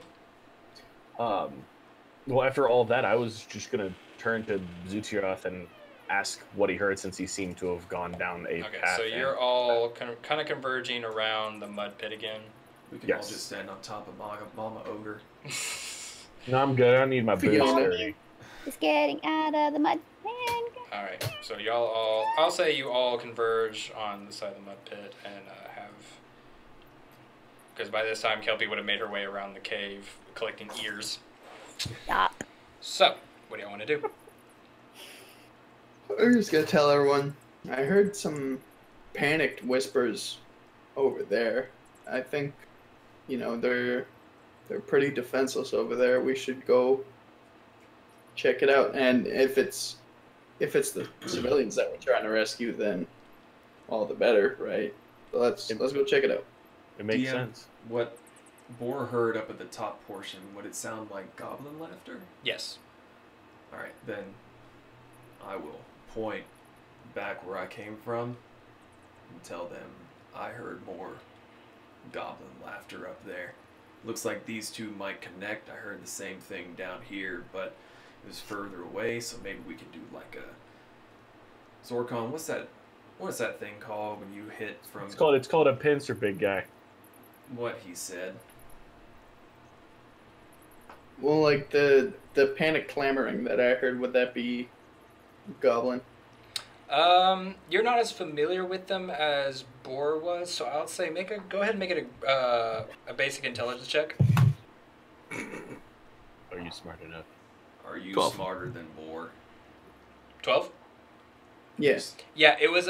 Speaker 5: Well, after all of that, I was just gonna turn to Zutioth and ask what he heard, since he seemed to have gone down a
Speaker 3: Okay,
Speaker 5: path.
Speaker 3: so you're all kind of converging around the mud pit again.
Speaker 1: We can all
Speaker 5: Yes.
Speaker 1: just stand on top of Mama Ogre.
Speaker 5: No, I'm good. I don't need my boots
Speaker 10: Fiona.
Speaker 5: dirty.
Speaker 4: Just getting out of the mud.
Speaker 3: All right, so y'all all, I'll say you all converge on the side of the mud pit and have, because by this time Kelpie would have made her way around the cave collecting ears.
Speaker 4: Stop.
Speaker 3: So, what do y'all want to do?
Speaker 10: I'm just gonna tell everyone. I heard some panicked whispers over there. I think, they're pretty defenseless over there. We should go check it out. And if it's the civilians that we're trying to rescue, then all the better, right? So let's go check it out.
Speaker 5: It makes
Speaker 1: DM,
Speaker 5: sense.
Speaker 1: What Boar heard up at the top portion, would it sound like goblin laughter?
Speaker 3: Yes.
Speaker 1: Alright, then I will point back where I came from and tell them I heard more goblin laughter up there. Looks like these two might connect. I heard the same thing down here, but it was further away, so maybe we can do like a Zorkon. What's that thing called when you hit from
Speaker 5: It's called a pincer, big guy.
Speaker 1: what he said?
Speaker 10: Well, like the panic clamoring that I heard, would that be goblin?
Speaker 3: You're not as familiar with them as Boar was, so I'll say go ahead and make it a basic intelligence check.
Speaker 5: Are you smart enough?
Speaker 1: Are you
Speaker 2: 12.
Speaker 1: smarter than Boar?
Speaker 3: 12?
Speaker 10: Yes.
Speaker 3: Yeah, it was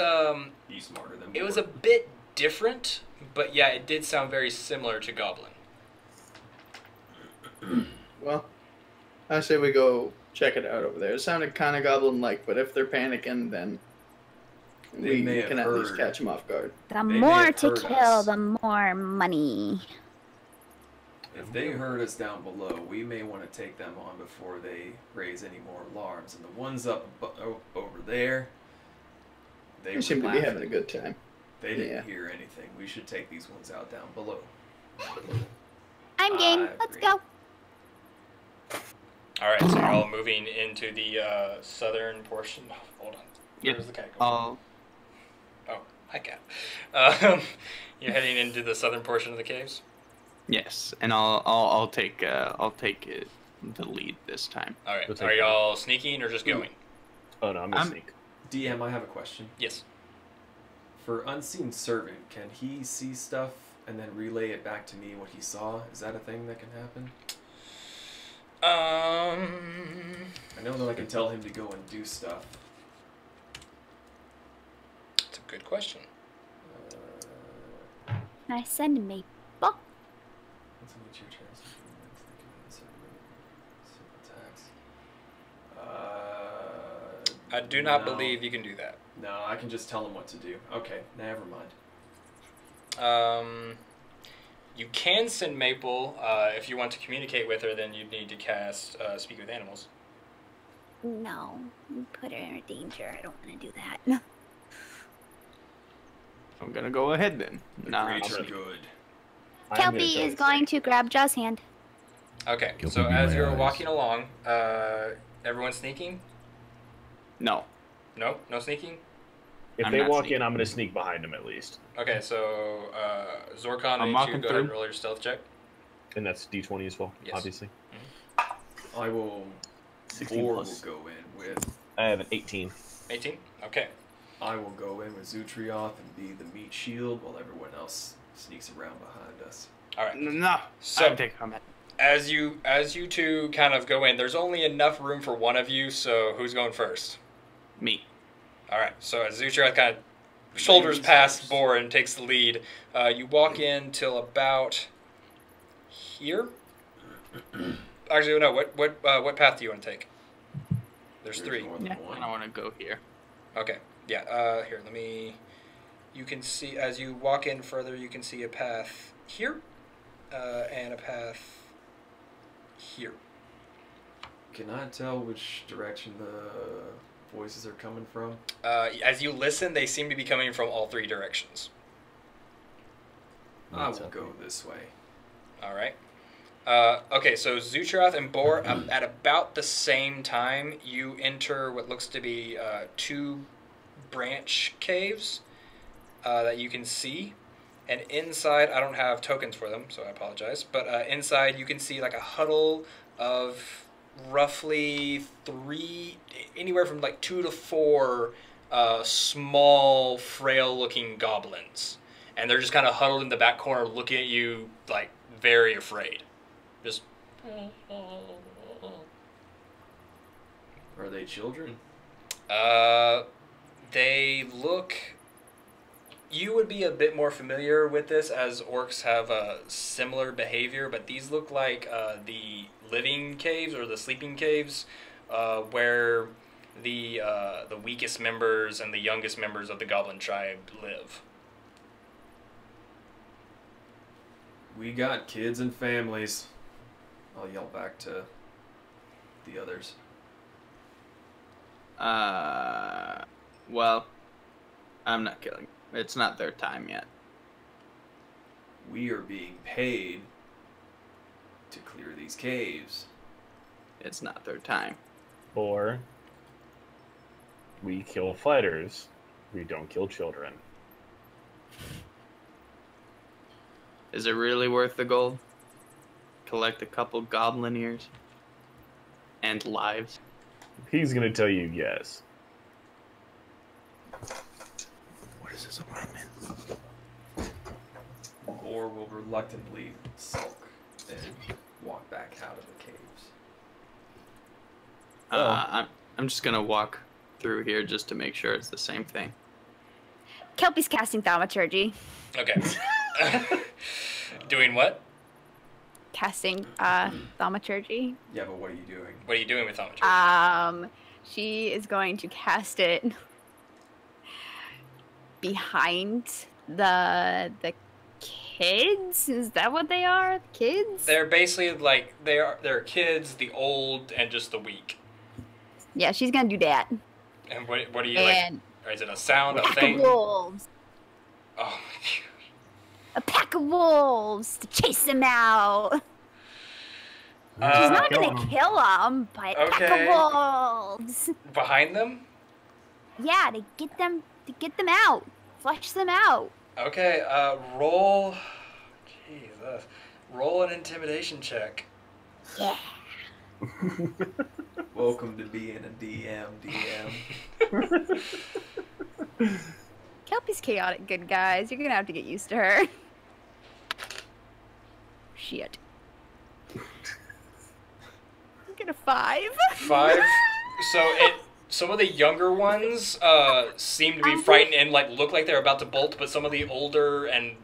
Speaker 1: He's smarter than Boar.
Speaker 3: it was a bit different, but yeah, it did sound very similar to Goblin.
Speaker 10: Well, I say we go check it out over there. It sounded kind of goblin-like, but if they're panicking, then
Speaker 1: They may
Speaker 10: we
Speaker 1: have
Speaker 10: can at least
Speaker 1: heard.
Speaker 10: catch them off guard.
Speaker 4: The
Speaker 1: They may
Speaker 4: more
Speaker 1: have
Speaker 4: to
Speaker 1: heard
Speaker 4: kill,
Speaker 1: us.
Speaker 4: the more money.
Speaker 1: If they heard us down below, we may want to take them on before they raise any more alarms. And the ones up over there, they
Speaker 10: They seem
Speaker 1: were
Speaker 10: to be
Speaker 1: laughing.
Speaker 10: having a good time.
Speaker 1: They didn't
Speaker 10: Yeah.
Speaker 1: hear anything. We should take these ones out down below.
Speaker 4: I'm game.
Speaker 1: I
Speaker 4: Let's
Speaker 1: agree.
Speaker 4: go.
Speaker 3: All right, so you're all moving into the southern portion. Hold on.
Speaker 2: Yep.
Speaker 3: Where's the cat going?
Speaker 2: I'll
Speaker 3: Oh, hi, cat. You're heading into the southern portion of the caves.
Speaker 2: yes, and I'll take the lead this time.
Speaker 3: All right.
Speaker 5: We'll take
Speaker 3: Are
Speaker 5: that.
Speaker 3: y'all sneaking or just going?
Speaker 5: Oh no, I'm gonna
Speaker 2: I'm-
Speaker 5: sneak.
Speaker 1: DM, I have a question.
Speaker 3: Yes.
Speaker 1: For Unseen Servant, can he see stuff and then relay it back to me what he saw? Is that a thing that can happen? I know that I can tell him to go and do stuff.
Speaker 3: It's a good question.
Speaker 4: I send me.
Speaker 1: What's in each of your turns? Attacks.
Speaker 3: I do not
Speaker 1: No.
Speaker 3: believe you can do that.
Speaker 1: No, I can just tell him what to do. Okay, never mind.
Speaker 3: You can send Maple. If you want to communicate with her, then you'd need to cast Speak with Animals.
Speaker 4: No, you put her in danger. I don't want to do that.
Speaker 2: I'm gonna go ahead then.
Speaker 1: The
Speaker 2: Nah,
Speaker 1: creature
Speaker 2: I'll-
Speaker 1: good.
Speaker 5: I'm gonna
Speaker 4: Kelpie
Speaker 5: try
Speaker 4: is
Speaker 5: to
Speaker 4: going to grab Jaw's hand.
Speaker 3: Okay,
Speaker 6: Kelpie
Speaker 3: so
Speaker 6: be
Speaker 3: as
Speaker 6: my
Speaker 3: you're
Speaker 6: eyes.
Speaker 3: walking along, everyone's sneaking?
Speaker 2: No.
Speaker 3: No? No sneaking?
Speaker 5: If
Speaker 2: I'm
Speaker 5: they
Speaker 2: not
Speaker 5: walk
Speaker 2: sneaking.
Speaker 5: in, I'm gonna sneak behind them at least,
Speaker 3: Okay, so Zorkon,
Speaker 2: I'm
Speaker 3: I need you
Speaker 2: walking
Speaker 3: to go ahead and
Speaker 2: through.
Speaker 3: roll your stealth check.
Speaker 5: and that's D20 as well,
Speaker 3: Yes.
Speaker 5: obviously.
Speaker 1: I will.
Speaker 5: 16
Speaker 1: Boar will
Speaker 5: plus.
Speaker 1: go in with.
Speaker 5: I have an 18.
Speaker 3: 18? Okay.
Speaker 1: I will go in with Zutrioth and be the meat shield while everyone else sneaks around behind us.
Speaker 3: All right.
Speaker 2: No.
Speaker 3: So-
Speaker 2: I take combat.
Speaker 3: As you two kind of go in, there's only enough room for one of you, so who's going first?
Speaker 2: Me.
Speaker 3: All right. So as Zutrioth kind of shoulders
Speaker 1: Ladies
Speaker 3: past
Speaker 1: first.
Speaker 3: Boar and takes the lead, you walk in till about here. Actually, no. What path do you want to take? There's
Speaker 1: There's
Speaker 3: three.
Speaker 1: more than
Speaker 2: Yeah.
Speaker 1: one.
Speaker 2: I want to go here.
Speaker 3: Okay. Yeah. Here, let me. You can see as you walk in further. You can see a path here. and a path here.
Speaker 1: Can I tell which direction the voices are coming from?
Speaker 3: As you listen, they seem to be coming from all three directions.
Speaker 1: I will go this way.
Speaker 3: All right. Okay, so Zutroth and Boar, at about the same time, you enter what looks to be two branch caves that you can see. And inside, I don't have tokens for them, so I apologize. But inside, you can see like a huddle of roughly anywhere from like 2 to 4 small, frail-looking goblins. And they're just kind of huddled in the back corner looking at you like very afraid. Just...
Speaker 1: Are they children?
Speaker 3: They look... You would be a bit more familiar with this as orcs have a similar behavior, but these look like the living caves or the sleeping caves where the weakest members and the youngest members of the goblin tribe live.
Speaker 1: We got kids and families. I'll yell back to the others.
Speaker 2: Well, I'm not killing. It's not their time yet.
Speaker 1: We are being paid to clear these caves.
Speaker 2: It's not their time.
Speaker 5: Or we kill fighters. We don't kill children.
Speaker 2: Is it really worth the gold? Collect a couple goblin ears? And lives?
Speaker 5: He's gonna tell you yes.
Speaker 6: What is this apartment?
Speaker 1: Or will reluctantly sulk and walk back out of the caves.
Speaker 2: I'm just gonna walk through here just to make sure it's the same thing.
Speaker 4: Kelpie's casting thaumaturgy.
Speaker 3: Okay. Doing what?
Speaker 4: Casting thaumaturgy.
Speaker 1: Yeah, but what are you doing?
Speaker 3: What are you doing with thaumaturgy?
Speaker 4: She is going to cast it behind the kids. Is that what they are? Kids?
Speaker 3: They're basically like they're kids, the old, and just the weak.
Speaker 4: Yeah, she's gonna do that.
Speaker 3: And what are you
Speaker 4: And
Speaker 3: like? Or is it a sound, a
Speaker 4: pack
Speaker 3: thing?
Speaker 4: of wolves.
Speaker 3: Oh my god.
Speaker 4: A pack of wolves to chase them out. She's not gonna kill them, but a pack of wolves.
Speaker 3: Behind them?
Speaker 4: Yeah, to get them out, flush them out.
Speaker 3: Okay, roll. Jesus, roll an intimidation check.
Speaker 4: Yeah.
Speaker 1: Welcome to being a DM.
Speaker 4: Kelpie's chaotic good, guys. You're gonna have to get used to her. Shit. Get a 5.
Speaker 3: 5. So some of the younger ones seem to be frightened and like look like they're about to bolt, but some of the older and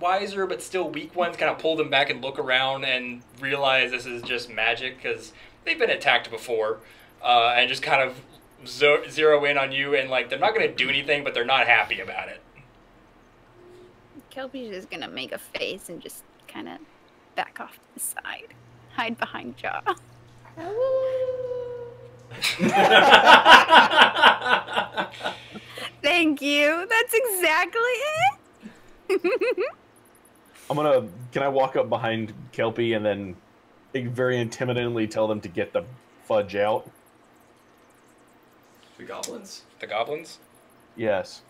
Speaker 3: wiser but still weak ones kind of pull them back and look around and realize this is just magic because they've been attacked before, and just kind of zero in on you, and like they're not going to do anything, but they're not happy about it.
Speaker 4: Kelpie's just gonna make a face and just kind of back off to the side, hide behind Jaw. Thank you. That's exactly it.
Speaker 5: Can I walk up behind Kelpie and then very intimidatingly tell them to get the fudge out?
Speaker 1: The goblins?
Speaker 3: The goblins?
Speaker 5: Yes.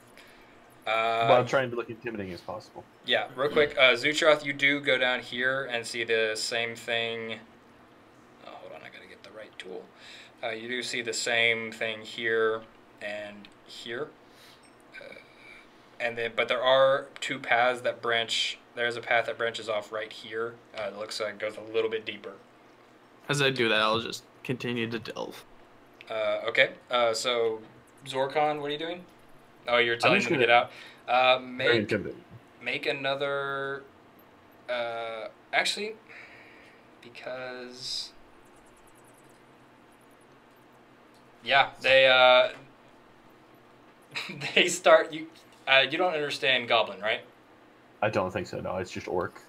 Speaker 5: While trying to look intimidating as possible.
Speaker 3: Yeah, real quick, Zutroth, you do go down here and see the same thing. Oh, hold on, I gotta get the right tool. You do see the same thing here and here. But there are two paths that branch. There's a path that branches off right here. It looks like it goes a little bit deeper.
Speaker 2: As I do that, I'll just continue to delve.
Speaker 3: Okay, so Zorkon, what are you doing? Oh, you're telling them to get out. Make another. Actually, because yeah, they they start you. You don't understand Goblin, right?
Speaker 5: I don't think so. No, it's just orc.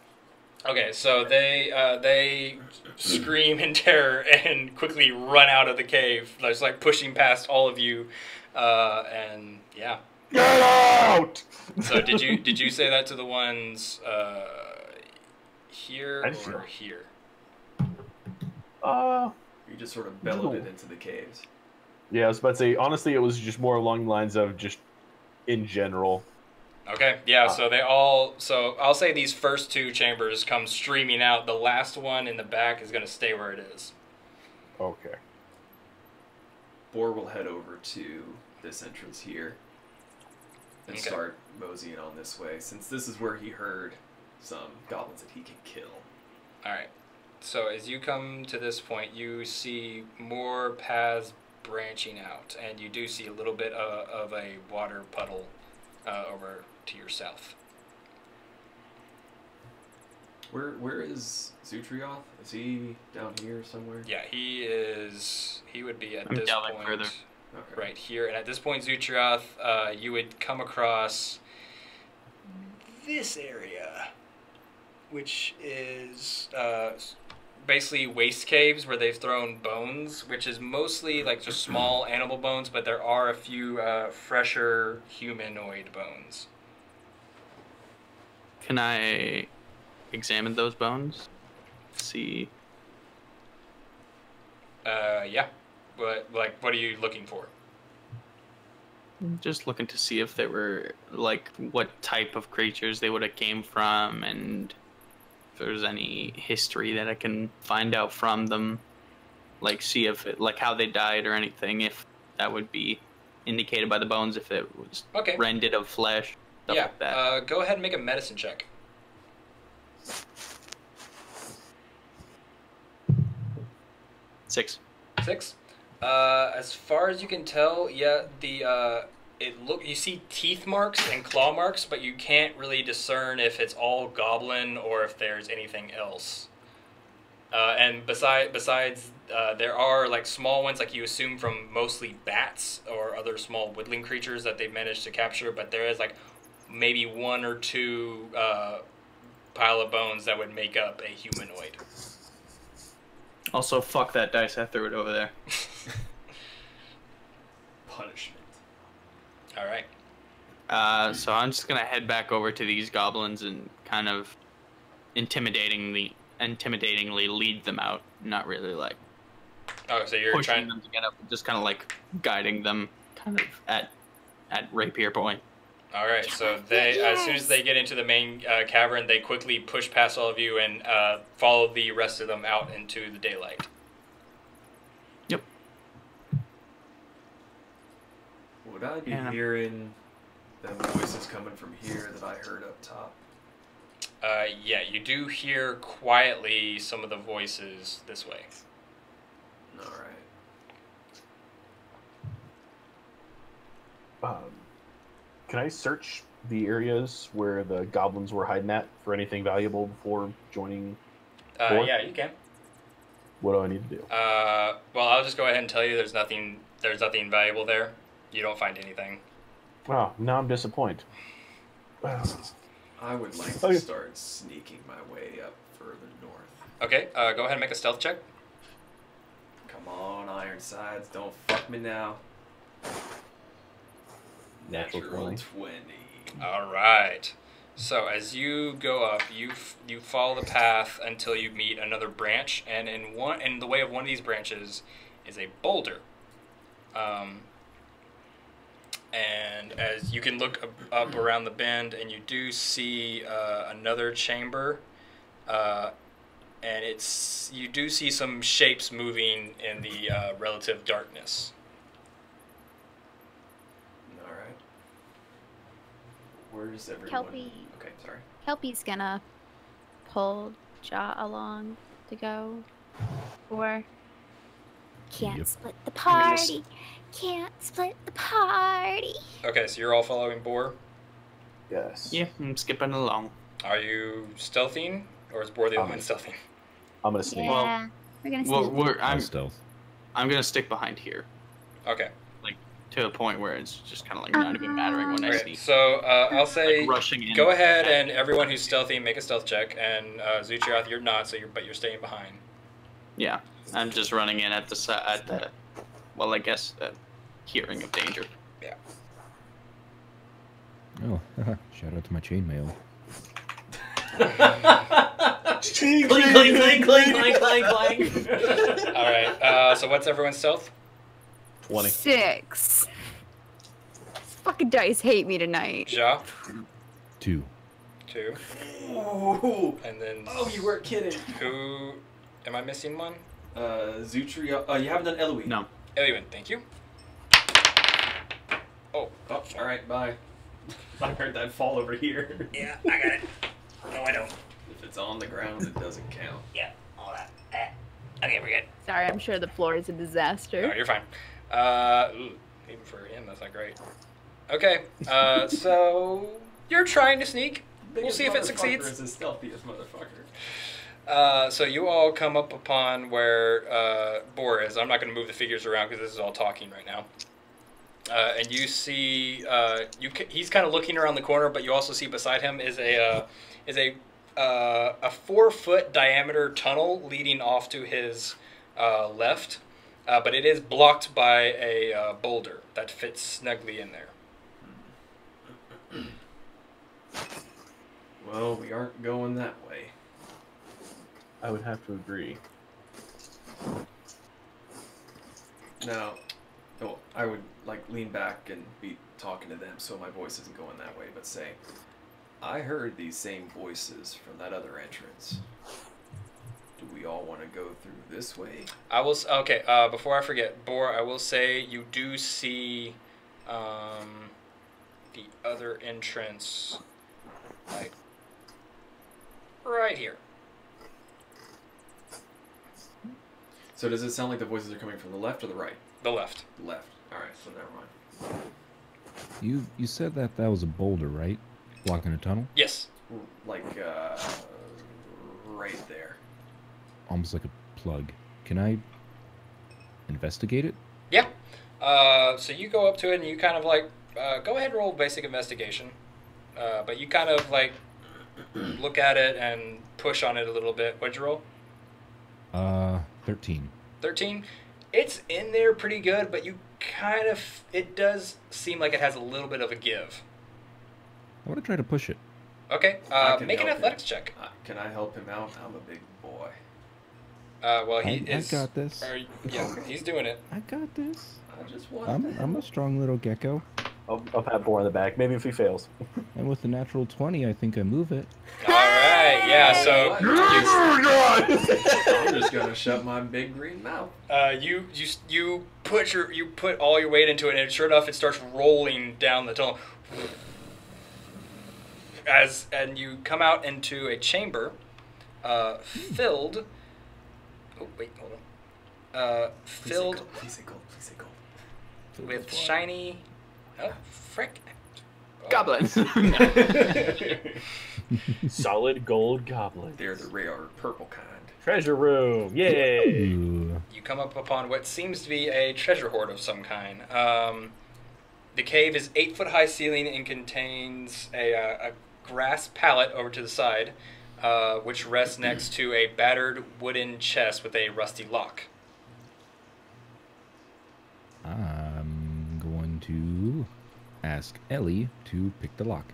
Speaker 3: Okay, so they scream in terror and quickly run out of the cave. It's like pushing past all of you, and yeah.
Speaker 5: Get out!
Speaker 3: So did you say that to the ones here
Speaker 5: I feel-
Speaker 3: or here?
Speaker 1: You just sort of bellowed it into the caves.
Speaker 5: Yeah, I was about to say, honestly, it was just more along the lines of just in general.
Speaker 3: Okay, yeah, so they all, so I'll say these first two chambers come streaming out. The last one in the back is going to stay where it is.
Speaker 5: Okay.
Speaker 1: Boar will head over to this entrance here and
Speaker 3: Okay.
Speaker 1: start moseying on this way, since this is where he heard some goblins that he can kill.
Speaker 3: Alright, so as you come to this point, you see more paths branching out, and you do see a little bit of a water puddle over to your south.
Speaker 1: Where is Zutrioth? Is he down here somewhere?
Speaker 3: Yeah, he would be at
Speaker 2: I'm
Speaker 3: this
Speaker 2: delving
Speaker 3: point
Speaker 2: further.
Speaker 1: Okay.
Speaker 3: right here, and at this point, Zutrioth, you would come across this area, which is basically waste caves where they've thrown bones, which is mostly like just small animal bones, but there are a few fresher humanoid bones.
Speaker 2: Can I examine those bones? See.
Speaker 3: Yeah. What are you looking for?
Speaker 2: Just looking to see if they were, like, what type of creatures they would have came from, and if there's any history that I can find out from them. Like, see if it, like, how they died or anything, if that would be indicated by the bones, if it was
Speaker 3: Okay.
Speaker 2: rended of flesh, stuff
Speaker 3: Yeah.
Speaker 2: like that.
Speaker 3: Go ahead and make a medicine check.
Speaker 2: 6.
Speaker 3: 6. As far as you can tell, yeah, you see teeth marks and claw marks, but you can't really discern if it's all goblin or if there's anything else. And besides, there are like small ones, like you assume from mostly bats or other small woodland creatures that they've managed to capture. But there is like maybe one or two pile of bones that would make up a humanoid.
Speaker 2: Also, fuck that dice, I threw it over there.
Speaker 1: Punishment.
Speaker 3: All right.
Speaker 2: So I'm just gonna head back over to these goblins and kind of intimidatingly lead them out. Not really like
Speaker 3: Oh, so you're
Speaker 2: pushing
Speaker 3: trying.
Speaker 2: them to get up, just kind of like guiding them, kind of at rapier point.
Speaker 3: All right, so they, as soon as they get into the main cavern, they quickly push past all of you and follow the rest of them out into the daylight.
Speaker 2: Yep.
Speaker 1: Would I be
Speaker 2: Yeah.
Speaker 1: hearing them voices coming from here that I heard up top?
Speaker 3: Yeah, you do hear quietly some of the voices this way.
Speaker 1: All right.
Speaker 5: Can I search the areas where the goblins were hiding at for anything valuable before joining? Boar?
Speaker 3: Yeah, you can.
Speaker 5: What do I need to do?
Speaker 3: Well, I'll just go ahead and tell you there's nothing valuable there. You don't find anything.
Speaker 5: Wow, now I'm disappointed.
Speaker 1: I would like
Speaker 5: Okay.
Speaker 1: to start sneaking my way up further north.
Speaker 3: Okay, go ahead and make a stealth check.
Speaker 1: Come on, Ironsides, don't fuck me now.
Speaker 5: Natural 20.
Speaker 1: 20.
Speaker 3: All right. So as you go up, you follow the path until you meet another branch, and in the way of one of these branches is a boulder. And as you can look up around the bend, and you do see another chamber, and you do see some shapes moving in the relative darkness.
Speaker 1: All right. Where's everyone?
Speaker 4: Kelpie.
Speaker 1: Okay, sorry.
Speaker 4: Kelpie's gonna pull Jaw along to go. Or can't
Speaker 6: Yep.
Speaker 4: split the party. Can't split the party.
Speaker 3: Okay, so you're all following Boar.
Speaker 5: Yes.
Speaker 2: Yeah, I'm skipping along.
Speaker 3: Are you stealthing, or is Boar the only one stealthing?
Speaker 5: I'm gonna sneak.
Speaker 4: Yeah. We're gonna
Speaker 2: Well,
Speaker 4: sneak.
Speaker 6: I'll stealth.
Speaker 2: I'm gonna stick behind here.
Speaker 3: Okay.
Speaker 2: to a point where it's just kind of like not even mattering when I
Speaker 3: Okay,
Speaker 2: sneak.
Speaker 3: so I'll say
Speaker 2: Like rushing in.
Speaker 3: go ahead and everyone who's stealthy make a stealth check, and Zuchirath, you're not, but you're staying behind.
Speaker 2: Yeah, I'm just running in at the well, I guess hearing of danger.
Speaker 3: Yeah.
Speaker 6: Oh, shout out to my chainmail.
Speaker 1: Cling, cling, cling, cling, cling, cling, cling.
Speaker 3: All right. So what's everyone's stealth?
Speaker 5: 20.
Speaker 4: 6. Fucking dice hate me tonight.
Speaker 3: Ja,
Speaker 6: 2.
Speaker 3: 2,
Speaker 1: Ooh.
Speaker 3: and then
Speaker 1: Oh, you weren't kidding.
Speaker 3: who? Am I missing one?
Speaker 1: Zutri. You haven't done Eloise.
Speaker 2: No.
Speaker 3: Eliwin, thank you. Oh,
Speaker 1: Oh, all right. Bye. I heard that fall over here.
Speaker 9: Yeah, I got it. No, I don't.
Speaker 1: If it's on the ground, it doesn't count.
Speaker 9: Yeah, all that. Okay, we're good.
Speaker 4: Sorry, I'm sure the floor is a disaster.
Speaker 3: no, you're fine. Even for him, that's not great. Okay. So you're trying to sneak. We'll see if it succeeds.
Speaker 1: Is the stealthiest motherfucker.
Speaker 3: So you all come up upon where Boar is. I'm not going to move the figures around because this is all talking right now. And you see, he's kind of looking around the corner, but you also see beside him is a 4-foot diameter tunnel leading off to his left, but it is blocked by a boulder that fits snugly in there.
Speaker 1: Well, we aren't going that way.
Speaker 5: I would have to agree.
Speaker 1: No. No, I would like lean back and be talking to them so my voice isn't going that way, but say, I heard these same voices from that other entrance. Do we all want to go through this way?
Speaker 3: I will. Okay. Before I forget, Boar, I will say you do see the other entrance, like right here.
Speaker 1: So does it sound like the voices are coming from the left or the right?
Speaker 3: The left.
Speaker 1: Left. All right, so never mind.
Speaker 6: You said that was a boulder, right? Blocking a tunnel?
Speaker 3: Yes.
Speaker 1: Like, right there.
Speaker 6: Almost like a plug. Can I investigate it?
Speaker 3: Yeah. So you go up to it and you kind of like go ahead and roll basic investigation, but you kind of like look at it and push on it a little bit. What'd you roll?
Speaker 6: 13.
Speaker 3: 13. It's in there pretty good, but you kind of, it does seem like it has a little bit of a give.
Speaker 6: I want to try to push it.
Speaker 3: Okay,
Speaker 1: I can
Speaker 3: make an
Speaker 1: help
Speaker 3: athletics
Speaker 1: him.
Speaker 3: check.
Speaker 1: Can I help him out? I'm a big boy.
Speaker 3: Well, he
Speaker 6: I
Speaker 3: is.
Speaker 6: got this.
Speaker 3: Yeah, he's doing it.
Speaker 6: I got this.
Speaker 1: I just want
Speaker 6: I'm a strong little gecko.
Speaker 5: I'll pat Boar in the back. Maybe if he fails.
Speaker 6: And with the natural 20, I think I move it.
Speaker 3: All right, yeah. So
Speaker 1: I'm just gonna shut my big green mouth.
Speaker 3: you put all your weight into it, and sure enough, it starts rolling down the tunnel. And you come out into a chamber filled. Oh wait, hold on. Filled
Speaker 1: Please say gold. Please say gold.
Speaker 3: with shiny. Oh frick!
Speaker 2: Goblins.
Speaker 5: Solid gold goblin.
Speaker 1: They're the rare purple kind.
Speaker 5: Treasure room. Yay!
Speaker 6: Ooh.
Speaker 3: You come up upon what seems to be a treasure hoard of some kind. The cave is 8-foot high ceiling and contains a grass pallet over to the side, which rests next to a battered wooden chest with a rusty lock.
Speaker 6: I'm going to ask Ellie to pick the lock.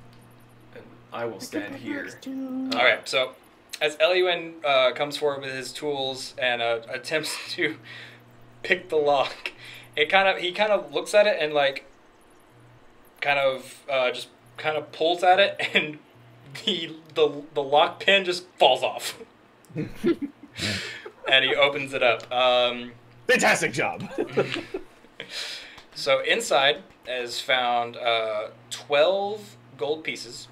Speaker 1: And I will stand here.
Speaker 3: All right, so as Eliwin comes forward with his tools and attempts to pick the lock, he kind of looks at it and like just pulls at it, and the lock pin just falls off, and he opens it up.
Speaker 5: Fantastic job.
Speaker 3: So inside is found 12 gold pieces,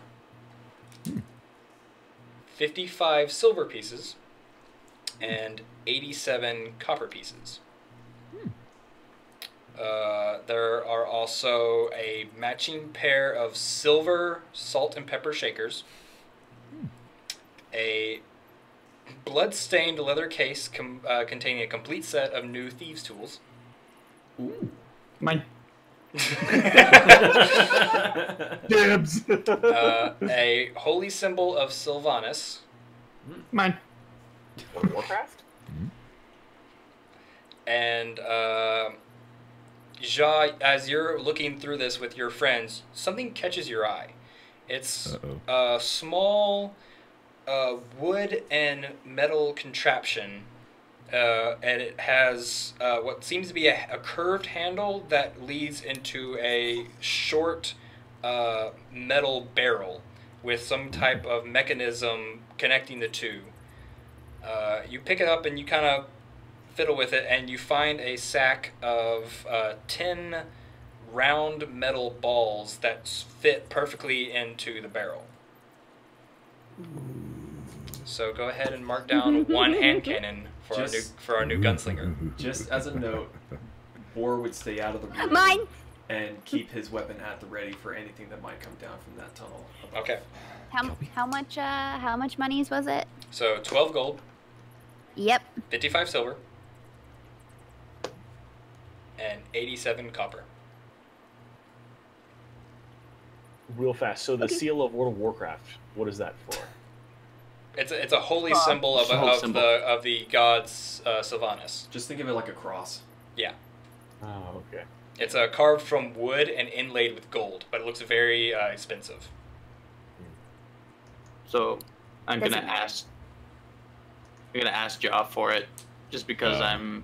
Speaker 3: 55 silver pieces, and 87 copper pieces. There are also a matching pair of silver salt and pepper shakers, a blood-stained leather case containing a complete set of new thieves' tools,
Speaker 1: Ooh.
Speaker 2: Mine.
Speaker 5: Dibs.
Speaker 3: A holy symbol of Sylvanas.
Speaker 5: Mine. Warcraft?
Speaker 3: And Ja, as you're looking through this with your friends, something catches your eye. It's a small wood and metal contraption, and it has what seems to be a curved handle that leads into a short metal barrel with some type of mechanism connecting the two. You pick it up and you kind of fiddle with it, and you find a sack of 10 round metal balls that fit perfectly into the barrel. So go ahead and mark down 1 hand cannon for our new gunslinger.
Speaker 1: Just as a note, Boar would stay out of the room
Speaker 4: Mine.
Speaker 1: and keep his weapon at the ready for anything that might come down from that tunnel.
Speaker 3: Okay.
Speaker 4: How much monies was it?
Speaker 3: So 12 gold,
Speaker 4: Yep.
Speaker 3: 55 silver, and 87 copper.
Speaker 5: Real fast. So the seal of World of Warcraft, what is that for?
Speaker 3: It's a holy symbol of the gods Sylvanas.
Speaker 1: Just think of it like a cross.
Speaker 3: Yeah.
Speaker 5: Oh, okay.
Speaker 3: It's carved from wood and inlaid with gold, but it looks very expensive.
Speaker 2: So I'm
Speaker 4: Doesn't
Speaker 2: gonna
Speaker 4: matter.
Speaker 2: ask Ja for it, just because I'm.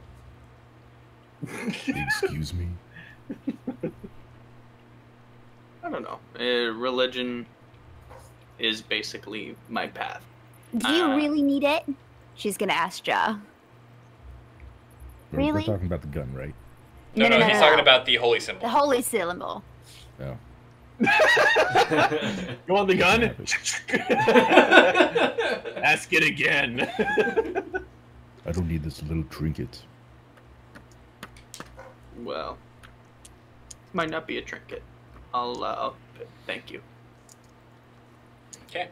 Speaker 6: Excuse me.
Speaker 2: I don't know. Religion is basically my path.
Speaker 4: Do you really need it? She's gonna ask Ja.
Speaker 6: We're
Speaker 4: Really?
Speaker 6: talking about the gun, right?
Speaker 3: No, he's talking about the holy symbol.
Speaker 4: The holy symbol.
Speaker 6: Oh.
Speaker 5: You want the gun? Ask it again.
Speaker 6: I don't need this little trinket.
Speaker 2: Well, might not be a trinket. I'll thank you.
Speaker 3: Okay.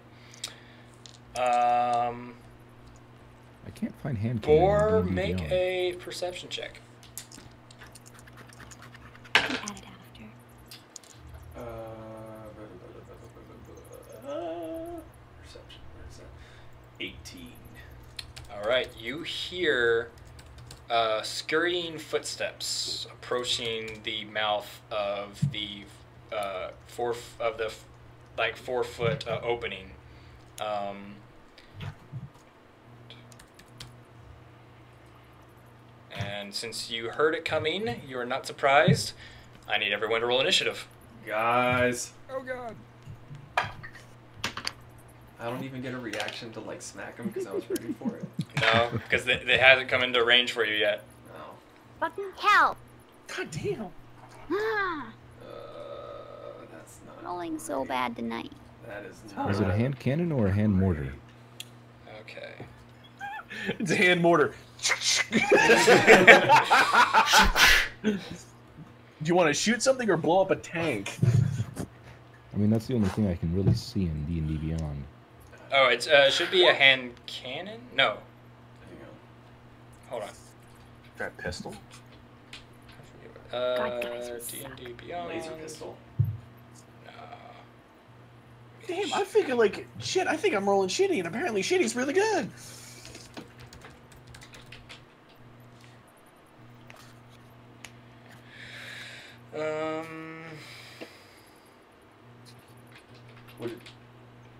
Speaker 6: I can't find hand cannon.
Speaker 3: Boar,
Speaker 6: in D&D
Speaker 3: make
Speaker 6: Beyond.
Speaker 3: a perception check.
Speaker 4: Add it after.
Speaker 1: Perception, where is that? 18.
Speaker 3: All right, you hear scurrying footsteps approaching the mouth of the 4 foot opening. And since you heard it coming, you are not surprised. I need everyone to roll initiative.
Speaker 1: Guys.
Speaker 6: Oh god.
Speaker 1: I don't even get a reaction to like smack him because I was ready for it.
Speaker 3: No, because they hasn't come into range for you yet.
Speaker 1: No.
Speaker 4: Fucking hell.
Speaker 5: God damn.
Speaker 1: That's not.
Speaker 4: Rolling so bad tonight.
Speaker 1: That is not.
Speaker 6: Is it a hand cannon or a hand mortar?
Speaker 3: Okay.
Speaker 5: It's a hand mortar. Do you want to shoot something or blow up a tank?
Speaker 6: I mean, that's the only thing I can really see in D&D Beyond.
Speaker 3: Oh, it should be a hand cannon? No. Hold on.
Speaker 5: That pistol?
Speaker 4: God, guys are
Speaker 3: D&D Beyond.
Speaker 1: Laser pistol.
Speaker 3: No.
Speaker 5: Damn, I'm thinking like, shit, I think I'm rolling shitty, and apparently shitty's really good.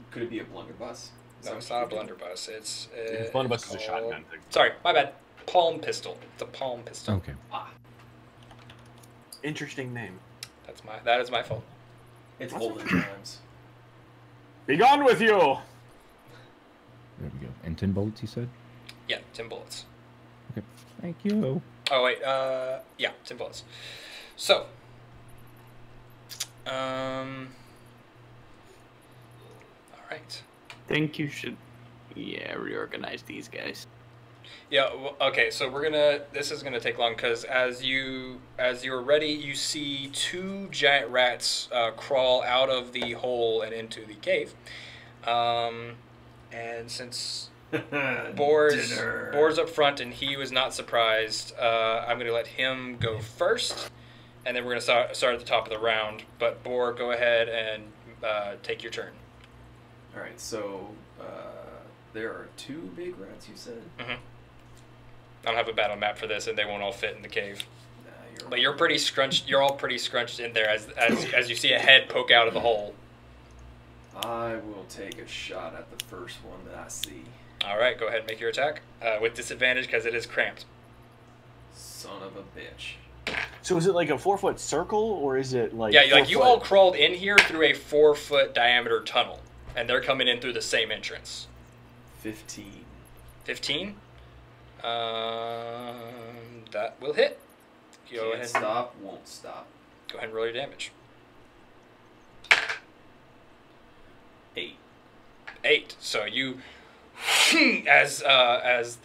Speaker 1: Could it be a blunderbuss?
Speaker 3: No, it's not a blunderbuss. It's
Speaker 5: Blunderbuss is a
Speaker 3: called-
Speaker 5: shotgun thing.
Speaker 3: Sorry, my bad. Palm pistol. It's a palm pistol.
Speaker 6: Okay.
Speaker 5: Interesting name.
Speaker 3: That is my fault.
Speaker 1: It's olden times.
Speaker 5: Be gone with you!
Speaker 6: There we go. And 10 bullets, you said?
Speaker 3: Yeah, 10 bullets.
Speaker 6: Okay. Thank you.
Speaker 3: Oh wait, yeah, 10 bullets. So, all right.
Speaker 2: Think you should, reorganize these guys.
Speaker 3: Yeah. Well, okay. So this is gonna take long because as you're ready, you see 2 giant rats crawl out of the hole and into the cave. And since Boar's up front and he was not surprised, I'm gonna let him go first, and then we're going to start at the top of the round. But Boar, go ahead and take your turn.
Speaker 1: All right, so there are 2 big rats, you said?
Speaker 3: Mm-hmm. I don't have a battle map for this, and they won't all fit in the cave.
Speaker 1: Nah,
Speaker 3: But you're pretty scrunched. You're all pretty scrunched in there as you see a head poke out of the hole.
Speaker 1: I will take a shot at the first one that I see.
Speaker 3: All right, go ahead and make your attack with disadvantage because it is cramped.
Speaker 1: Son of a bitch.
Speaker 5: So is it like a 4-foot circle, or is it like?
Speaker 3: Yeah,
Speaker 5: 4
Speaker 3: like you
Speaker 5: foot?
Speaker 3: all crawled in here through a 4-foot diameter tunnel, and they're coming in through the same entrance.
Speaker 1: 15.
Speaker 3: 15. That will hit. Go
Speaker 1: Can't
Speaker 3: ahead.
Speaker 1: stop, won't stop.
Speaker 3: Go ahead and roll your damage.
Speaker 1: 8.
Speaker 3: 8. So you, as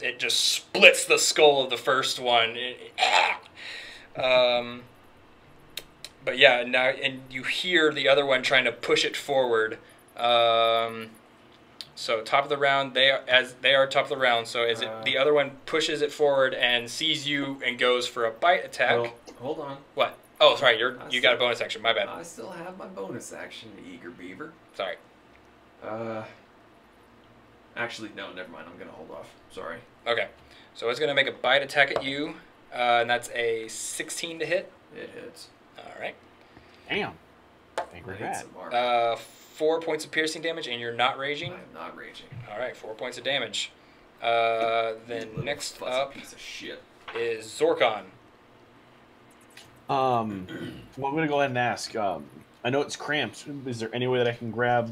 Speaker 3: it just splits the skull of the first one. But yeah, now and you hear the other one trying to push it forward. So top of the round, they are top of the round. So as the other one pushes it forward and sees you and goes for a bite attack.
Speaker 1: Well, hold on.
Speaker 3: What? Oh, sorry, you got a bonus action. My bad.
Speaker 1: I still have my bonus action, Eager Beaver.
Speaker 3: Sorry.
Speaker 1: Actually, no, never mind. I'm gonna hold off. Sorry.
Speaker 3: Okay. So it's gonna make a bite attack at you, and that's a 16 to hit.
Speaker 1: It hits.
Speaker 3: All right.
Speaker 5: Damn.
Speaker 1: I
Speaker 5: Angry
Speaker 1: hate
Speaker 5: rat.
Speaker 1: some armor.
Speaker 3: 4 points of piercing damage, and you're not raging.
Speaker 1: I am not raging.
Speaker 3: All right, 4 points of damage. Then
Speaker 1: You
Speaker 3: next
Speaker 1: fuzzy
Speaker 3: up
Speaker 1: piece of shit.
Speaker 3: is Zorkon.
Speaker 5: Well, I'm gonna go ahead and ask. I know it's cramped. Is there any way that I can grab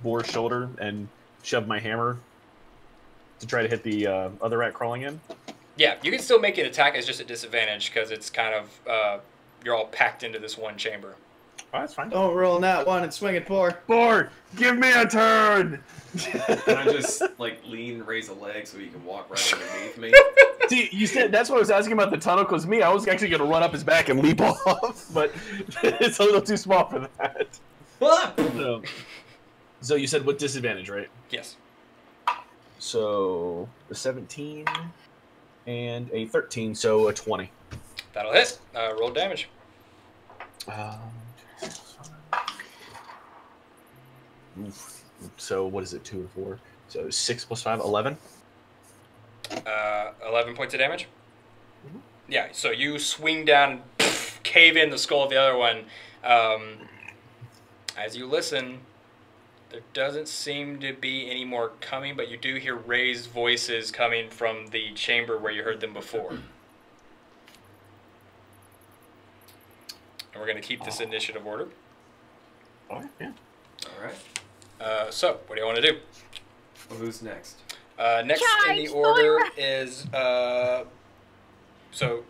Speaker 5: Boar's shoulder and shove my hammer to try to hit the other rat crawling in?
Speaker 3: Yeah, you can still make an attack. It's just a disadvantage because it's kind of you're all packed into this one chamber.
Speaker 5: Oh, that's fine.
Speaker 10: Don't roll that one and swing it, Boar.
Speaker 5: Boar, give me a turn.
Speaker 1: Can I just like lean and raise a leg so he can walk right underneath me?
Speaker 5: See, you said that's what I was asking about the tunnel, because me, I was actually going to run up his back and leap off, but it's a little too small for that. So you said with disadvantage, right?
Speaker 3: Yes.
Speaker 5: So the 17 and a 13, so a 20.
Speaker 3: That'll hit. Roll damage.
Speaker 5: So what is it, 2 and 4? So 6 plus 5, 11.
Speaker 3: 11 points of damage. Mm-hmm. Yeah, so you swing down and cave in the skull of the other one. As you listen, there doesn't seem to be any more coming, but you do hear raised voices coming from the chamber where you heard them before. And we're going to keep this initiative order.
Speaker 5: All right, yeah.
Speaker 1: All right.
Speaker 3: So, what do you want to do?
Speaker 1: Well, who's next?
Speaker 3: Next in the order is so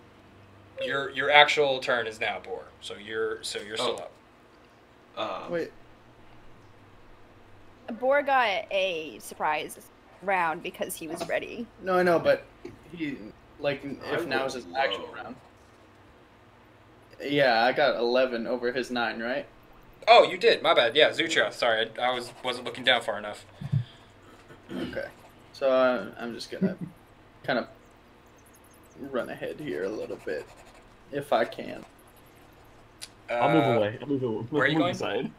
Speaker 3: your actual turn is now, Boar. So you're still up.
Speaker 10: Wait.
Speaker 4: Boar got a surprise round because he was ready.
Speaker 10: No, I know, but he like
Speaker 1: I
Speaker 10: if now's his
Speaker 1: rolled
Speaker 10: actual
Speaker 1: low.
Speaker 10: round. Yeah, I got 11 over his 9, right?
Speaker 3: Oh, you did. My bad. Yeah, Zutra. Sorry, I wasn't looking down far enough.
Speaker 10: Okay. So I'm just gonna kind of run ahead here a little bit, if I can.
Speaker 5: I'll move away. I'll move
Speaker 3: where are you going?
Speaker 5: aside.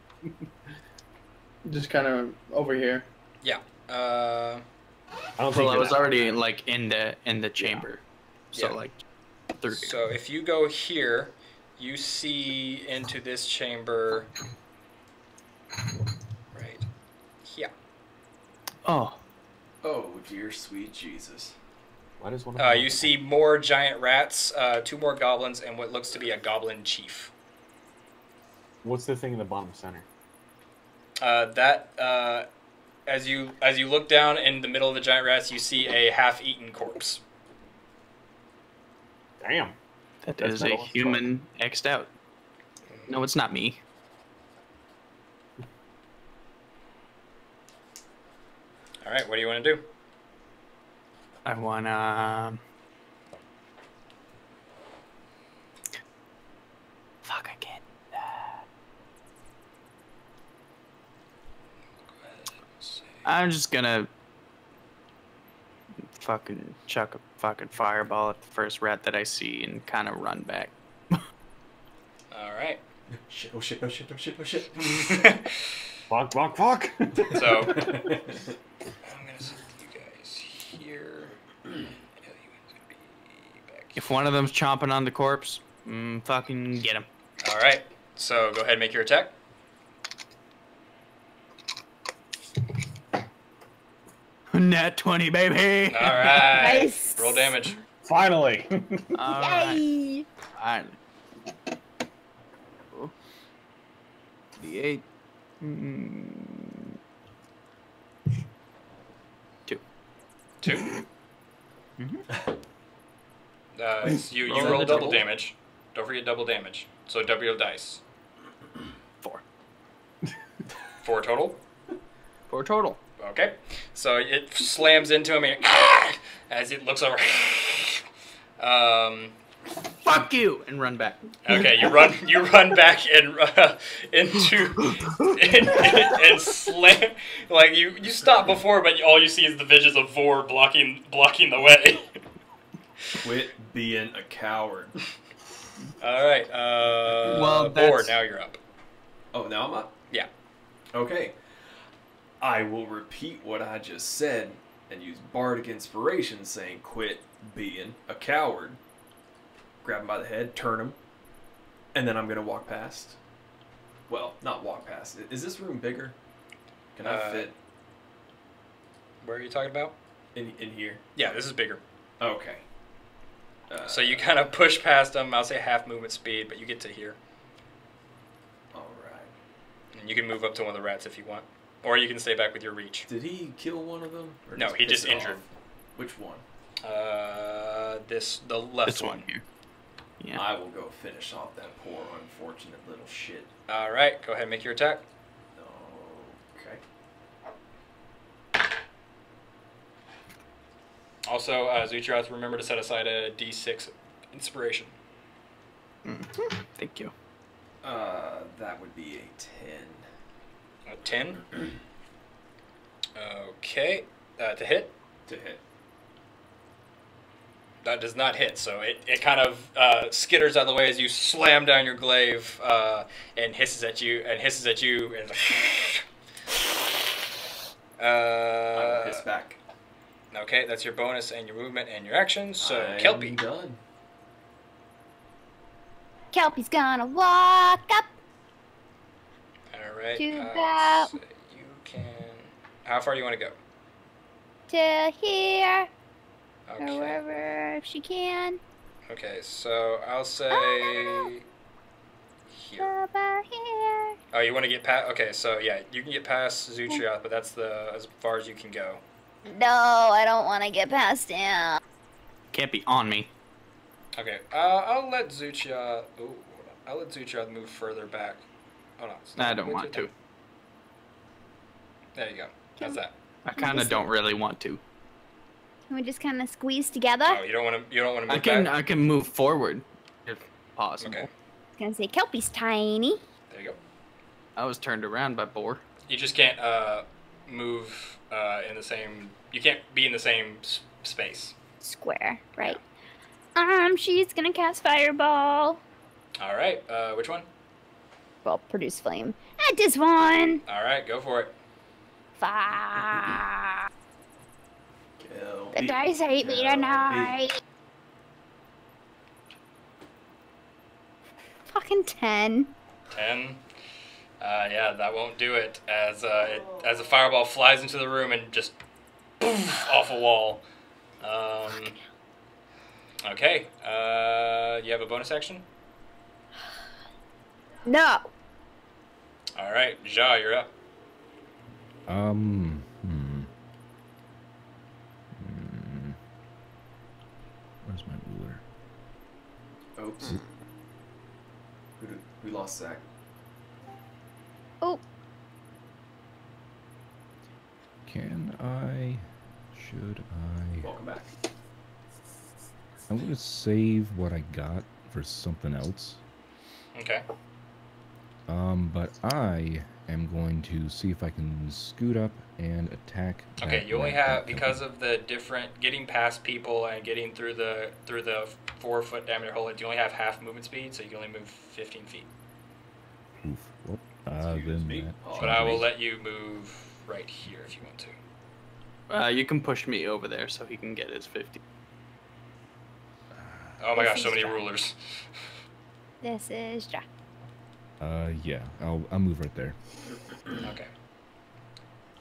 Speaker 10: Just kind of over here.
Speaker 3: Yeah.
Speaker 5: I don't think
Speaker 2: Well, I
Speaker 5: you're
Speaker 2: was
Speaker 5: that-
Speaker 2: already like in the chamber, so
Speaker 3: Yeah.
Speaker 2: like through.
Speaker 3: So if you go here, you see into this chamber. Right. Yeah.
Speaker 2: Oh,
Speaker 1: Oh, dear sweet Jesus.
Speaker 5: Why does one of
Speaker 3: You see more giant rats, 2 more goblins, and what looks to be a goblin chief.
Speaker 5: What's the thing in the bottom center?
Speaker 3: As you look down in the middle of the giant rats, you see a half-eaten corpse.
Speaker 5: Damn.
Speaker 2: that
Speaker 5: That's
Speaker 2: is
Speaker 5: not
Speaker 2: a
Speaker 5: all.
Speaker 2: human X'd out. No, it's not me.
Speaker 3: All right, what do you want to do?
Speaker 2: I wanna. Fuck, I can't. I'm just gonna fucking chuck a fucking fireball at the first rat that I see and kind of run back.
Speaker 1: Shit, oh shit, oh shit, oh shit, oh shit.
Speaker 5: Fuck, fuck, fuck.
Speaker 3: So, I'm gonna set you guys here.
Speaker 2: If one of them's chomping on the corpse, fucking get him.
Speaker 3: All right. So go ahead and make your attack.
Speaker 2: Nat 20, baby.
Speaker 3: All right.
Speaker 4: Nice.
Speaker 3: Roll damage.
Speaker 5: Finally.
Speaker 2: All right.
Speaker 4: Yay!
Speaker 2: Alright. D8. Two.
Speaker 3: 2. You
Speaker 1: Roll
Speaker 3: roll
Speaker 1: the
Speaker 3: double
Speaker 1: double.
Speaker 3: damage. Don't forget double damage. So double your dice.
Speaker 2: 4.
Speaker 3: 4 total.
Speaker 2: 4 total.
Speaker 3: Okay. So it slams into him and as it looks over.
Speaker 2: Fuck you! And run back.
Speaker 3: Okay, you run back and and slam, like you stop before, but all you see is the visions of Vor blocking the way.
Speaker 1: Quit being a coward.
Speaker 3: All right,
Speaker 2: Well,
Speaker 3: Vor,
Speaker 2: that's-
Speaker 3: now you're up.
Speaker 1: Oh, now I'm up?
Speaker 3: Yeah.
Speaker 1: Okay. I will repeat what I just said and use bardic inspiration saying quit being a coward. Grab him by the head, turn him, and then I'm going to walk past. Well, not walk past. Is this room bigger? Can I fit
Speaker 3: Where are you talking about?
Speaker 1: in here?
Speaker 3: Yeah, this is bigger.
Speaker 1: Okay.
Speaker 3: So you kind of push past him. I'll say half movement speed, but you get to here.
Speaker 1: All right.
Speaker 3: And you can move up to one of the rats if you want. Or you can stay back with your reach.
Speaker 1: Did he kill one of them? Or
Speaker 3: No, he
Speaker 1: piss
Speaker 3: just
Speaker 1: it
Speaker 3: injured.
Speaker 1: off? Which one?
Speaker 3: The left
Speaker 2: This one here. Yeah.
Speaker 1: I will go finish off that poor, unfortunate little shit.
Speaker 3: All right, go ahead and make your attack.
Speaker 1: Okay.
Speaker 3: Also, Zutrath, remember to set aside a D6 inspiration.
Speaker 2: Thank you.
Speaker 1: That would be a 10.
Speaker 3: A 10. Okay, to hit.
Speaker 1: To hit.
Speaker 3: That does not hit, so it kind of skitters out of the way as you slam down your glaive and hisses at you and
Speaker 1: I will hiss back.
Speaker 3: Okay, that's your bonus and your movement and your actions. So
Speaker 1: I'm
Speaker 3: Kelpie.
Speaker 1: done.
Speaker 4: Kelpie's gonna walk up.
Speaker 3: All right.
Speaker 4: To that.
Speaker 3: So you can. How far do you want to go?
Speaker 4: To here, or
Speaker 3: Okay.
Speaker 4: wherever she can.
Speaker 3: Okay, so I'll say here.
Speaker 4: Over here.
Speaker 3: Oh, you want to get past? Okay, so yeah, you can get past Zutriath, but that's as far as you can go.
Speaker 4: No, I don't want to get past him.
Speaker 2: Can't be on me.
Speaker 3: Okay, I'll let Zutriath. Ooh, hold on. I'll let Zutriath move further back. Hold on.
Speaker 2: I don't want to.
Speaker 3: There you go. How's that?
Speaker 2: I kind of don't really want to.
Speaker 4: Can we just kind of squeeze together?
Speaker 3: Oh, you don't want to. You don't want to move back.
Speaker 2: I can move forward if possible.
Speaker 3: Okay.
Speaker 4: I was gonna say Kelpie's tiny.
Speaker 3: There you go.
Speaker 2: I was turned around by Boar.
Speaker 3: You just can't move in the same. You can't be in the same space.
Speaker 4: Square, right? She's gonna cast Fireball.
Speaker 3: All right. Which one?
Speaker 4: Well, produce flame. At this one.
Speaker 3: All right, go for it.
Speaker 4: Fuck. The
Speaker 1: Kelpie.
Speaker 4: dice hate me
Speaker 1: Kelpie.
Speaker 4: tonight. Fucking 10.
Speaker 3: 10. Yeah, that won't do it. As a fireball flies into the room and just poof, off a wall. Okay. You have a bonus action?
Speaker 4: No.
Speaker 3: All right, Ja, you're up.
Speaker 6: Where's my ruler?
Speaker 1: Oops. We lost Zach.
Speaker 4: Oh.
Speaker 6: Can I? Should I?
Speaker 1: Welcome back.
Speaker 6: I'm gonna save what I got for something else.
Speaker 3: Okay.
Speaker 6: But I am going to see if I can scoot up and attack.
Speaker 3: Okay,
Speaker 6: that
Speaker 3: you only
Speaker 6: rat
Speaker 3: have
Speaker 6: that
Speaker 3: because of the different getting past people and getting through the 4 foot diameter hole. You only have half movement speed, so you can only move 15 feet.
Speaker 6: Then that
Speaker 3: But I will
Speaker 6: changes.
Speaker 3: let you move right here if you want to.
Speaker 2: You can push me over there so he can get his 50.
Speaker 3: Oh my
Speaker 4: This
Speaker 3: gosh, so
Speaker 4: is
Speaker 3: many
Speaker 4: Jack.
Speaker 3: rulers.
Speaker 4: This is Jack.
Speaker 6: Yeah, I'll move right there.
Speaker 3: Okay.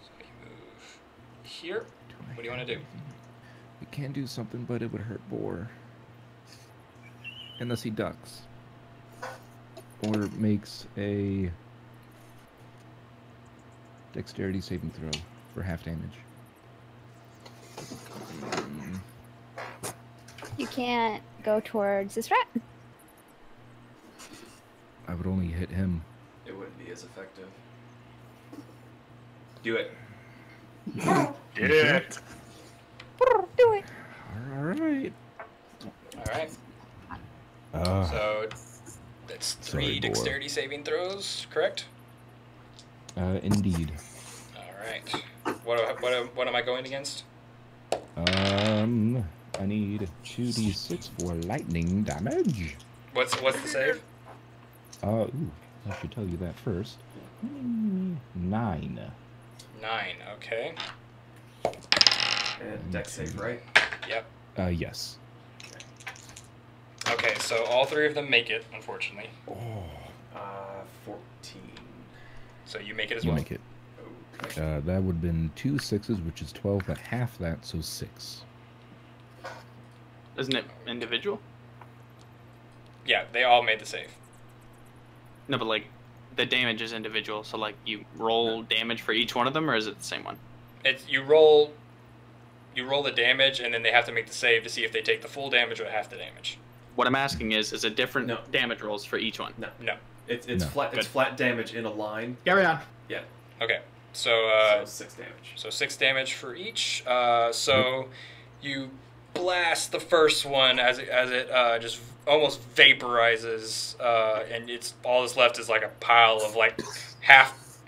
Speaker 3: So you move here. What do you want to do?
Speaker 6: We can do something, but it would hurt Boar. Unless he ducks. Or makes a dexterity saving throw for half damage.
Speaker 4: You can't go towards this rat.
Speaker 6: I would only hit him.
Speaker 1: It wouldn't be as effective. Do it.
Speaker 5: Get it.
Speaker 4: Do it.
Speaker 6: Alright.
Speaker 3: All right.
Speaker 6: Uh,
Speaker 3: So that's
Speaker 6: Sorry,
Speaker 3: 3
Speaker 6: Boar.
Speaker 3: dexterity saving throws, correct?
Speaker 6: Indeed.
Speaker 3: All right. What am I going against?
Speaker 6: I need 2d6 for lightning damage.
Speaker 3: What's the save?
Speaker 6: Ooh, I should tell you that first. 9.
Speaker 3: 9. Okay.
Speaker 1: And dex save, right?
Speaker 3: Yep.
Speaker 6: Yes.
Speaker 3: Okay, so all 3 of them make it, unfortunately.
Speaker 6: Oh,
Speaker 1: 14.
Speaker 3: So you make it as
Speaker 6: you
Speaker 3: well.
Speaker 6: make it.
Speaker 1: Okay.
Speaker 6: That would have been 2 6s, which is 12, but half that, so 6.
Speaker 2: Isn't it individual?
Speaker 3: Yeah, they all made the save.
Speaker 2: No, but like the damage is individual. So like you roll damage for each one of them, or is it the same one?
Speaker 3: It's you roll the damage, and then they have to make the save to see if they take the full damage or half the damage.
Speaker 2: What I'm asking is it different
Speaker 1: No.
Speaker 2: damage rolls for each one?
Speaker 1: No.
Speaker 3: No.
Speaker 1: It's
Speaker 6: No.
Speaker 1: flat. It's
Speaker 2: Good.
Speaker 1: flat damage in a line.
Speaker 10: Carry on.
Speaker 1: Yeah.
Speaker 3: Okay. So
Speaker 1: So 6 damage.
Speaker 3: so 6 damage for each. So you blast the first one as it just almost vaporizes, and it's all that's left is like a pile of like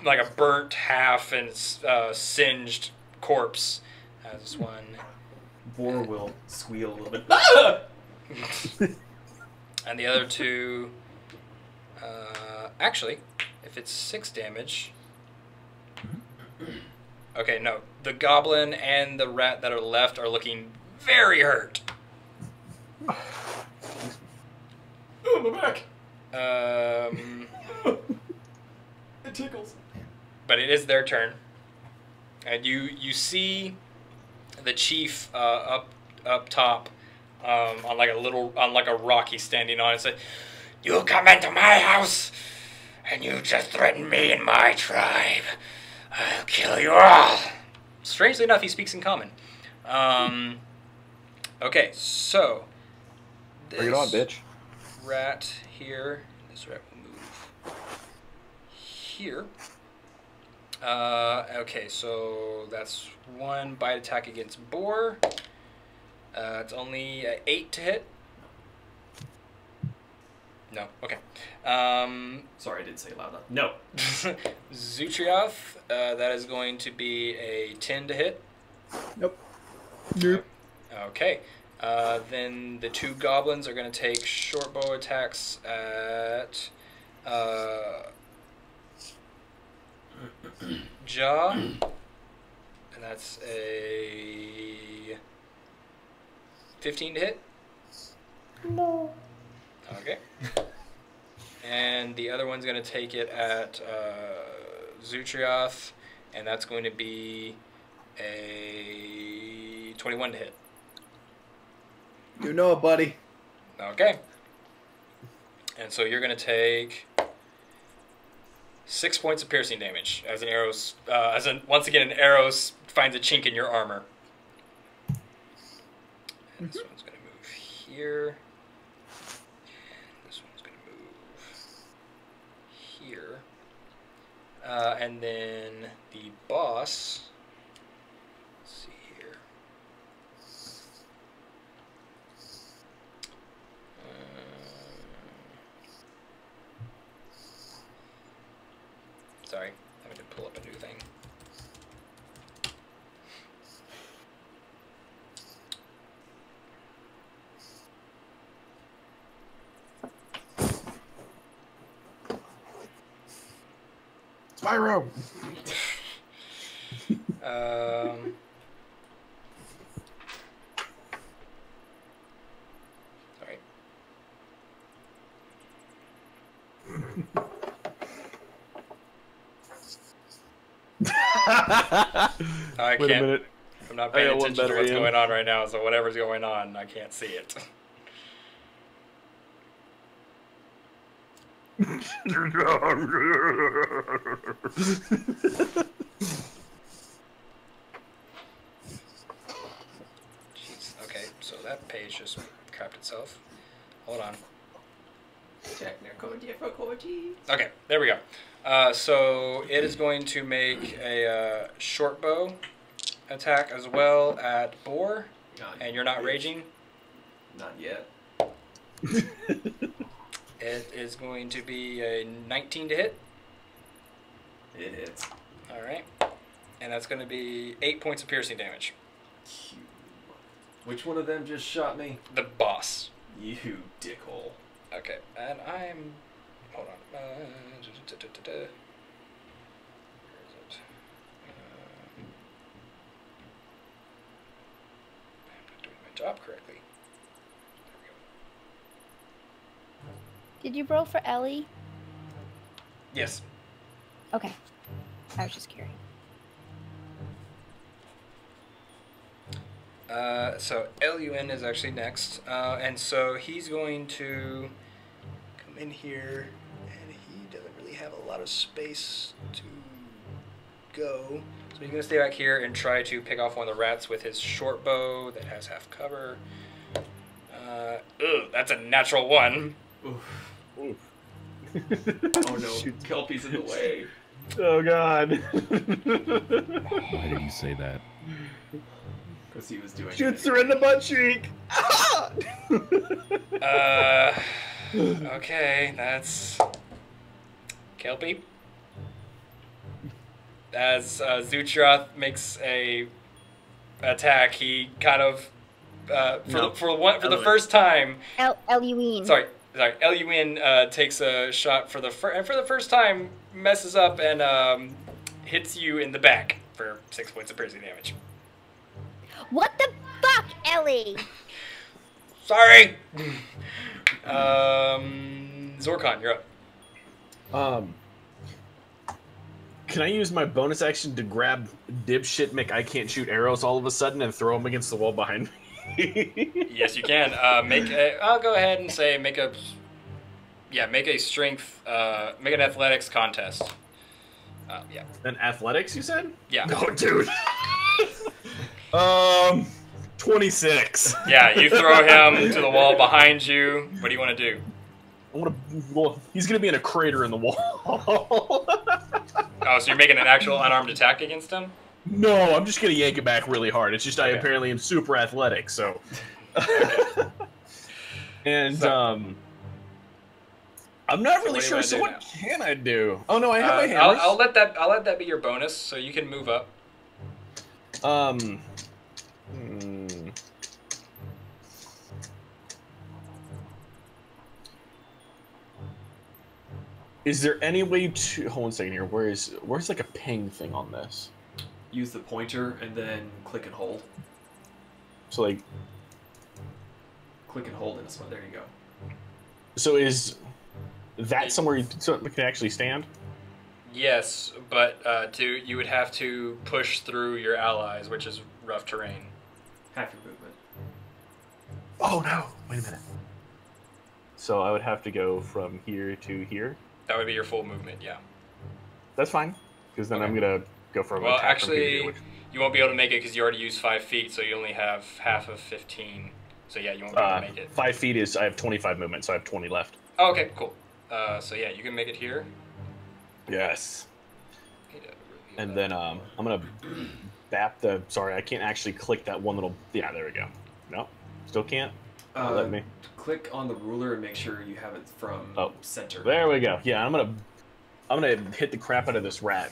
Speaker 3: like a burnt half and singed corpse. This one.
Speaker 1: Boar will squeal a little bit.
Speaker 3: And the other 2, actually, if it's 6 damage. Okay, no. The goblin and the rat that are left are looking very hurt.
Speaker 1: Oh, my back. It tickles.
Speaker 3: But it is their turn. And you see the chief up top on like a rock he's standing on and say,
Speaker 9: You come into my house, and you just threaten me and my tribe. I'll kill you all.
Speaker 3: strangely enough, he speaks in common. Okay, so
Speaker 5: Bring it on, bitch.
Speaker 3: rat here. This rat will move here. Okay, so that's 1 bite attack against Boar. It's only 8 to hit. No, okay.
Speaker 1: Sorry, I didn't say it loud enough. No.
Speaker 3: Zutrioth, that is going to be a 10 to hit.
Speaker 10: Nope.
Speaker 3: Okay. Then the 2 goblins are going to take short bow attacks at Jaw. And that's a 15 to hit.
Speaker 8: No.
Speaker 3: Okay. And the other one's going to take it at Zutrioth, and that's going to be a 21 to hit.
Speaker 10: You know it, buddy.
Speaker 3: Okay. And so you're going to take 6 points of piercing damage as an arrow, once again, an arrow finds a chink in your armor. And this one's going to move here. This one's going to move here. And then the boss. Let's see here. Sorry, I'm going to pull up a new thing.
Speaker 5: Spyro.
Speaker 3: Sorry. I
Speaker 5: Wait a
Speaker 3: can't.
Speaker 5: minute.
Speaker 3: I'm not
Speaker 5: I
Speaker 3: paying
Speaker 5: got one
Speaker 3: attention to
Speaker 5: better,
Speaker 3: what's
Speaker 5: Ian.
Speaker 3: going on right now, so whatever's going on, I can't see it. Jeez. Okay, so that page just crapped itself. Hold on.
Speaker 1: Technical difficulty.
Speaker 3: Okay, there we go. So it is going to make a short bow attack as well at Boar, and you're not raging.
Speaker 1: Not yet.
Speaker 3: It is going to be a 19 to hit.
Speaker 1: It hits.
Speaker 3: All right, and that's going to be 8 points of piercing damage.
Speaker 1: Which one of them just shot me?
Speaker 3: The boss.
Speaker 1: You dickhole.
Speaker 3: Okay, and I'm. Hold on. Where is it? I'm not doing my job correctly. There we go.
Speaker 4: Did you roll for Ellie?
Speaker 3: Yes.
Speaker 4: Okay. I was just curious.
Speaker 3: So Lun is actually next, and so he's going to come in here, and he doesn't really have a lot of space to go, so he's going to stay back here and try to pick off one of the rats with his short bow that has half cover. That's a natural one.
Speaker 1: Oof.
Speaker 5: Oof.
Speaker 1: Oh no, Kelpie's in the way.
Speaker 5: Oh god.
Speaker 6: Why did you say that?
Speaker 1: Because he was doing
Speaker 5: Shoots
Speaker 1: it.
Speaker 5: her in the butt cheek.
Speaker 3: Okay, that's Kelpie. As Zutroth makes a attack, he kind of for the first time.
Speaker 4: Eluine.
Speaker 3: Sorry, Lun takes a shot for the first time, messes up and hits you in the back for 6 points of piercing damage.
Speaker 4: What the fuck, Ellie?
Speaker 3: Sorry. Zorkon, you're up.
Speaker 5: Can I use my bonus action to grab dipshit Mick? I can't shoot arrows all of a sudden and throw them against the wall behind me.
Speaker 3: Yes, you can. I'll go ahead and say make a strength, make an athletics contest. Yeah.
Speaker 5: An athletics, you said?
Speaker 3: Yeah.
Speaker 5: No, dude. 26.
Speaker 3: Yeah, you throw him to the wall behind you. What do you want to do?
Speaker 5: Well, he's gonna be in a crater in the wall.
Speaker 3: Oh, so you're making an actual unarmed attack against him?
Speaker 5: No, I'm just gonna yank it back really hard. It's just I
Speaker 3: Okay.
Speaker 5: apparently am super athletic, so. And I'm not really
Speaker 3: what do you
Speaker 5: sure.
Speaker 3: wanna
Speaker 5: So
Speaker 3: do
Speaker 5: what
Speaker 3: now?
Speaker 5: can I do? Oh no, I have my hammers.
Speaker 3: I'll let that be your bonus, so you can move up.
Speaker 5: Is there any way to hold on a second here? Where's like a ping thing on this?
Speaker 1: Use the pointer and then click and hold.
Speaker 5: So like,
Speaker 1: Click and hold in this one. There you go.
Speaker 5: so is that somewhere so it can actually stand?
Speaker 3: Yes, but you would have to push through your allies, which is rough terrain.
Speaker 1: Half your movement.
Speaker 5: Oh no! Wait a minute. So I would have to go from here to here.
Speaker 3: That would be your full movement, yeah.
Speaker 5: That's fine, because then
Speaker 3: Okay.
Speaker 5: I'm gonna go from.
Speaker 3: Well,
Speaker 5: attack from here to
Speaker 3: actually,
Speaker 5: here, which-
Speaker 3: you won't be able to make it because you already used 5 feet, so you only have half of 15. So yeah, you won't be able to make it.
Speaker 5: 5 feet is I have 25 movement, so I have 20 left.
Speaker 3: Oh, okay, cool. So yeah, you can make it here.
Speaker 5: Yes. And then I'm gonna bap the. Sorry, I can't actually click that one little. Yeah, there we go. No, still can't. Let me.
Speaker 1: Click on the ruler and make sure you have it from center.
Speaker 5: There we go. Yeah, I'm gonna hit the crap out of this rat.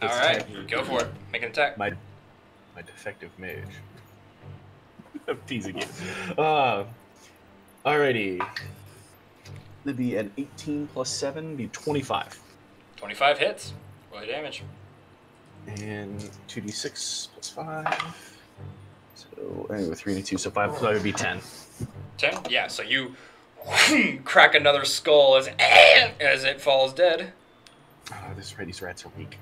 Speaker 3: All
Speaker 5: This
Speaker 3: right,
Speaker 5: attack-
Speaker 3: go for it. Make an attack.
Speaker 5: My defective mage. I'm teasing you. Alrighty. It'd be an 18 plus 7, be 25.
Speaker 3: 25 hits. Roll your damage.
Speaker 5: And 2d6 plus 5. So, anyway, 3 and 2, so 5, so that would be 10.
Speaker 3: 10? Yeah, so you crack another skull as it falls dead.
Speaker 5: Oh, these rats are weak.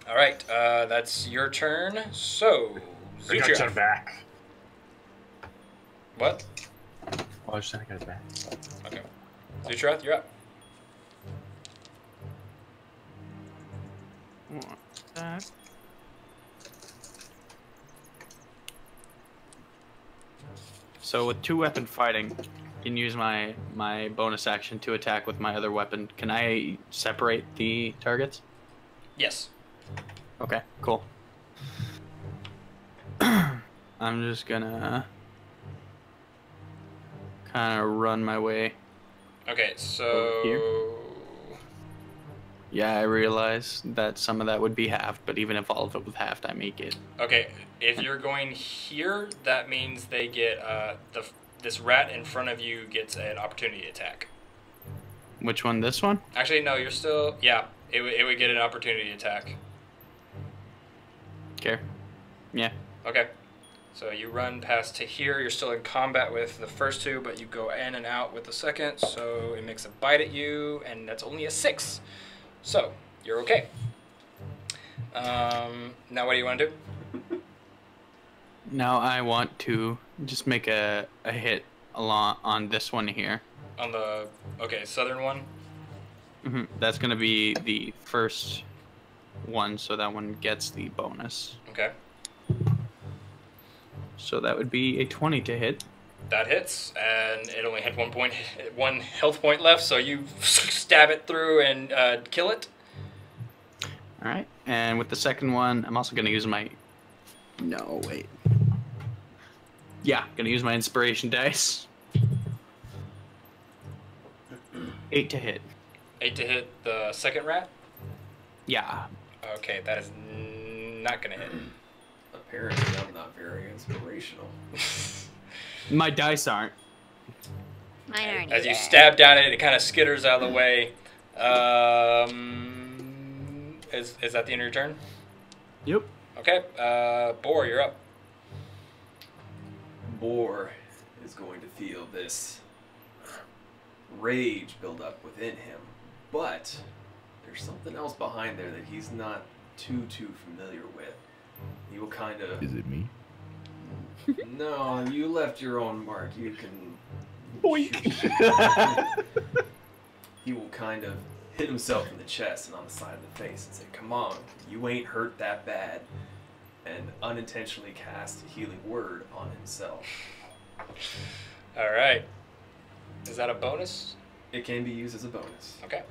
Speaker 3: Alright, that's your turn. So,
Speaker 5: I got
Speaker 3: Zutra.
Speaker 5: it back.
Speaker 3: What?
Speaker 5: Oh, I just said I got it back.
Speaker 3: Okay. Zutrath, you're up.
Speaker 2: So with 2-weapon fighting, I can use my bonus action to attack with my other weapon. Can I separate the targets?
Speaker 3: Yes.
Speaker 2: Okay, cool. I'm just gonna kind of run my way.
Speaker 3: Okay,
Speaker 2: Over here.
Speaker 3: so...
Speaker 2: Yeah, I realize that some of that would be halved, but even if all of it was halved, I make it.
Speaker 3: Okay, if you're going here, that means they get, this rat in front of you gets an opportunity attack.
Speaker 2: Which one? This one?
Speaker 3: Actually, no, you're still... Yeah, it would get an opportunity attack.
Speaker 2: Okay. Yeah.
Speaker 3: Okay. So you run past to here. You're still in combat with the first two, but you go in and out with the second, so it makes a bite at you, and that's only a 6. So, you're okay. Now what do you want to do?
Speaker 2: Now I want to just make a hit along on this one here.
Speaker 3: On the, okay, southern one?
Speaker 2: That's going to be the first one, so that one gets the bonus.
Speaker 3: Okay.
Speaker 2: So that would be a 20 to hit.
Speaker 3: That hits, and it only had 1 health point left, so you stab it through and kill it.
Speaker 2: All right, and with the second one, I'm also going to use my... No, wait. Yeah, going to use my inspiration dice. 8 to hit.
Speaker 3: 8 to hit the second rat?
Speaker 2: Yeah.
Speaker 3: Okay, that is not going to hit.
Speaker 1: Apparently, I'm not very inspirational.
Speaker 2: My dice aren't.
Speaker 4: Mine aren't
Speaker 3: As you
Speaker 4: either.
Speaker 3: stab down it, it kind of skitters out of the way. Is that the end of your turn?
Speaker 2: Yep.
Speaker 3: Okay, Boar, you're up.
Speaker 1: Boar is going to feel this rage build up within him, but there's something else behind there that he's not too familiar with. He will kind of...
Speaker 6: Is it me?
Speaker 1: No, you left your own mark. You can...
Speaker 5: Boink.
Speaker 1: He will kind of hit himself in the chest and on the side of the face and say, "Come on, you ain't hurt that bad," and unintentionally cast a healing word on himself.
Speaker 3: Alright. Is that a bonus?
Speaker 1: It can be used as a bonus.
Speaker 3: Okay.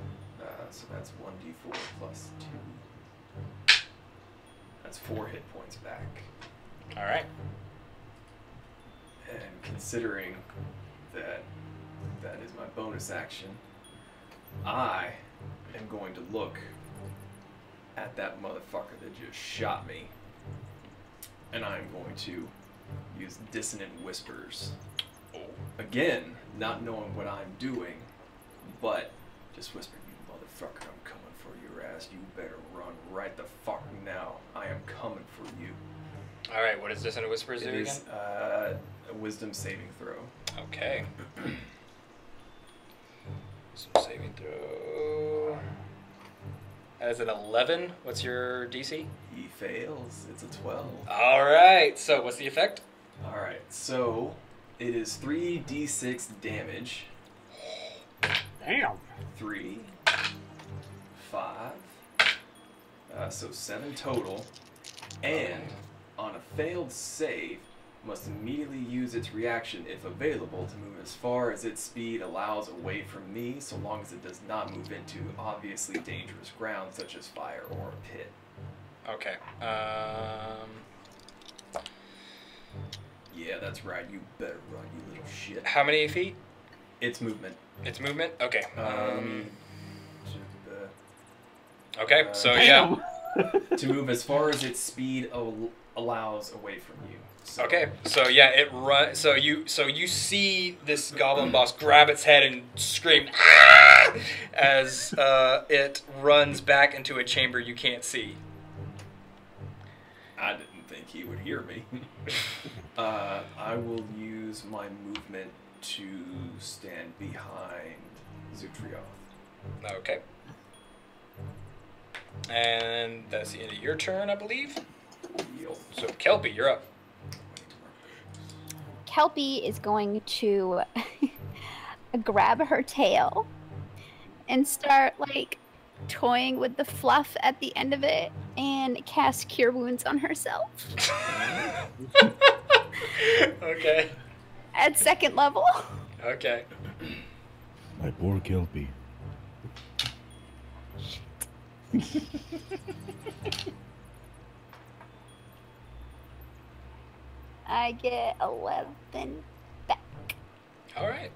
Speaker 1: So that's 1d4 plus 2. That's 4 hit points back.
Speaker 3: Alright.
Speaker 1: And considering that that is my bonus action, I am going to look at that motherfucker that just shot me, and I'm going to use Dissonant Whispers. Again, not knowing what I'm doing, but just whisper, "You motherfucker, I'm coming for your ass. You better run right the fuck now. I am coming for you."
Speaker 3: Alright, what does Dissonant Whispers do
Speaker 1: It
Speaker 3: again?
Speaker 1: is a wisdom saving throw.
Speaker 3: Okay. Wisdom saving throw. That is an 11. What's your DC?
Speaker 1: He fails. It's a 12.
Speaker 3: Alright, so what's the effect?
Speaker 1: Alright, so it is 3d6 damage.
Speaker 5: Damn.
Speaker 1: 3, 5, so 7 total. And on a failed save, must immediately use its reaction, if available, to move as far as its speed allows away from me, so long as it does not move into obviously dangerous ground, such as fire or a pit.
Speaker 3: Okay.
Speaker 1: Yeah, that's right. You better run, you little shit.
Speaker 3: How many feet?
Speaker 1: It's movement.
Speaker 3: It's movement? Okay.
Speaker 1: Uh,
Speaker 3: Okay, so yeah.
Speaker 1: to move as far as its speed allows away from you. So.
Speaker 3: Okay, so yeah, it run. So you see this goblin boss grab its head and scream, "Ah!" as it runs back into a chamber you can't see.
Speaker 1: I didn't think he would hear me. I will use my movement to stand behind Zutrioth.
Speaker 3: Okay. And that's the end of your turn, I believe.
Speaker 1: Yep.
Speaker 3: So Kelpie, you're up.
Speaker 4: Kelpie is going to grab her tail and start like toying with the fluff at the end of it and cast Cure Wounds on herself.
Speaker 3: Okay.
Speaker 4: At 2nd level.
Speaker 3: Okay.
Speaker 6: My poor Kelpie.
Speaker 4: I get 11 back.
Speaker 3: All right.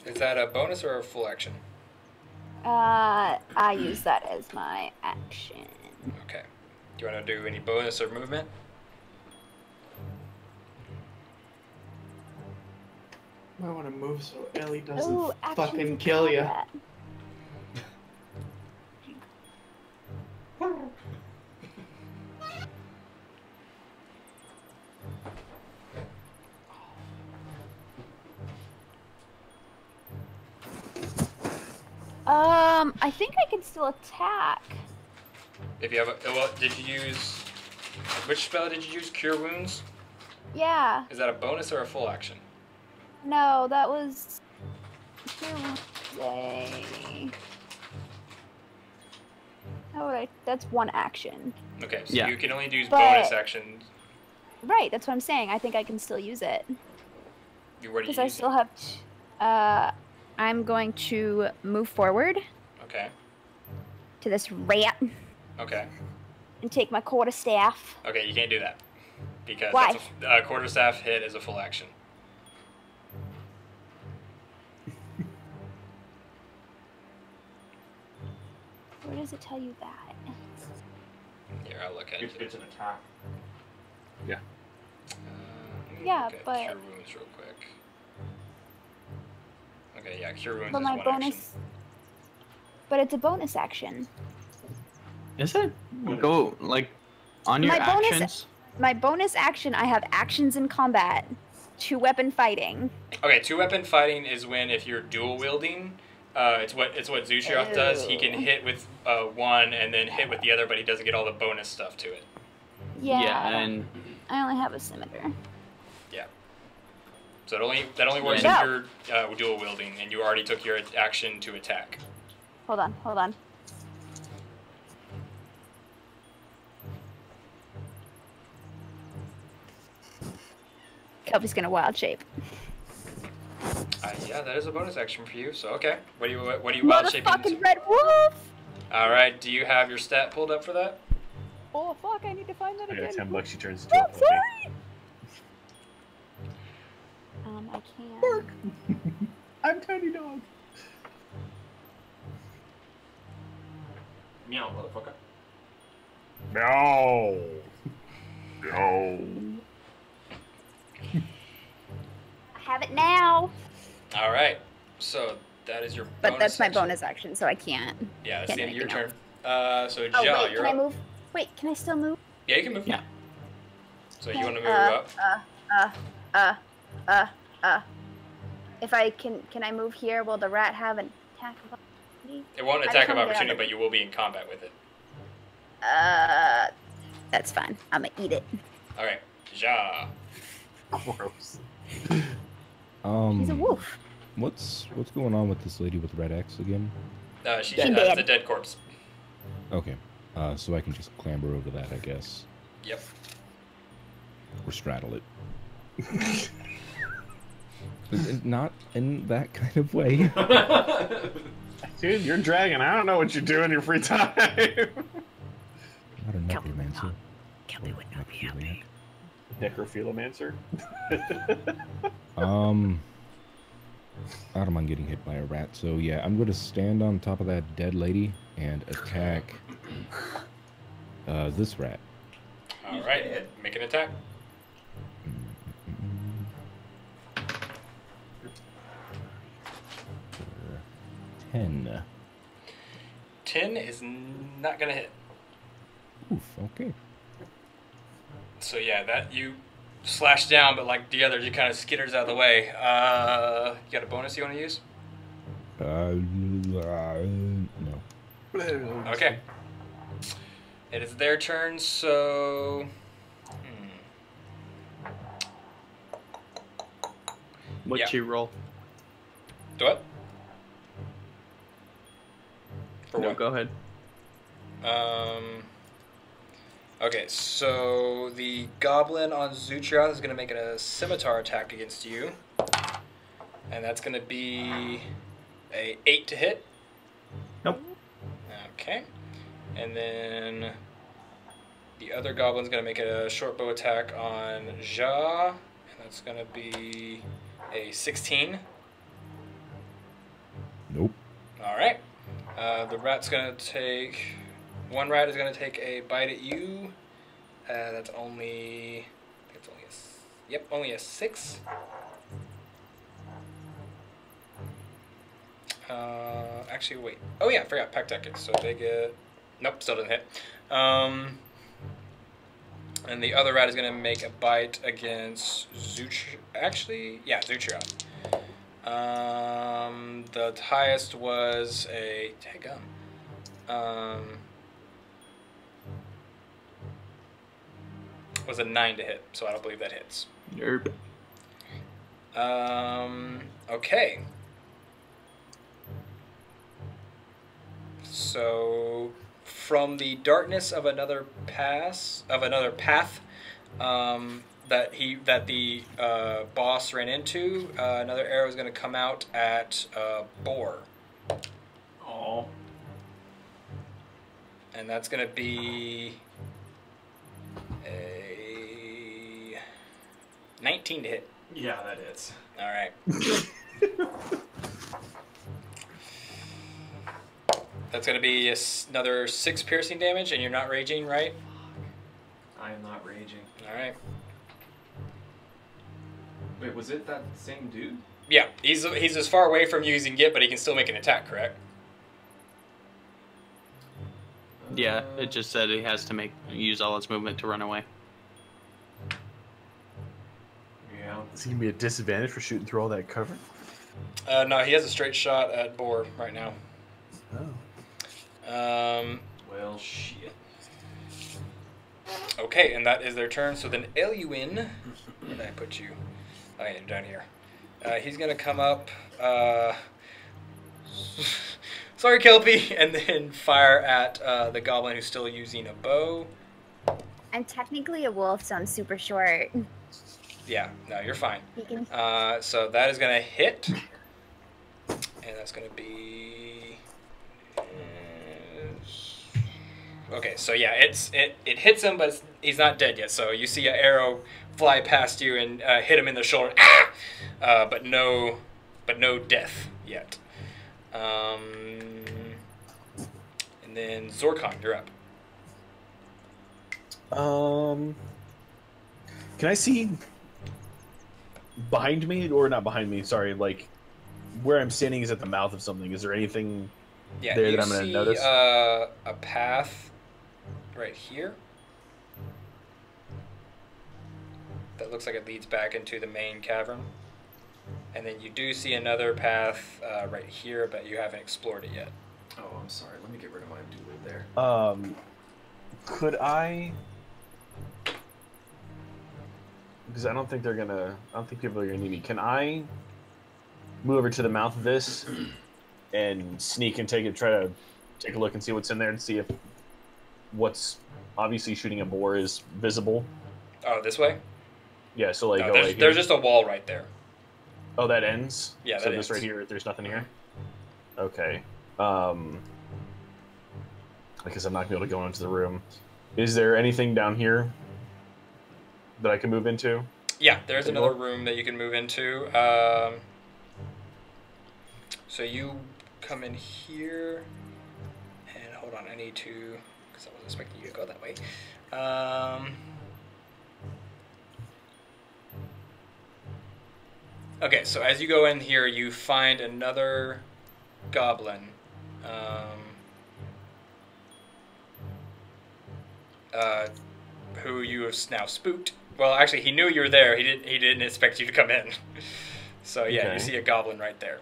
Speaker 3: Is that a bonus or a full action?
Speaker 4: I use that as my action.
Speaker 3: Okay. Do you want to do any bonus or movement?
Speaker 10: I want to move so Ellie doesn't
Speaker 4: Ooh,
Speaker 10: fucking
Speaker 4: actions
Speaker 10: kill
Speaker 4: in
Speaker 10: you.
Speaker 4: combat. I think I can still attack.
Speaker 3: If you have a, well, did you use, which spell did you use? Cure Wounds?
Speaker 4: Yeah.
Speaker 3: Is that a bonus or a full action?
Speaker 4: No, that was. That's one action.
Speaker 3: Okay, so
Speaker 2: Yeah.
Speaker 3: you can only do
Speaker 4: But-
Speaker 3: bonus actions.
Speaker 4: Right, that's what I'm saying. I think I can still use it.
Speaker 3: Where do you
Speaker 4: Because I
Speaker 3: use
Speaker 4: still have. I'm going to move forward
Speaker 3: it? Okay.
Speaker 4: to this rat
Speaker 3: Okay.
Speaker 4: and take my quarterstaff.
Speaker 3: Okay, you can't do that. Because
Speaker 4: Why?
Speaker 3: that's a quarterstaff hit is a full action.
Speaker 4: Where does it tell you that?
Speaker 3: Here, I'll look at it.
Speaker 5: It's an attack.
Speaker 3: Let me
Speaker 4: Yeah,
Speaker 3: look at
Speaker 4: but-
Speaker 3: Cure Wounds real quick. Okay, yeah, Cure Wounds
Speaker 4: But
Speaker 3: is
Speaker 4: my
Speaker 3: one
Speaker 4: bonus.
Speaker 3: action.
Speaker 4: But it's a bonus action.
Speaker 2: Is it? Go like on your
Speaker 4: My bonus-
Speaker 2: actions.
Speaker 4: My bonus action, I have actions in combat, 2-weapon fighting.
Speaker 3: Okay, 2-weapon fighting is when if you're dual wielding, it's what Zutrioth does. He can
Speaker 4: Ew.
Speaker 3: hit with one and then hit with the other, but he doesn't get all the bonus stuff to it.
Speaker 4: Yeah.
Speaker 2: and
Speaker 4: I only have a scimitar.
Speaker 3: Yeah. So that only works
Speaker 4: Yeah.
Speaker 3: if you're dual wielding and you already took your action to attack.
Speaker 4: Hold on. Kelpie's gonna wild shape.
Speaker 3: Yeah, that is a bonus action for you. So okay, what do you wild shaping into?
Speaker 4: Motherfucking red wolf!
Speaker 3: All right, do you have your stat pulled up for that?
Speaker 4: Oh fuck, I need to find that
Speaker 5: I got
Speaker 4: again.
Speaker 5: $10, she turns into a
Speaker 4: I'm
Speaker 5: puppy.
Speaker 4: sorry! I can.
Speaker 5: I'm Tiny Dog.
Speaker 3: Meow, motherfucker.
Speaker 5: No. No.
Speaker 4: I have it now!
Speaker 3: All right, so that is your.
Speaker 4: But that's my
Speaker 3: action.
Speaker 4: bonus action, so I can't.
Speaker 3: Yeah, that's
Speaker 4: Can't
Speaker 3: the end of your
Speaker 4: do anything
Speaker 3: turn. So
Speaker 4: Oh,
Speaker 3: Ja,
Speaker 4: wait,
Speaker 3: you're
Speaker 4: can
Speaker 3: up.
Speaker 4: I move? Wait, can I still move?
Speaker 3: Yeah, you can move.
Speaker 2: Yeah.
Speaker 3: So you want to move up?
Speaker 4: If I can I move here? Will the rat have an attack of opportunity?
Speaker 3: It won't
Speaker 4: I just
Speaker 3: attack of
Speaker 4: wanna get out
Speaker 3: opportunity,
Speaker 4: of it.
Speaker 3: but you will be in combat with it.
Speaker 4: That's fine. I'm gonna eat it.
Speaker 3: All right, Ja.
Speaker 5: Gross.
Speaker 4: He's a wolf.
Speaker 6: What's going on with this lady with the red axe again?
Speaker 3: She's
Speaker 4: Dead.
Speaker 3: the dead corpse.
Speaker 6: Okay, so I can just clamber over that, I guess,
Speaker 3: Yep.
Speaker 6: or straddle it. Not in that kind of way.
Speaker 5: Dude, you're dragging. I don't know what you do in your free time.
Speaker 6: Not a necromancer.
Speaker 4: Kelpie would not be happy.
Speaker 5: Necrophilomancer.
Speaker 6: I don't mind getting hit by a rat. So yeah, I'm gonna stand on top of that dead lady and attack this rat.
Speaker 3: All right, make an attack.
Speaker 6: 10.
Speaker 3: 10 is not gonna hit.
Speaker 6: Oof, okay.
Speaker 3: So yeah, that you slash down, but like the others, you kind of skitters out of the way. You got a bonus you want to use?
Speaker 6: No.
Speaker 3: Okay. It is their turn, so...
Speaker 2: What's
Speaker 3: Yeah.
Speaker 2: your roll?
Speaker 3: Do what? For
Speaker 2: No,
Speaker 3: what?
Speaker 2: go ahead.
Speaker 3: Okay, so the goblin on Zutriath is going to make a scimitar attack against you. And that's going to be a 8 to hit.
Speaker 2: Nope.
Speaker 3: Okay. And then the other goblin's going to make a short bow attack on Ja. And that's going to be a 16.
Speaker 6: Nope.
Speaker 3: All right. The rat's going to take... One rat is going to take a bite at you. That's only... I think it's only a... Yep, only a 6. Actually, wait. Oh yeah, I forgot. Pack tactics. So they get... Nope, still doesn't hit. And the other rat is going to make a bite against Actually, yeah, Zutriath. The highest was a... Daggum. Was a 9 to hit, so I don't believe that hits.
Speaker 2: Nope.
Speaker 3: Okay. So, from the darkness of another path, that the boss ran into, another arrow is going to come out at Boar.
Speaker 1: Oh.
Speaker 3: And that's going to be a 19 to hit.
Speaker 1: Yeah, that hits.
Speaker 3: All right. That's going to be another 6 piercing damage, and you're not raging, right?
Speaker 1: I am not raging.
Speaker 3: All right.
Speaker 1: Wait, was it that same dude?
Speaker 3: Yeah, he's as far away from you as he can get, but he can still make an attack, correct?
Speaker 2: Yeah, it just said he has to use all its movement to run away.
Speaker 1: Yeah.
Speaker 11: Is he gonna be a disadvantage for shooting through all that cover?
Speaker 3: No, he has a straight shot at Boar right now.
Speaker 11: Oh.
Speaker 1: Well, shit.
Speaker 3: Okay, and that is their turn. So then Eluin, where did I put you? Oh yeah, down here. He's gonna come up. Sorry, Kelpie, and then fire at the goblin who's still using a bow.
Speaker 4: I'm technically a wolf, so I'm super short.
Speaker 3: Yeah, no, you're fine.
Speaker 4: You can...
Speaker 3: So that is gonna hit, and that's gonna be. Okay, so yeah, it hits him, but he's not dead yet. So you see an arrow fly past you and hit him in the shoulder, but no death yet. And then Zorkon, you're up.
Speaker 5: Can I see behind me, or not behind me? Sorry, like where I'm standing is at the mouth of something. Is there anything there that I'm going to notice?
Speaker 3: A path right here that looks like it leads back into the main cavern, and then you do see another path right here, but you haven't explored it yet.
Speaker 1: Oh, I'm sorry. Let me get rid of my dude there.
Speaker 5: Could I? Because I don't think people are gonna need me. Can I move over to the mouth of this and sneak and try to take a look and see what's in there and see if what's obviously shooting a boar is visible?
Speaker 3: Oh, this way?
Speaker 5: Yeah. So like,
Speaker 3: No, there's just a wall right there.
Speaker 5: Oh, that ends.
Speaker 3: Yeah.
Speaker 5: So
Speaker 3: That
Speaker 5: this
Speaker 3: ends.
Speaker 5: right here, there's nothing here. Okay. I guess I'm not gonna be able to go into the room. Is there anything down here that I can move into?
Speaker 3: Yeah, there's another room that you can move into. So you come in here, and hold on, I need to, because I wasn't expecting you to go that way. Okay, so as you go in here, you find another goblin. Who you have now spooked. Well, actually, he knew you were there. He didn't expect you to come in. So yeah,
Speaker 5: Okay.
Speaker 3: you see a goblin right there.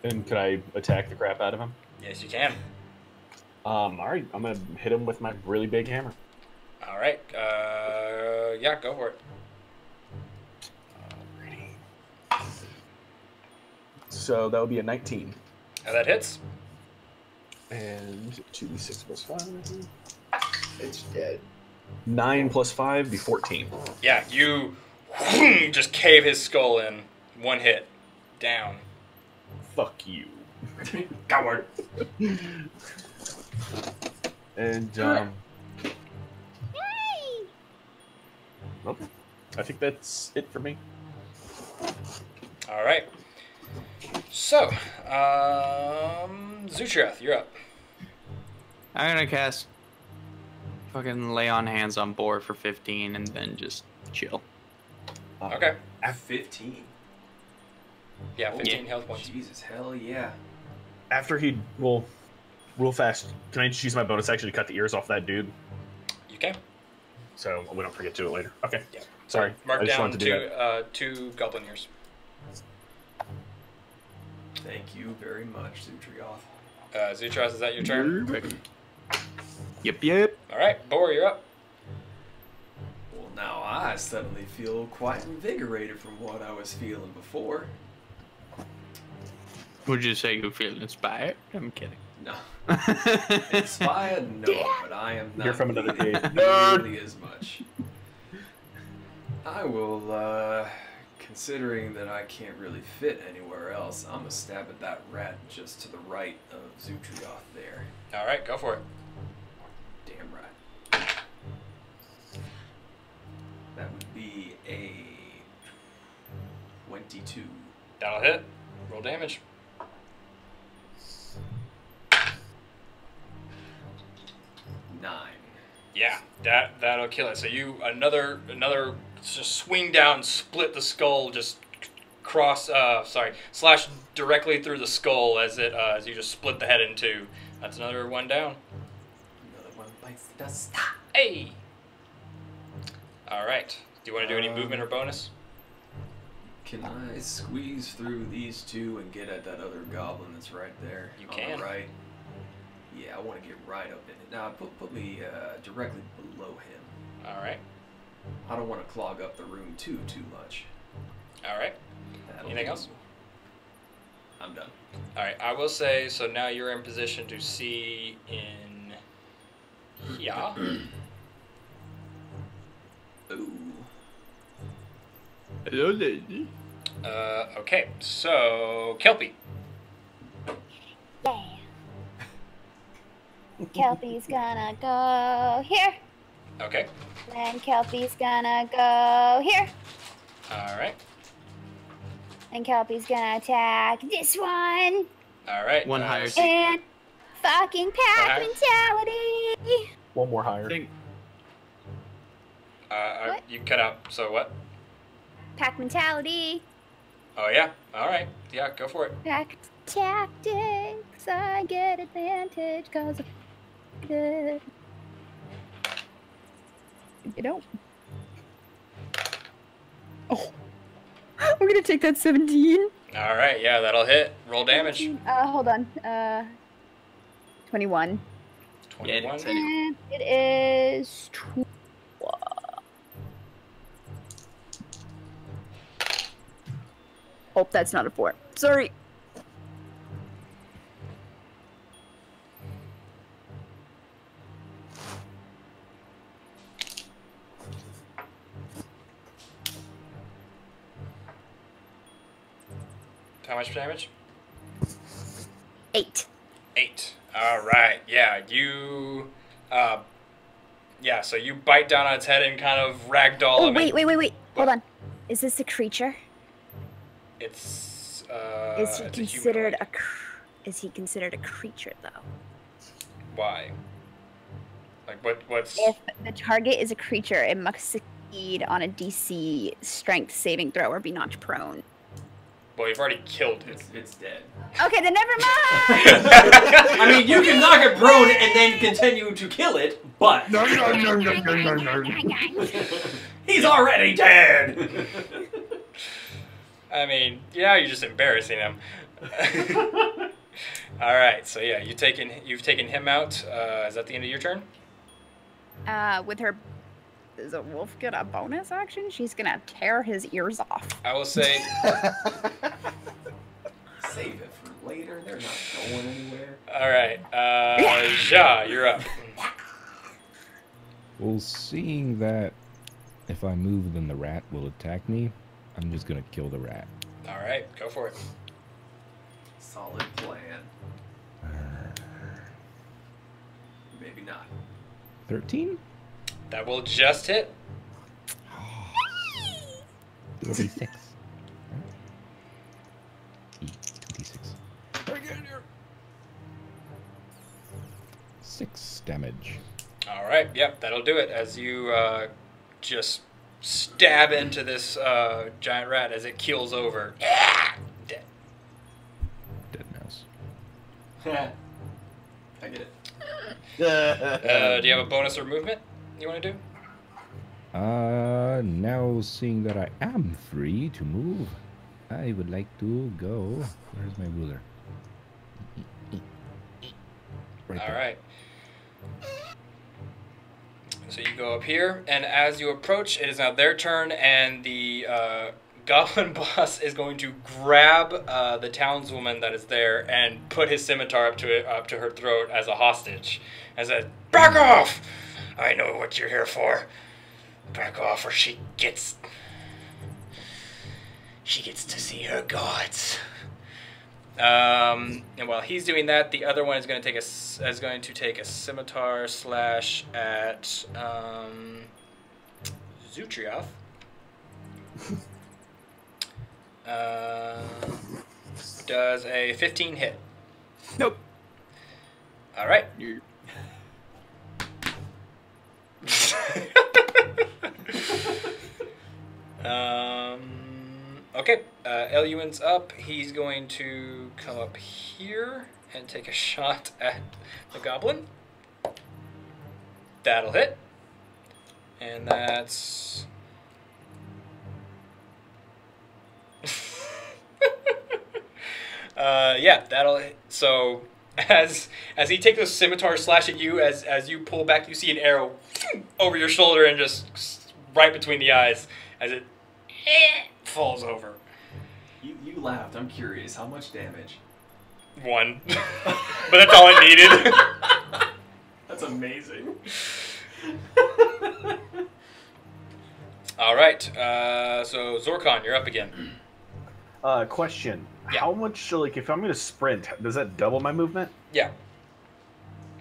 Speaker 5: And could I attack the crap out of him?
Speaker 3: Yes, you can.
Speaker 5: All right, I'm gonna hit him with my really big hammer.
Speaker 3: All right. Yeah, go for it.
Speaker 5: Alrighty. So that would be a 19.
Speaker 3: That hits.
Speaker 5: And 2d6 plus 5.
Speaker 10: It's dead.
Speaker 5: 9 plus 5 be 14.
Speaker 3: Yeah, you just cave his skull in. One hit. Down.
Speaker 5: Fuck you.
Speaker 3: Coward.
Speaker 5: And
Speaker 4: Yay!
Speaker 5: okay. I think that's it for me.
Speaker 3: All right. So, Zutrath, you're up.
Speaker 2: I'm gonna cast fucking lay on hands on board for 15 and then just chill.
Speaker 3: Okay.
Speaker 1: 15.
Speaker 3: Yeah, 15 health points.
Speaker 1: Jesus, hell yeah.
Speaker 5: After he, well, real fast, can I just use my bonus action to cut the ears off that dude?
Speaker 3: You can.
Speaker 5: So we don't forget to do it later. Okay.
Speaker 3: Yeah.
Speaker 5: Sorry.
Speaker 3: Mark
Speaker 5: I just
Speaker 3: down
Speaker 5: wanted to do that.
Speaker 3: two goblin ears.
Speaker 1: Thank you very much, Zutrioth.
Speaker 3: Zutrath, is that your turn?
Speaker 2: Yep.
Speaker 3: All right, Bor, you're up.
Speaker 1: Well, now I suddenly feel quite invigorated from what I was feeling before.
Speaker 2: Would you say you feel inspired? I'm kidding.
Speaker 1: No. Inspired? No, but I am not
Speaker 5: You're from another age.
Speaker 1: nearly as much. I will, considering that I can't really fit anywhere else, I'm gonna stab at that rat just to the right of Zutrioth there.
Speaker 3: All right, go for it.
Speaker 1: Damn right. That would be a 22.
Speaker 3: That'll hit. Roll damage.
Speaker 1: 9.
Speaker 3: Yeah, that'll kill it. So you another just swing down, split the skull, just slash directly through the skull as you just split the head in two. That's another one down.
Speaker 1: Another one bites the dust.
Speaker 3: Hey. All right. Do you want to do any movement or bonus?
Speaker 1: Can I squeeze through these two and get at that other goblin that's right there?
Speaker 3: You
Speaker 1: on
Speaker 3: can.
Speaker 1: the right. Yeah, I want to get right up in it. Now, put me directly below him.
Speaker 3: All right.
Speaker 1: I don't want to clog up the room too much.
Speaker 3: All right.
Speaker 1: That'll
Speaker 3: Anything
Speaker 1: do.
Speaker 3: else?
Speaker 1: I'm done.
Speaker 3: All right. I will say so. Now you're in position to see in. Yeah.
Speaker 1: Ooh.
Speaker 2: Hello, lady.
Speaker 3: Okay. So Kelpie.
Speaker 4: Yeah. Kelpie's gonna go here.
Speaker 3: Okay.
Speaker 4: And Kelpie's gonna go here.
Speaker 3: All right.
Speaker 4: And Kelpie's gonna attack this one.
Speaker 3: All right.
Speaker 2: One higher.
Speaker 4: And fucking pack
Speaker 3: Alright.
Speaker 4: mentality.
Speaker 5: One more higher.
Speaker 4: What?
Speaker 3: You cut out. So what?
Speaker 4: Pack mentality.
Speaker 3: Oh yeah. All right. Yeah. Go for it.
Speaker 4: Pack tactics. I get advantage because of good. You don't. Oh. We're gonna take that 17.
Speaker 3: All right. Yeah, that'll hit. Roll damage.
Speaker 4: Hold on. 21.
Speaker 3: 21.
Speaker 4: And it is 12. Oh, that's not a 4. Sorry.
Speaker 3: How much damage?
Speaker 4: 8.
Speaker 3: 8. All right. Yeah. You. Yeah. So you bite down on its head and kind of ragdoll
Speaker 4: Oh,
Speaker 3: him.
Speaker 4: wait. Hold on. Is this a creature?
Speaker 3: It's.
Speaker 4: Is he
Speaker 3: it's a
Speaker 4: considered
Speaker 3: humanoid.
Speaker 4: Is he considered a creature though?
Speaker 3: Why? Like what's?
Speaker 4: If the target is a creature, it must succeed on a DC strength saving throw or be knocked prone.
Speaker 3: Well, you've already killed it.
Speaker 1: It's dead.
Speaker 4: Okay, then never mind.
Speaker 1: I mean, you can knock it prone and then continue to kill it, but he's already dead.
Speaker 3: I mean, yeah, you're just embarrassing him. All right, so yeah, you've taken him out. Is that the end of your turn?
Speaker 4: With her, does a wolf get a bonus action? She's gonna tear his ears off.
Speaker 3: I will say.
Speaker 1: Save it for later. They're not going anywhere.
Speaker 3: All right, Ja, you're up.
Speaker 6: Well, seeing that if I move, then the rat will attack me, I'm just gonna kill the rat.
Speaker 3: All right, go for it.
Speaker 1: Solid plan. Maybe not.
Speaker 6: 13?
Speaker 3: That will just hit.
Speaker 6: 2d6. 2d6. 6 damage.
Speaker 3: All right, yep, that'll do it. As you just stab into this giant rat as it keels over. Dead.
Speaker 6: Dead mouse.
Speaker 1: I get it.
Speaker 3: Do you have a bonus or movement you want to do?
Speaker 6: Now seeing that I am free to move, I would like to go. Where's my ruler? Right
Speaker 3: All
Speaker 6: there.
Speaker 3: right. So you go up here, and as you approach, it is now their turn, and the goblin boss is going to grab the townswoman that is there and put his scimitar up to her throat as a hostage, and says,
Speaker 9: Back off! I know what you're here for. Back off or she gets to see her gods.
Speaker 3: And while he's doing that, the other one is going to take a scimitar slash at Zutrioth. Does a 15 hit?
Speaker 2: Nope.
Speaker 3: All right. Okay. Eluin's up. He's going to come up here and take a shot at the goblin. That'll hit. And that's... yeah, that'll hit. So as he takes a scimitar slash at you, as you pull back, you see an arrow over your shoulder and just right between the eyes as it falls over.
Speaker 1: You laughed. I'm curious. How much damage?
Speaker 3: 1. But that's all it needed.
Speaker 1: That's amazing.
Speaker 3: All right. So Zorkon, you're up again.
Speaker 11: Question.
Speaker 3: Yeah.
Speaker 11: How much, like, if I'm going to sprint, does that double my movement?
Speaker 3: Yeah.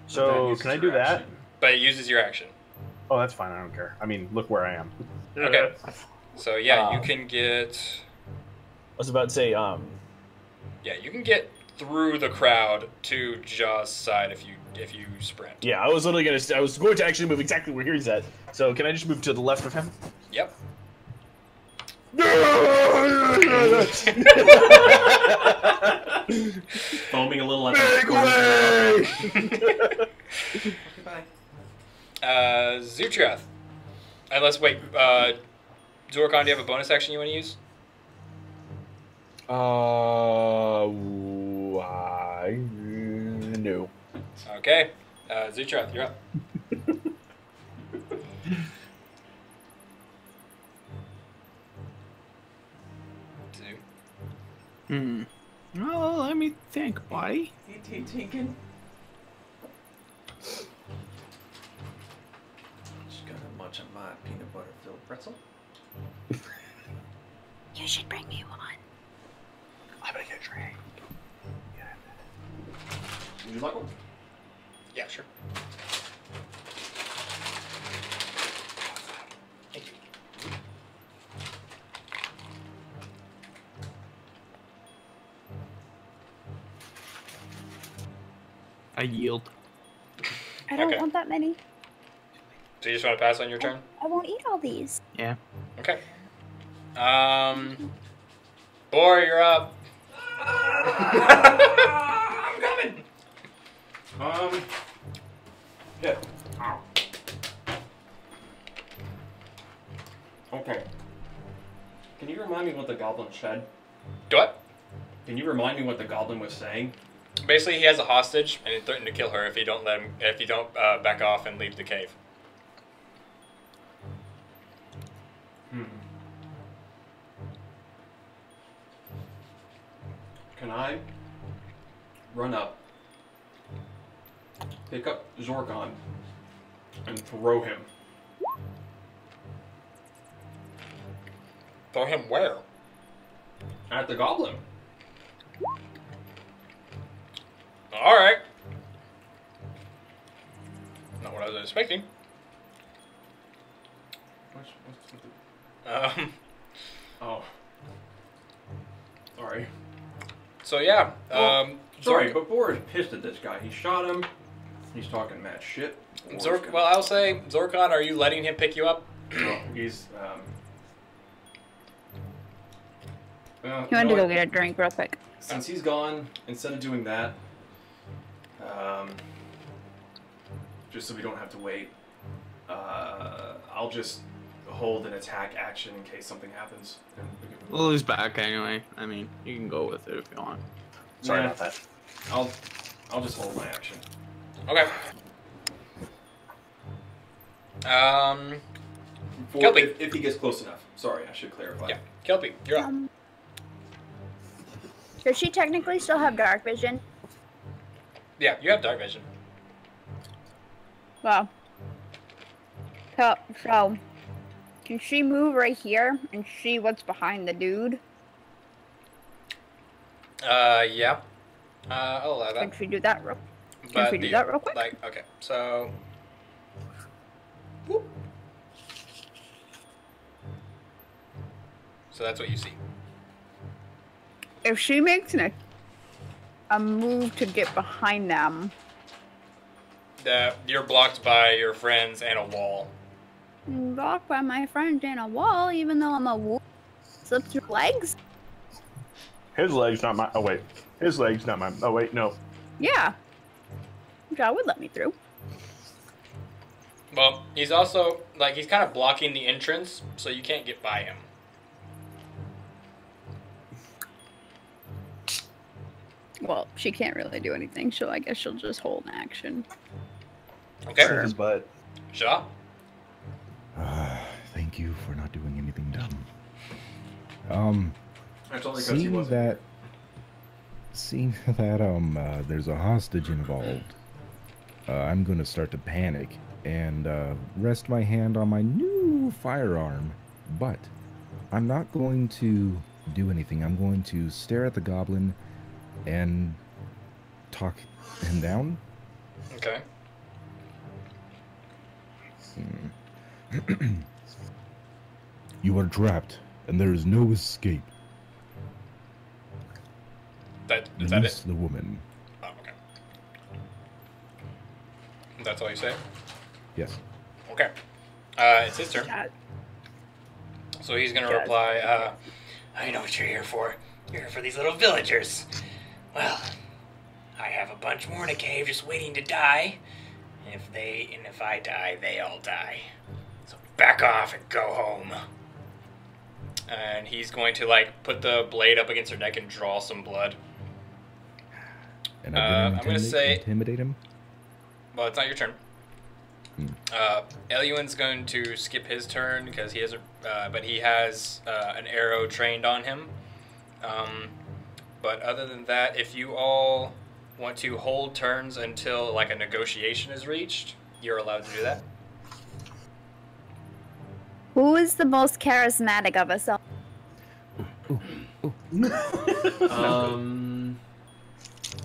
Speaker 11: So, can I do that?
Speaker 3: But it uses your action.
Speaker 11: Oh, that's fine. I don't care. I mean, look where I am.
Speaker 3: Okay. So, yeah, you can get...
Speaker 5: I was about to say,
Speaker 3: Yeah, you can get through the crowd to Jaw's side if you sprint.
Speaker 5: yeah, I was literally going to actually move exactly where he's at. So, can I just move to the left of him?
Speaker 3: Yep.
Speaker 1: Foaming a little at the Bye.
Speaker 3: Zutrioth. Unless, wait, Zorkon, do you have a bonus action you want to use?
Speaker 5: No.
Speaker 3: Okay. Zutrioth, you're up.
Speaker 2: Well, let me think, buddy.
Speaker 1: Tinkin. Just gonna munch on my peanut butter filled pretzel.
Speaker 4: You should bring me one.
Speaker 5: I'm going to get a drink.
Speaker 1: Would you like one?
Speaker 3: Yeah, sure. Thank you.
Speaker 2: I yield.
Speaker 4: I don't
Speaker 3: Okay.
Speaker 4: want that many.
Speaker 3: So you just want to pass on your turn?
Speaker 4: I won't eat all these.
Speaker 2: Yeah.
Speaker 3: Okay. Boar, you're up. I'm coming.
Speaker 1: Yeah. Ow. Okay. Can you remind me what the goblin said?
Speaker 3: Do what?
Speaker 1: Can you remind me what the goblin was saying?
Speaker 3: Basically, he has a hostage, and he threatened to kill her if you don't back off and leave the cave.
Speaker 1: Can I run up, pick up Zorkon, and throw him?
Speaker 3: Throw him where?
Speaker 1: At the goblin.
Speaker 3: Alright. Not what I was expecting.
Speaker 1: Oh. Sorry.
Speaker 3: So yeah,
Speaker 1: sorry, but Boar is pissed at this guy. He shot him. He's talking mad shit.
Speaker 3: Well, I'll say, Zorkon, are you letting him pick you up?
Speaker 1: No, he's,
Speaker 4: You want to go get a drink real quick?
Speaker 1: Since he's gone, instead of doing that, just so we don't have to wait, I'll just hold an attack action in case something happens.
Speaker 2: Well, he's back anyway. I mean, you can go with it if you want.
Speaker 11: Sorry about that.
Speaker 1: I'll just hold my action.
Speaker 3: Okay. Kelpie.
Speaker 1: If he gets close enough. Sorry, I should clarify.
Speaker 3: Yeah, Kelpie, you're up.
Speaker 4: Does she technically still have dark vision?
Speaker 3: Yeah, you have dark vision.
Speaker 4: Well, so can she move right here and see what's behind the dude?
Speaker 3: Yeah. I'll allow that.
Speaker 4: Can she do that real? Can she do that real quick?
Speaker 3: Like, okay, so. Whoop. So that's what you see.
Speaker 4: If she makes a move to get behind them.
Speaker 3: You're blocked by your friends and a wall.
Speaker 4: Blocked by my friend and a wall, even though I'm a wolf. Slip through legs?
Speaker 11: His leg's not my. Oh wait, his leg's not my. Oh wait, no.
Speaker 4: Yeah. That would let me through.
Speaker 3: Well, he's also like he's kind of blocking the entrance, so you can't get by him.
Speaker 4: Well, she can't really do anything, so I guess she'll just hold an action.
Speaker 3: Okay.
Speaker 11: Save his butt.
Speaker 3: Shaw?
Speaker 6: Thank you for not doing anything dumb.
Speaker 1: That's only because he wasn't.
Speaker 6: Seeing that there's a hostage involved, I'm gonna start to panic and rest my hand on my new firearm. But I'm not going to do anything. I'm going to stare at the goblin and talk him down.
Speaker 3: Okay.
Speaker 6: You are trapped, and there is no escape.
Speaker 3: Is that
Speaker 6: Release
Speaker 3: it?
Speaker 6: the woman.
Speaker 3: Oh, okay. That's all you say?
Speaker 6: Yes.
Speaker 3: Okay. It's his turn. So he's gonna reply,
Speaker 9: I know what you're here for. You're here for these little villagers. Well, I have a bunch more in a cave just waiting to die. And if I die, they all die. So back off and go home.
Speaker 3: and he's going to like put the blade up against her neck and draw some blood.
Speaker 6: And I'm
Speaker 3: gonna say
Speaker 6: intimidate him.
Speaker 3: Well, it's not your turn. Eluin's going to skip his turn because he has but he has an arrow trained on him. But other than that, if you all want to hold turns until like a negotiation is reached, you're allowed to do that.
Speaker 4: Who is the most charismatic of us all?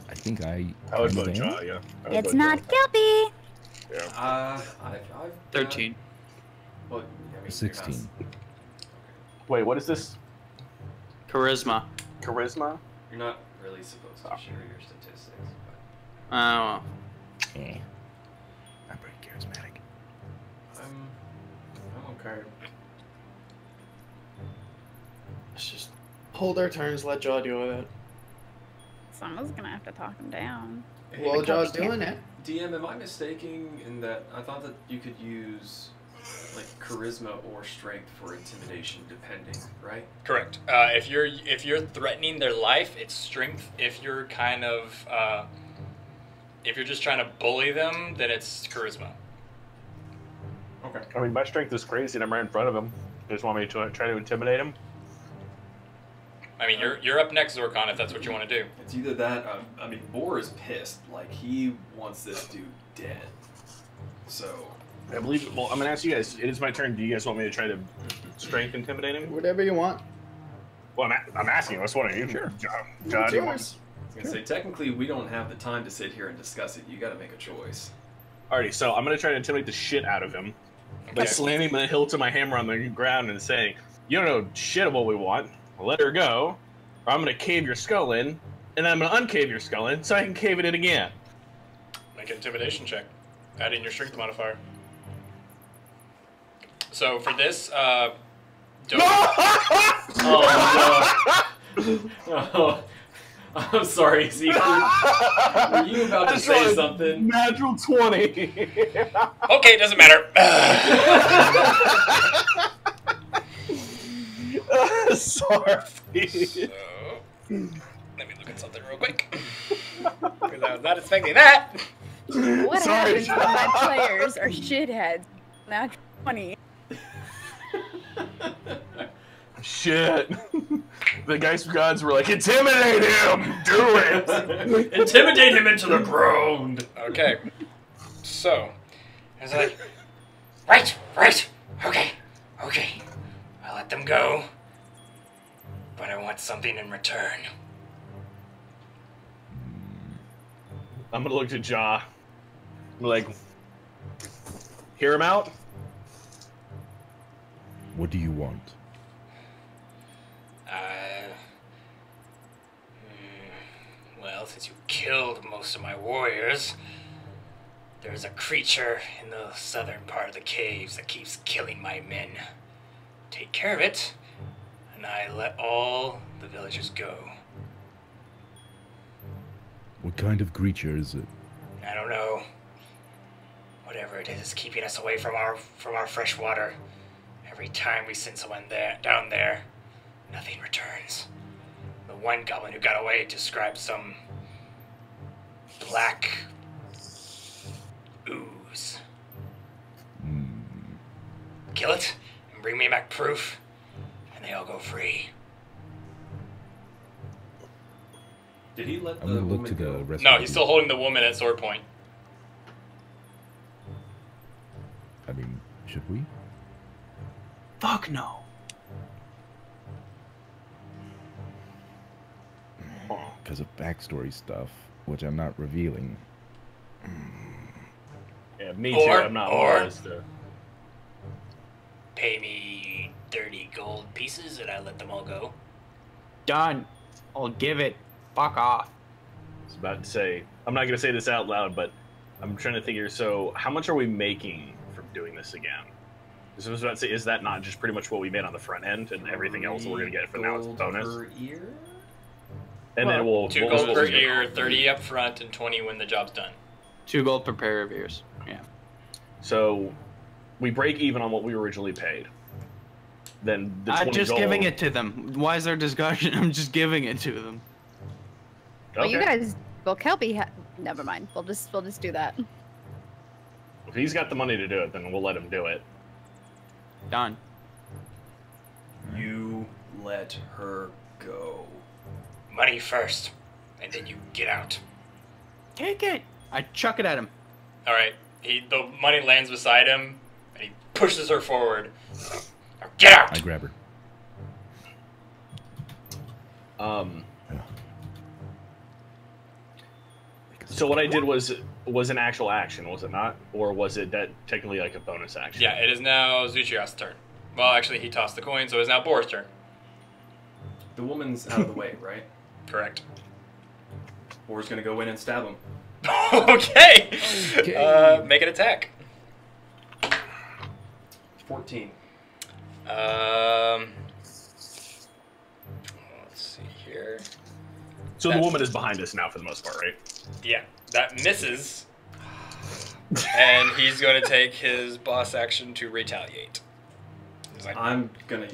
Speaker 6: I think I
Speaker 11: would
Speaker 6: am
Speaker 11: vote
Speaker 6: Dan.
Speaker 11: Jaw, yeah.
Speaker 4: It's not Kelpie.
Speaker 11: Yeah.
Speaker 2: 13.
Speaker 1: Well,
Speaker 6: 16.
Speaker 11: Wait, what is this?
Speaker 2: Charisma.
Speaker 11: Charisma?
Speaker 1: You're not really supposed to share your statistics.
Speaker 2: Oh. Well.
Speaker 6: Eh. I'm pretty charismatic.
Speaker 1: I'm okay.
Speaker 2: It's just
Speaker 10: hold our turns. Let Jaw deal with it.
Speaker 12: Someone's gonna have to talk him down.
Speaker 1: Hey,
Speaker 10: Well, Jaw's doing it.
Speaker 1: DM, am I mistaken in that I thought that you could use like charisma or strength for intimidation, depending, right?
Speaker 3: Correct. If you're threatening their life, it's strength. If you're kind of if you're just trying to bully them, then it's charisma.
Speaker 1: Okay.
Speaker 11: I mean, my strength is crazy, and I'm right in front of him. You just want me to try to intimidate him?
Speaker 3: I mean, you're up next, Zorkon, if that's what you want to do.
Speaker 1: It's either that. I mean, Boar is pissed. Like he wants this dude dead. So.
Speaker 5: I believe. Well, I'm gonna ask you guys. It is my turn. Do you guys want me to try to strength intimidate him?
Speaker 10: Whatever you want.
Speaker 5: Well, I'm asking. What's one of you?
Speaker 6: Sure.
Speaker 5: John, do you want?
Speaker 1: I was gonna say technically we don't have the time to sit here and discuss it. You got to make a choice.
Speaker 5: Alrighty, so I'm gonna try to intimidate the shit out of him by slamming the hilt of my hammer on the ground and saying, "You don't know shit of what we want. Let her go, or I'm gonna cave your skull in, and I'm gonna uncave your skull in, so I can cave it in again."
Speaker 3: Make an intimidation check. Add in your strength modifier. So for this, don't...
Speaker 1: Oh no! Oh, I'm sorry, Zeke. Were you about to say something?
Speaker 5: Natural 20.
Speaker 3: Okay, doesn't matter.
Speaker 5: Sorry.
Speaker 3: So, let me look at something real quick. Because I was not expecting that.
Speaker 12: What happens when my players are shitheads? Natural 20.
Speaker 5: Shit. The Geist gods were like, intimidate him! Do it!
Speaker 1: Intimidate him into the ground!
Speaker 3: Okay. So, I was like,
Speaker 9: Right. Okay. I'll let them go. But I want something in return.
Speaker 5: I'm gonna look to Jaw. I'm like, hear him out?
Speaker 6: What do you want?
Speaker 9: Well, since you killed most of my warriors, there's a creature in the southern part of the caves that keeps killing my men. Take care of it, and I let all the villagers go.
Speaker 6: What kind of creature is it?
Speaker 9: I don't know. Whatever it is, it's keeping us away from our fresh water. Every time we send someone down there, nothing returns. The one goblin who got away described some black ooze. Kill it and bring me back proof, and they all go free.
Speaker 1: Did he let
Speaker 6: I'm
Speaker 1: the
Speaker 6: gonna look
Speaker 1: woman
Speaker 6: to the
Speaker 1: go?
Speaker 6: rest.
Speaker 3: no,
Speaker 6: of
Speaker 3: he's
Speaker 6: the
Speaker 3: still holding the woman at sword point.
Speaker 6: I mean, should we?
Speaker 2: Fuck no.
Speaker 6: Because of backstory stuff, which I'm not revealing.
Speaker 5: Yeah, me
Speaker 9: Or-
Speaker 5: too. I'm not
Speaker 9: or-
Speaker 5: honest.
Speaker 9: Pay me 30 gold pieces, and I let them all go.
Speaker 2: Done. I'll give it. Fuck off.
Speaker 5: I was about to say, I'm not gonna say this out loud, but I'm trying to figure. So, how much are we making from doing this again? So I was about to say, is that not just pretty much what we made on the front end, and everything else we're gonna get from now is
Speaker 1: Gold
Speaker 5: bonus?
Speaker 1: per ear?
Speaker 5: And then we'll
Speaker 3: 2
Speaker 5: we'll-
Speaker 3: gold per ear, 30 up front, and 20 when the job's done.
Speaker 2: 2 gold per pair of ears. Yeah.
Speaker 5: So we break even on what we originally paid. Then the 20
Speaker 2: I'm just
Speaker 5: gold,
Speaker 2: giving it to them. Why is there discussion? I'm just giving it to them.
Speaker 12: Well, you
Speaker 5: Okay.
Speaker 12: guys. Well, Kelpie. Never mind. We'll just do that.
Speaker 5: If he's got the money to do it, then we'll let him do it.
Speaker 2: Done.
Speaker 1: You let her go.
Speaker 9: Money first, and then you get out.
Speaker 2: Take it. I chuck it at him.
Speaker 3: All right. The money lands beside him, and he pushes her forward.
Speaker 9: Now get out!
Speaker 6: I grab her.
Speaker 5: So what I did was an actual action, was it not? Or was it that technically like a bonus action?
Speaker 3: Yeah, it is now Zuchios' turn. Well, actually, he tossed the coin, so it's now Boar's turn.
Speaker 1: The woman's out of the way, right?
Speaker 3: Correct.
Speaker 1: Boar's gonna go in and stab him.
Speaker 3: Okay. Make an attack.
Speaker 1: 14.
Speaker 3: Let's
Speaker 5: So the woman is behind us now for the most part, right?
Speaker 3: Yeah, that misses. And he's going to take his boss action to retaliate. He's like,
Speaker 1: I'm gonna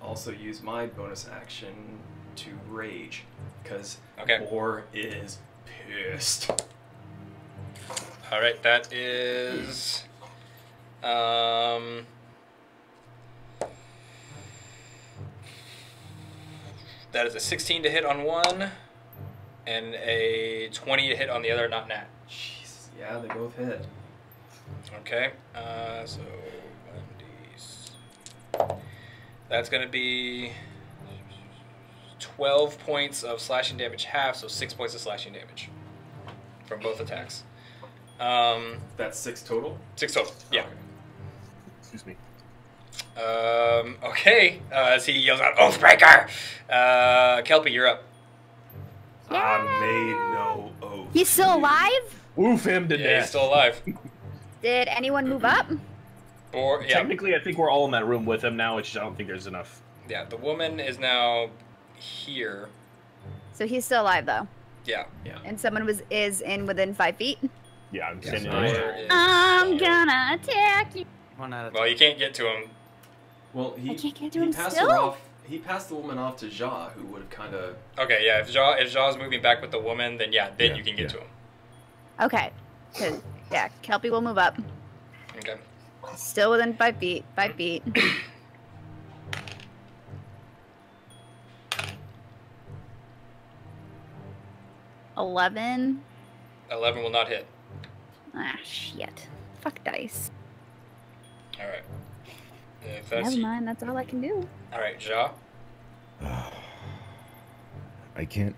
Speaker 1: also use my bonus action to rage because Boar is pissed.
Speaker 3: All right, that is that is a 16 to hit on one, and a 20 to hit on the other, not nat.
Speaker 1: Jeez, yeah, they both hit.
Speaker 3: Okay, so 1d. That's going to be 12 points of slashing damage half, so 6 points of slashing damage from both attacks.
Speaker 1: That's 6 total?
Speaker 3: 6 total, yeah.
Speaker 1: Okay.
Speaker 5: Excuse me.
Speaker 3: Okay, as he yells out, Oathbreaker! Kelpie, you're up.
Speaker 1: I made no oath.
Speaker 4: He's still alive?
Speaker 5: Woof him to
Speaker 3: Yeah,
Speaker 5: death.
Speaker 3: he's still alive.
Speaker 4: Did anyone move up?
Speaker 3: Or, yeah.
Speaker 5: Technically, I think we're all in that room with him now, which I don't think there's enough.
Speaker 3: Yeah, the woman is now here.
Speaker 4: So he's still alive though.
Speaker 3: Yeah.
Speaker 4: And someone is in within 5 feet.
Speaker 5: Yeah, I'm standing
Speaker 3: Snyder
Speaker 5: right.
Speaker 3: is
Speaker 4: I'm
Speaker 3: here.
Speaker 4: gonna attack you.
Speaker 3: Well, you can't get to him.
Speaker 1: Well,
Speaker 4: I can't get to
Speaker 1: he
Speaker 4: him
Speaker 1: passed
Speaker 4: still?
Speaker 1: her off. He passed the woman off to Ja, who would have kind of.
Speaker 3: Okay, yeah. If Jaw's moving back with the woman, then yeah, you can get to him.
Speaker 4: Okay. 'Cause, yeah, Kelpie will move up.
Speaker 3: Okay.
Speaker 4: Still within 5 feet. 5 feet. $11.
Speaker 3: 11 will not hit.
Speaker 4: Ah, shit. Fuck dice.
Speaker 3: All right. If that's
Speaker 4: Never mind. That's all I can do.
Speaker 3: all right, Jaw.
Speaker 6: I can't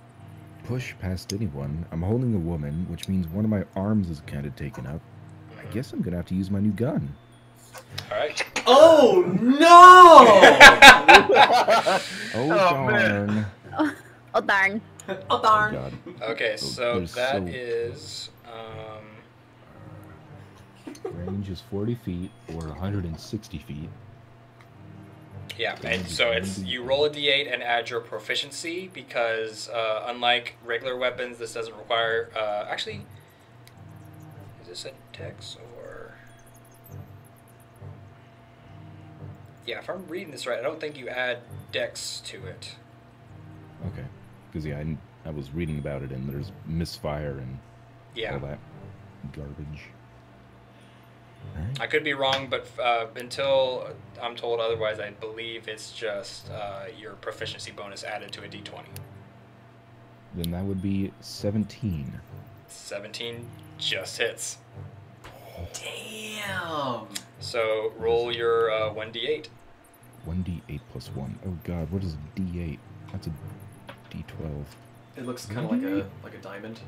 Speaker 6: push past anyone. I'm holding a woman, which means one of my arms is kind of taken up. I guess I'm gonna have to use my new gun.
Speaker 3: All right.
Speaker 1: Oh no!
Speaker 6: Oh,
Speaker 5: man.
Speaker 6: darn.
Speaker 4: Oh, darn.
Speaker 1: Oh darn!
Speaker 6: God.
Speaker 3: Okay, so
Speaker 6: There's
Speaker 3: that
Speaker 6: so-
Speaker 3: is
Speaker 6: Range is 40 feet or 160 feet.
Speaker 3: yeah, and so it's you roll a d8 and add your proficiency because unlike regular weapons, this doesn't require. Actually, is this a dex or? Yeah, if I'm reading this right, I don't think you add dex to it.
Speaker 6: Okay. Because, yeah, I was reading about it, and there's misfire and
Speaker 3: Yeah.
Speaker 6: all that garbage.
Speaker 3: I could be wrong, but until I'm told otherwise, I believe it's just your proficiency bonus added to a d20.
Speaker 6: Then that would be 17.
Speaker 3: 17 just hits.
Speaker 1: Damn!
Speaker 3: So roll your 1d8.
Speaker 6: 1d8 plus 1. Oh, God, what is a d8? That's a d12.
Speaker 1: It looks kind of like a diamond.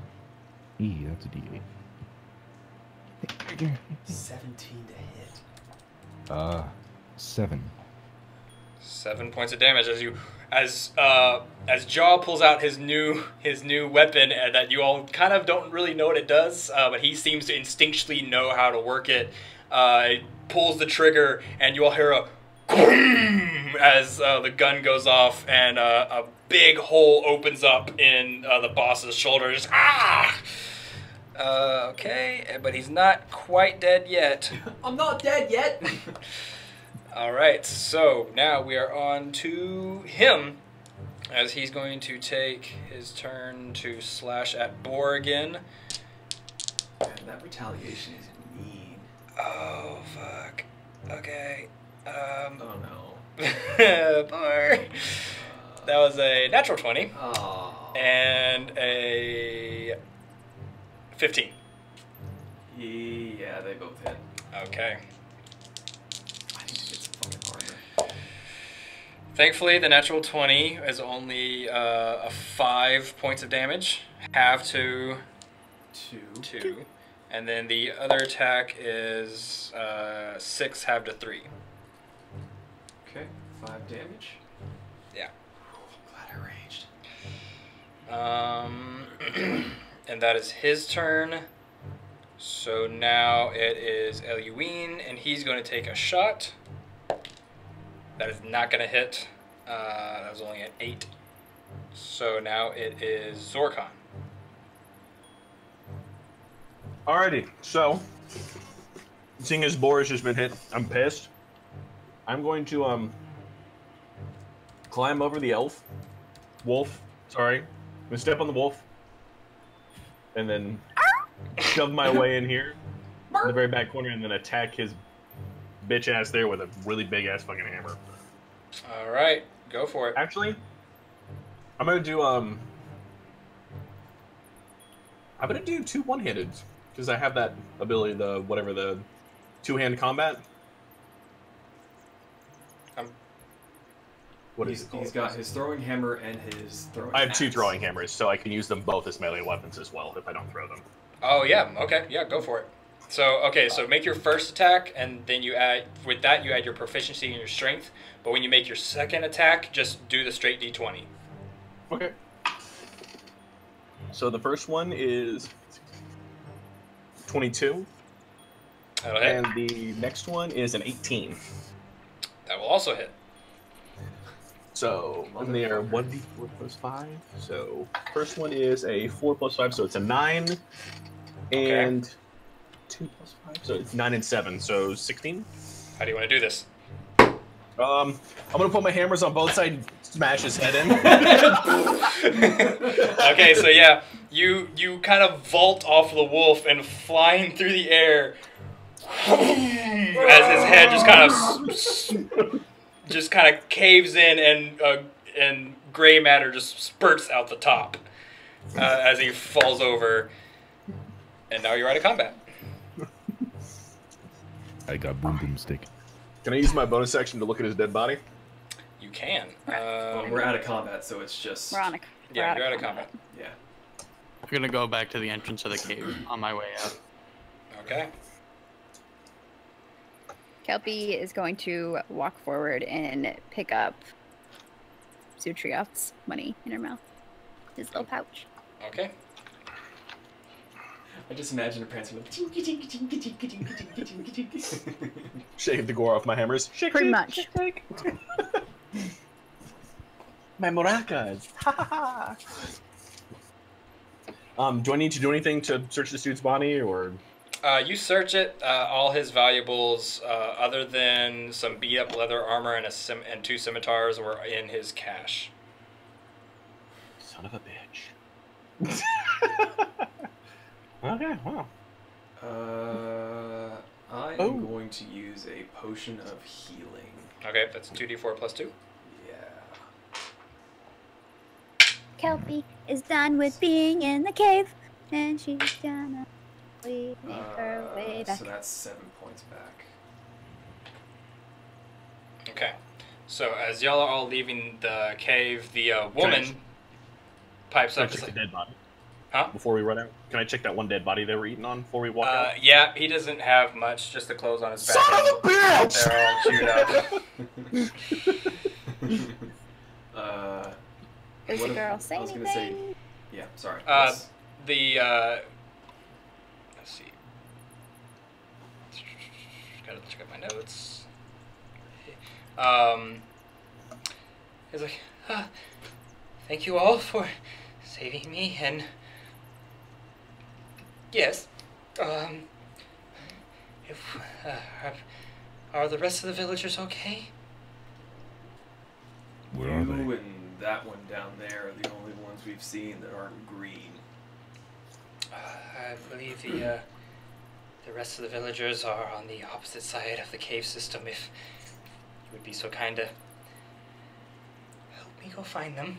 Speaker 6: That's a d8.
Speaker 1: 17 to hit.
Speaker 6: 7.
Speaker 3: 7 points of damage as Jaw pulls out his new weapon that you all kind of don't really know what it does, but he seems to instinctually know how to work it. He pulls the trigger, and you all hear a as the gun goes off, and a big hole opens up in the boss's shoulders. Ah! Okay, but he's not quite dead yet.
Speaker 1: I'm not dead yet!
Speaker 3: Alright, so now we are on to him, as he's going to take his turn to slash at Boar again.
Speaker 1: Man, that retaliation is mean.
Speaker 3: Oh, fuck. Okay.
Speaker 1: Oh no.
Speaker 3: Boar. That was a natural 20.
Speaker 1: Oh.
Speaker 3: And a 15.
Speaker 1: Yeah, they both hit.
Speaker 3: Okay.
Speaker 1: I need to get some fucking armor.
Speaker 3: Thankfully, the natural 20 is only a 5 points of damage. Half to 2. And then the other attack is 6 half to 3.
Speaker 1: Okay, 5 damage.
Speaker 3: Yeah.
Speaker 1: Glad I raged.
Speaker 3: And that is his turn. So now it is Eluine, and he's going to take a shot. That is not going to hit. That was only an 8. So now it is Zorkon.
Speaker 5: Alrighty, so seeing as Boris has been hit, I'm pissed. I'm going to climb over the wolf. Sorry, I'm gonna step on the wolf, and then shove my way in here, in the very back corner, and then attack his bitch ass there with a really big ass fucking hammer.
Speaker 3: All right, go for it.
Speaker 5: Actually, I'm gonna do two one-handed because I have that ability, the two-hand combat. What is it called?
Speaker 1: He's got his throwing hammer and his throwing
Speaker 5: I have two
Speaker 1: axe.
Speaker 5: throwing hammers, so I can use them both as melee weapons as well if I don't throw them.
Speaker 3: Oh yeah, okay, yeah, go for it. So so make your first attack, and then you add your proficiency and your strength. But when you make your second attack, just do the straight d20.
Speaker 5: Okay. So the first one is 22,
Speaker 3: That'll hit.
Speaker 5: and the next one is an 18.
Speaker 3: That will also hit.
Speaker 5: So they are 1d4 plus 5. So first one is a 4 plus 5, so it's a 9, and 2 plus 5, so it's 9 and 7, so 16.
Speaker 3: How do you want to do this?
Speaker 5: I'm gonna put my hammers on both sides, smash his head in.
Speaker 3: Okay, so yeah, you kind of vault off the wolf and flying through the air as his head just kind of caves in, and gray matter just spurts out the top as he falls over. And now you're out of combat.
Speaker 6: I got boom boom stick.
Speaker 5: Can I use my bonus action to look at his dead body?
Speaker 3: You can.
Speaker 1: Well, we're out of combat, so it's just...
Speaker 12: We're out
Speaker 3: you're out of combat.
Speaker 1: Yeah.
Speaker 2: I'm gonna go back to the entrance of the cave on my way out.
Speaker 3: Okay.
Speaker 12: Kelpie is going to walk forward and pick up Zutrioth's money in her mouth. His little pouch.
Speaker 3: Okay.
Speaker 1: I just imagine a prancer like... tinka, tinka, tinka, tinka, tinka, tinka, tinka, tinka.
Speaker 5: Shave the gore off my hammers. Shake,
Speaker 12: Pretty
Speaker 5: shake,
Speaker 12: much.
Speaker 5: shake, shake. My maracas. Do I need to do anything to search this dude's body, or?
Speaker 3: You search it. All his valuables, other than some beat-up leather armor and two scimitars, were in his cache.
Speaker 5: Son of a bitch. Okay, wow.
Speaker 1: I am going to use a potion of healing.
Speaker 3: Okay, that's 2d4 plus 2.
Speaker 1: Yeah.
Speaker 4: Kelpie is done with being in the cave, and she's gonna leave her way back.
Speaker 1: So that's 7 points back.
Speaker 3: Okay. So as y'all are all leaving the cave, the woman pipes up.
Speaker 5: Can I check the dead body?
Speaker 3: Huh?
Speaker 5: Before we run out? Can I check that one dead body they were eating on before we walk out?
Speaker 3: Yeah, he doesn't have much, just the clothes on his back.
Speaker 5: Son of a bitch!
Speaker 3: They're all chewed up.
Speaker 12: Does the girl say
Speaker 1: I was
Speaker 12: anything?
Speaker 1: gonna say, yeah, sorry.
Speaker 3: Let's see. Gotta check out my notes. He's like, thank you all for saving me, and yes, if are the rest of the villagers okay?
Speaker 6: Where are
Speaker 1: You
Speaker 6: they?
Speaker 1: and that one down there are the only ones we've seen that aren't green.
Speaker 3: I believe the rest of the villagers are on the opposite side of the cave system. If you would be so kind to help me go find them.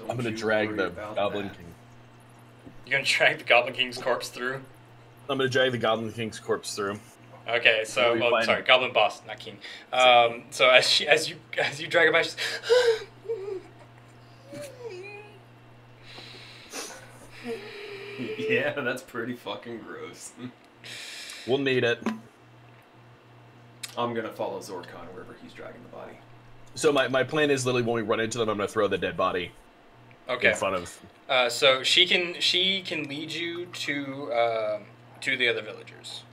Speaker 1: Well,
Speaker 5: I'm gonna
Speaker 1: you
Speaker 5: drag
Speaker 1: worry
Speaker 5: the
Speaker 1: about
Speaker 5: Goblin
Speaker 1: that.
Speaker 5: King.
Speaker 3: You're gonna drag the Goblin King's corpse through?
Speaker 5: I'm gonna drag the Goblin King's corpse through.
Speaker 3: Okay, so
Speaker 5: We find
Speaker 3: sorry,
Speaker 5: him.
Speaker 3: Goblin Boss, not King. So as you drag it by, she's
Speaker 1: Yeah, that's pretty fucking gross.
Speaker 5: We'll need it.
Speaker 1: I'm gonna follow Zorkon wherever he's dragging the body.
Speaker 5: So my plan is literally when we run into them, I'm gonna throw the dead body
Speaker 3: okay.
Speaker 5: in front of.
Speaker 3: So she can lead you to the other villagers,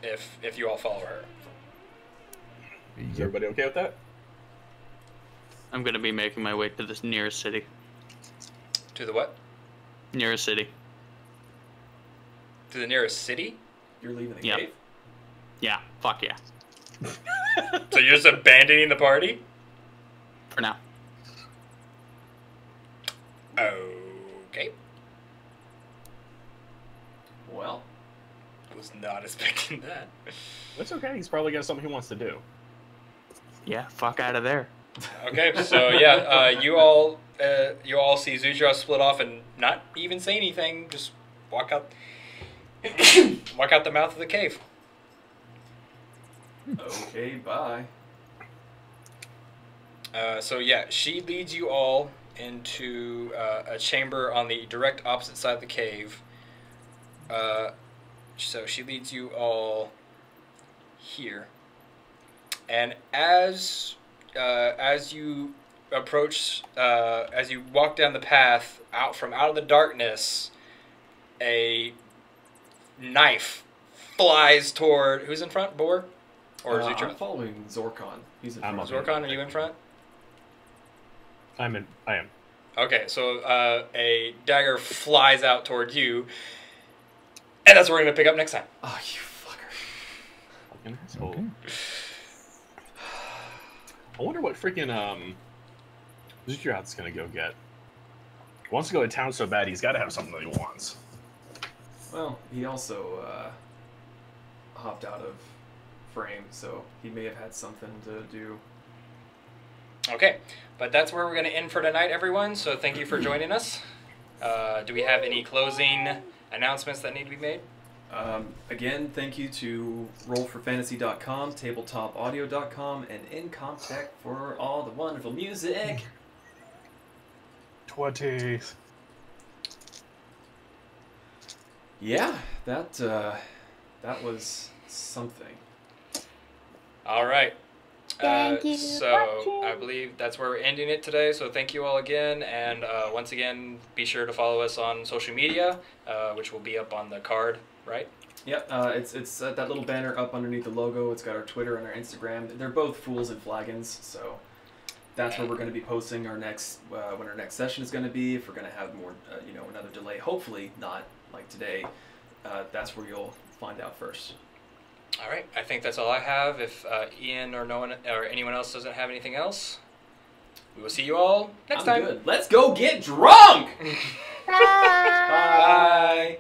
Speaker 3: if you all follow her.
Speaker 5: Is everybody okay with that?
Speaker 2: I'm gonna be making my way to the nearest city.
Speaker 3: To the what?
Speaker 2: Nearest city.
Speaker 3: To the nearest city?
Speaker 1: You're leaving the
Speaker 2: Yep.
Speaker 1: cave?
Speaker 2: Yeah. Fuck yeah.
Speaker 3: So you're just abandoning the party?
Speaker 2: For now.
Speaker 3: Okay.
Speaker 1: Well,
Speaker 3: Was not expecting that.
Speaker 5: That's okay. He's probably got something he wants to do.
Speaker 2: Yeah. Fuck out of there.
Speaker 3: Okay, so yeah, you all see Zujra split off and not even say anything. Just walk out, walk out the mouth of the cave.
Speaker 1: okay, bye.
Speaker 3: So yeah, she leads you all into a chamber on the direct opposite side of the cave. So she leads you all here, and as you approach, as you walk down the path out of the darkness, a knife flies toward who's in front, Boar, or Zutra?
Speaker 1: I'm following Zorkon. He's in
Speaker 5: I'm
Speaker 1: front.
Speaker 5: up.
Speaker 3: Zorkon, are you in front?
Speaker 5: I am.
Speaker 3: Okay, so a dagger flies out toward you, and that's what we're gonna pick up next time.
Speaker 1: Oh, you fucker.
Speaker 5: Fucking asshole.
Speaker 6: Okay.
Speaker 5: I wonder what freaking Zukirat's gonna go get. He wants to go to town so bad, he's got to have something that he wants.
Speaker 1: Well, he also hopped out of frame, so he may have had something to do.
Speaker 3: Okay, but that's where we're going to end for tonight, everyone. So thank you for joining us. Do we have any closing announcements that need to be made?
Speaker 1: Again, thank you to rollforfantasy.com, tabletopaudio.com, and Incomtech for all the wonderful music.
Speaker 11: 20s.
Speaker 1: Yeah, that was something.
Speaker 3: All right.
Speaker 4: Thank you for
Speaker 3: So
Speaker 4: watching.
Speaker 3: I believe that's where we're ending it today. So thank you all again, and once again, be sure to follow us on social media, which will be up on the card, right?
Speaker 1: Yep, it's that little banner up underneath the logo. It's got our Twitter and our Instagram. They're both Fools and Flagons, so that's where we're going to be posting our next when our next session is going to be. If we're going to have more, another delay, hopefully not like today. That's where you'll find out first.
Speaker 3: All right. I think that's all I have. If Ian or no one or anyone else doesn't have anything else, we will see you all next time.
Speaker 1: Good. Let's go get drunk.
Speaker 4: Bye.
Speaker 3: Bye.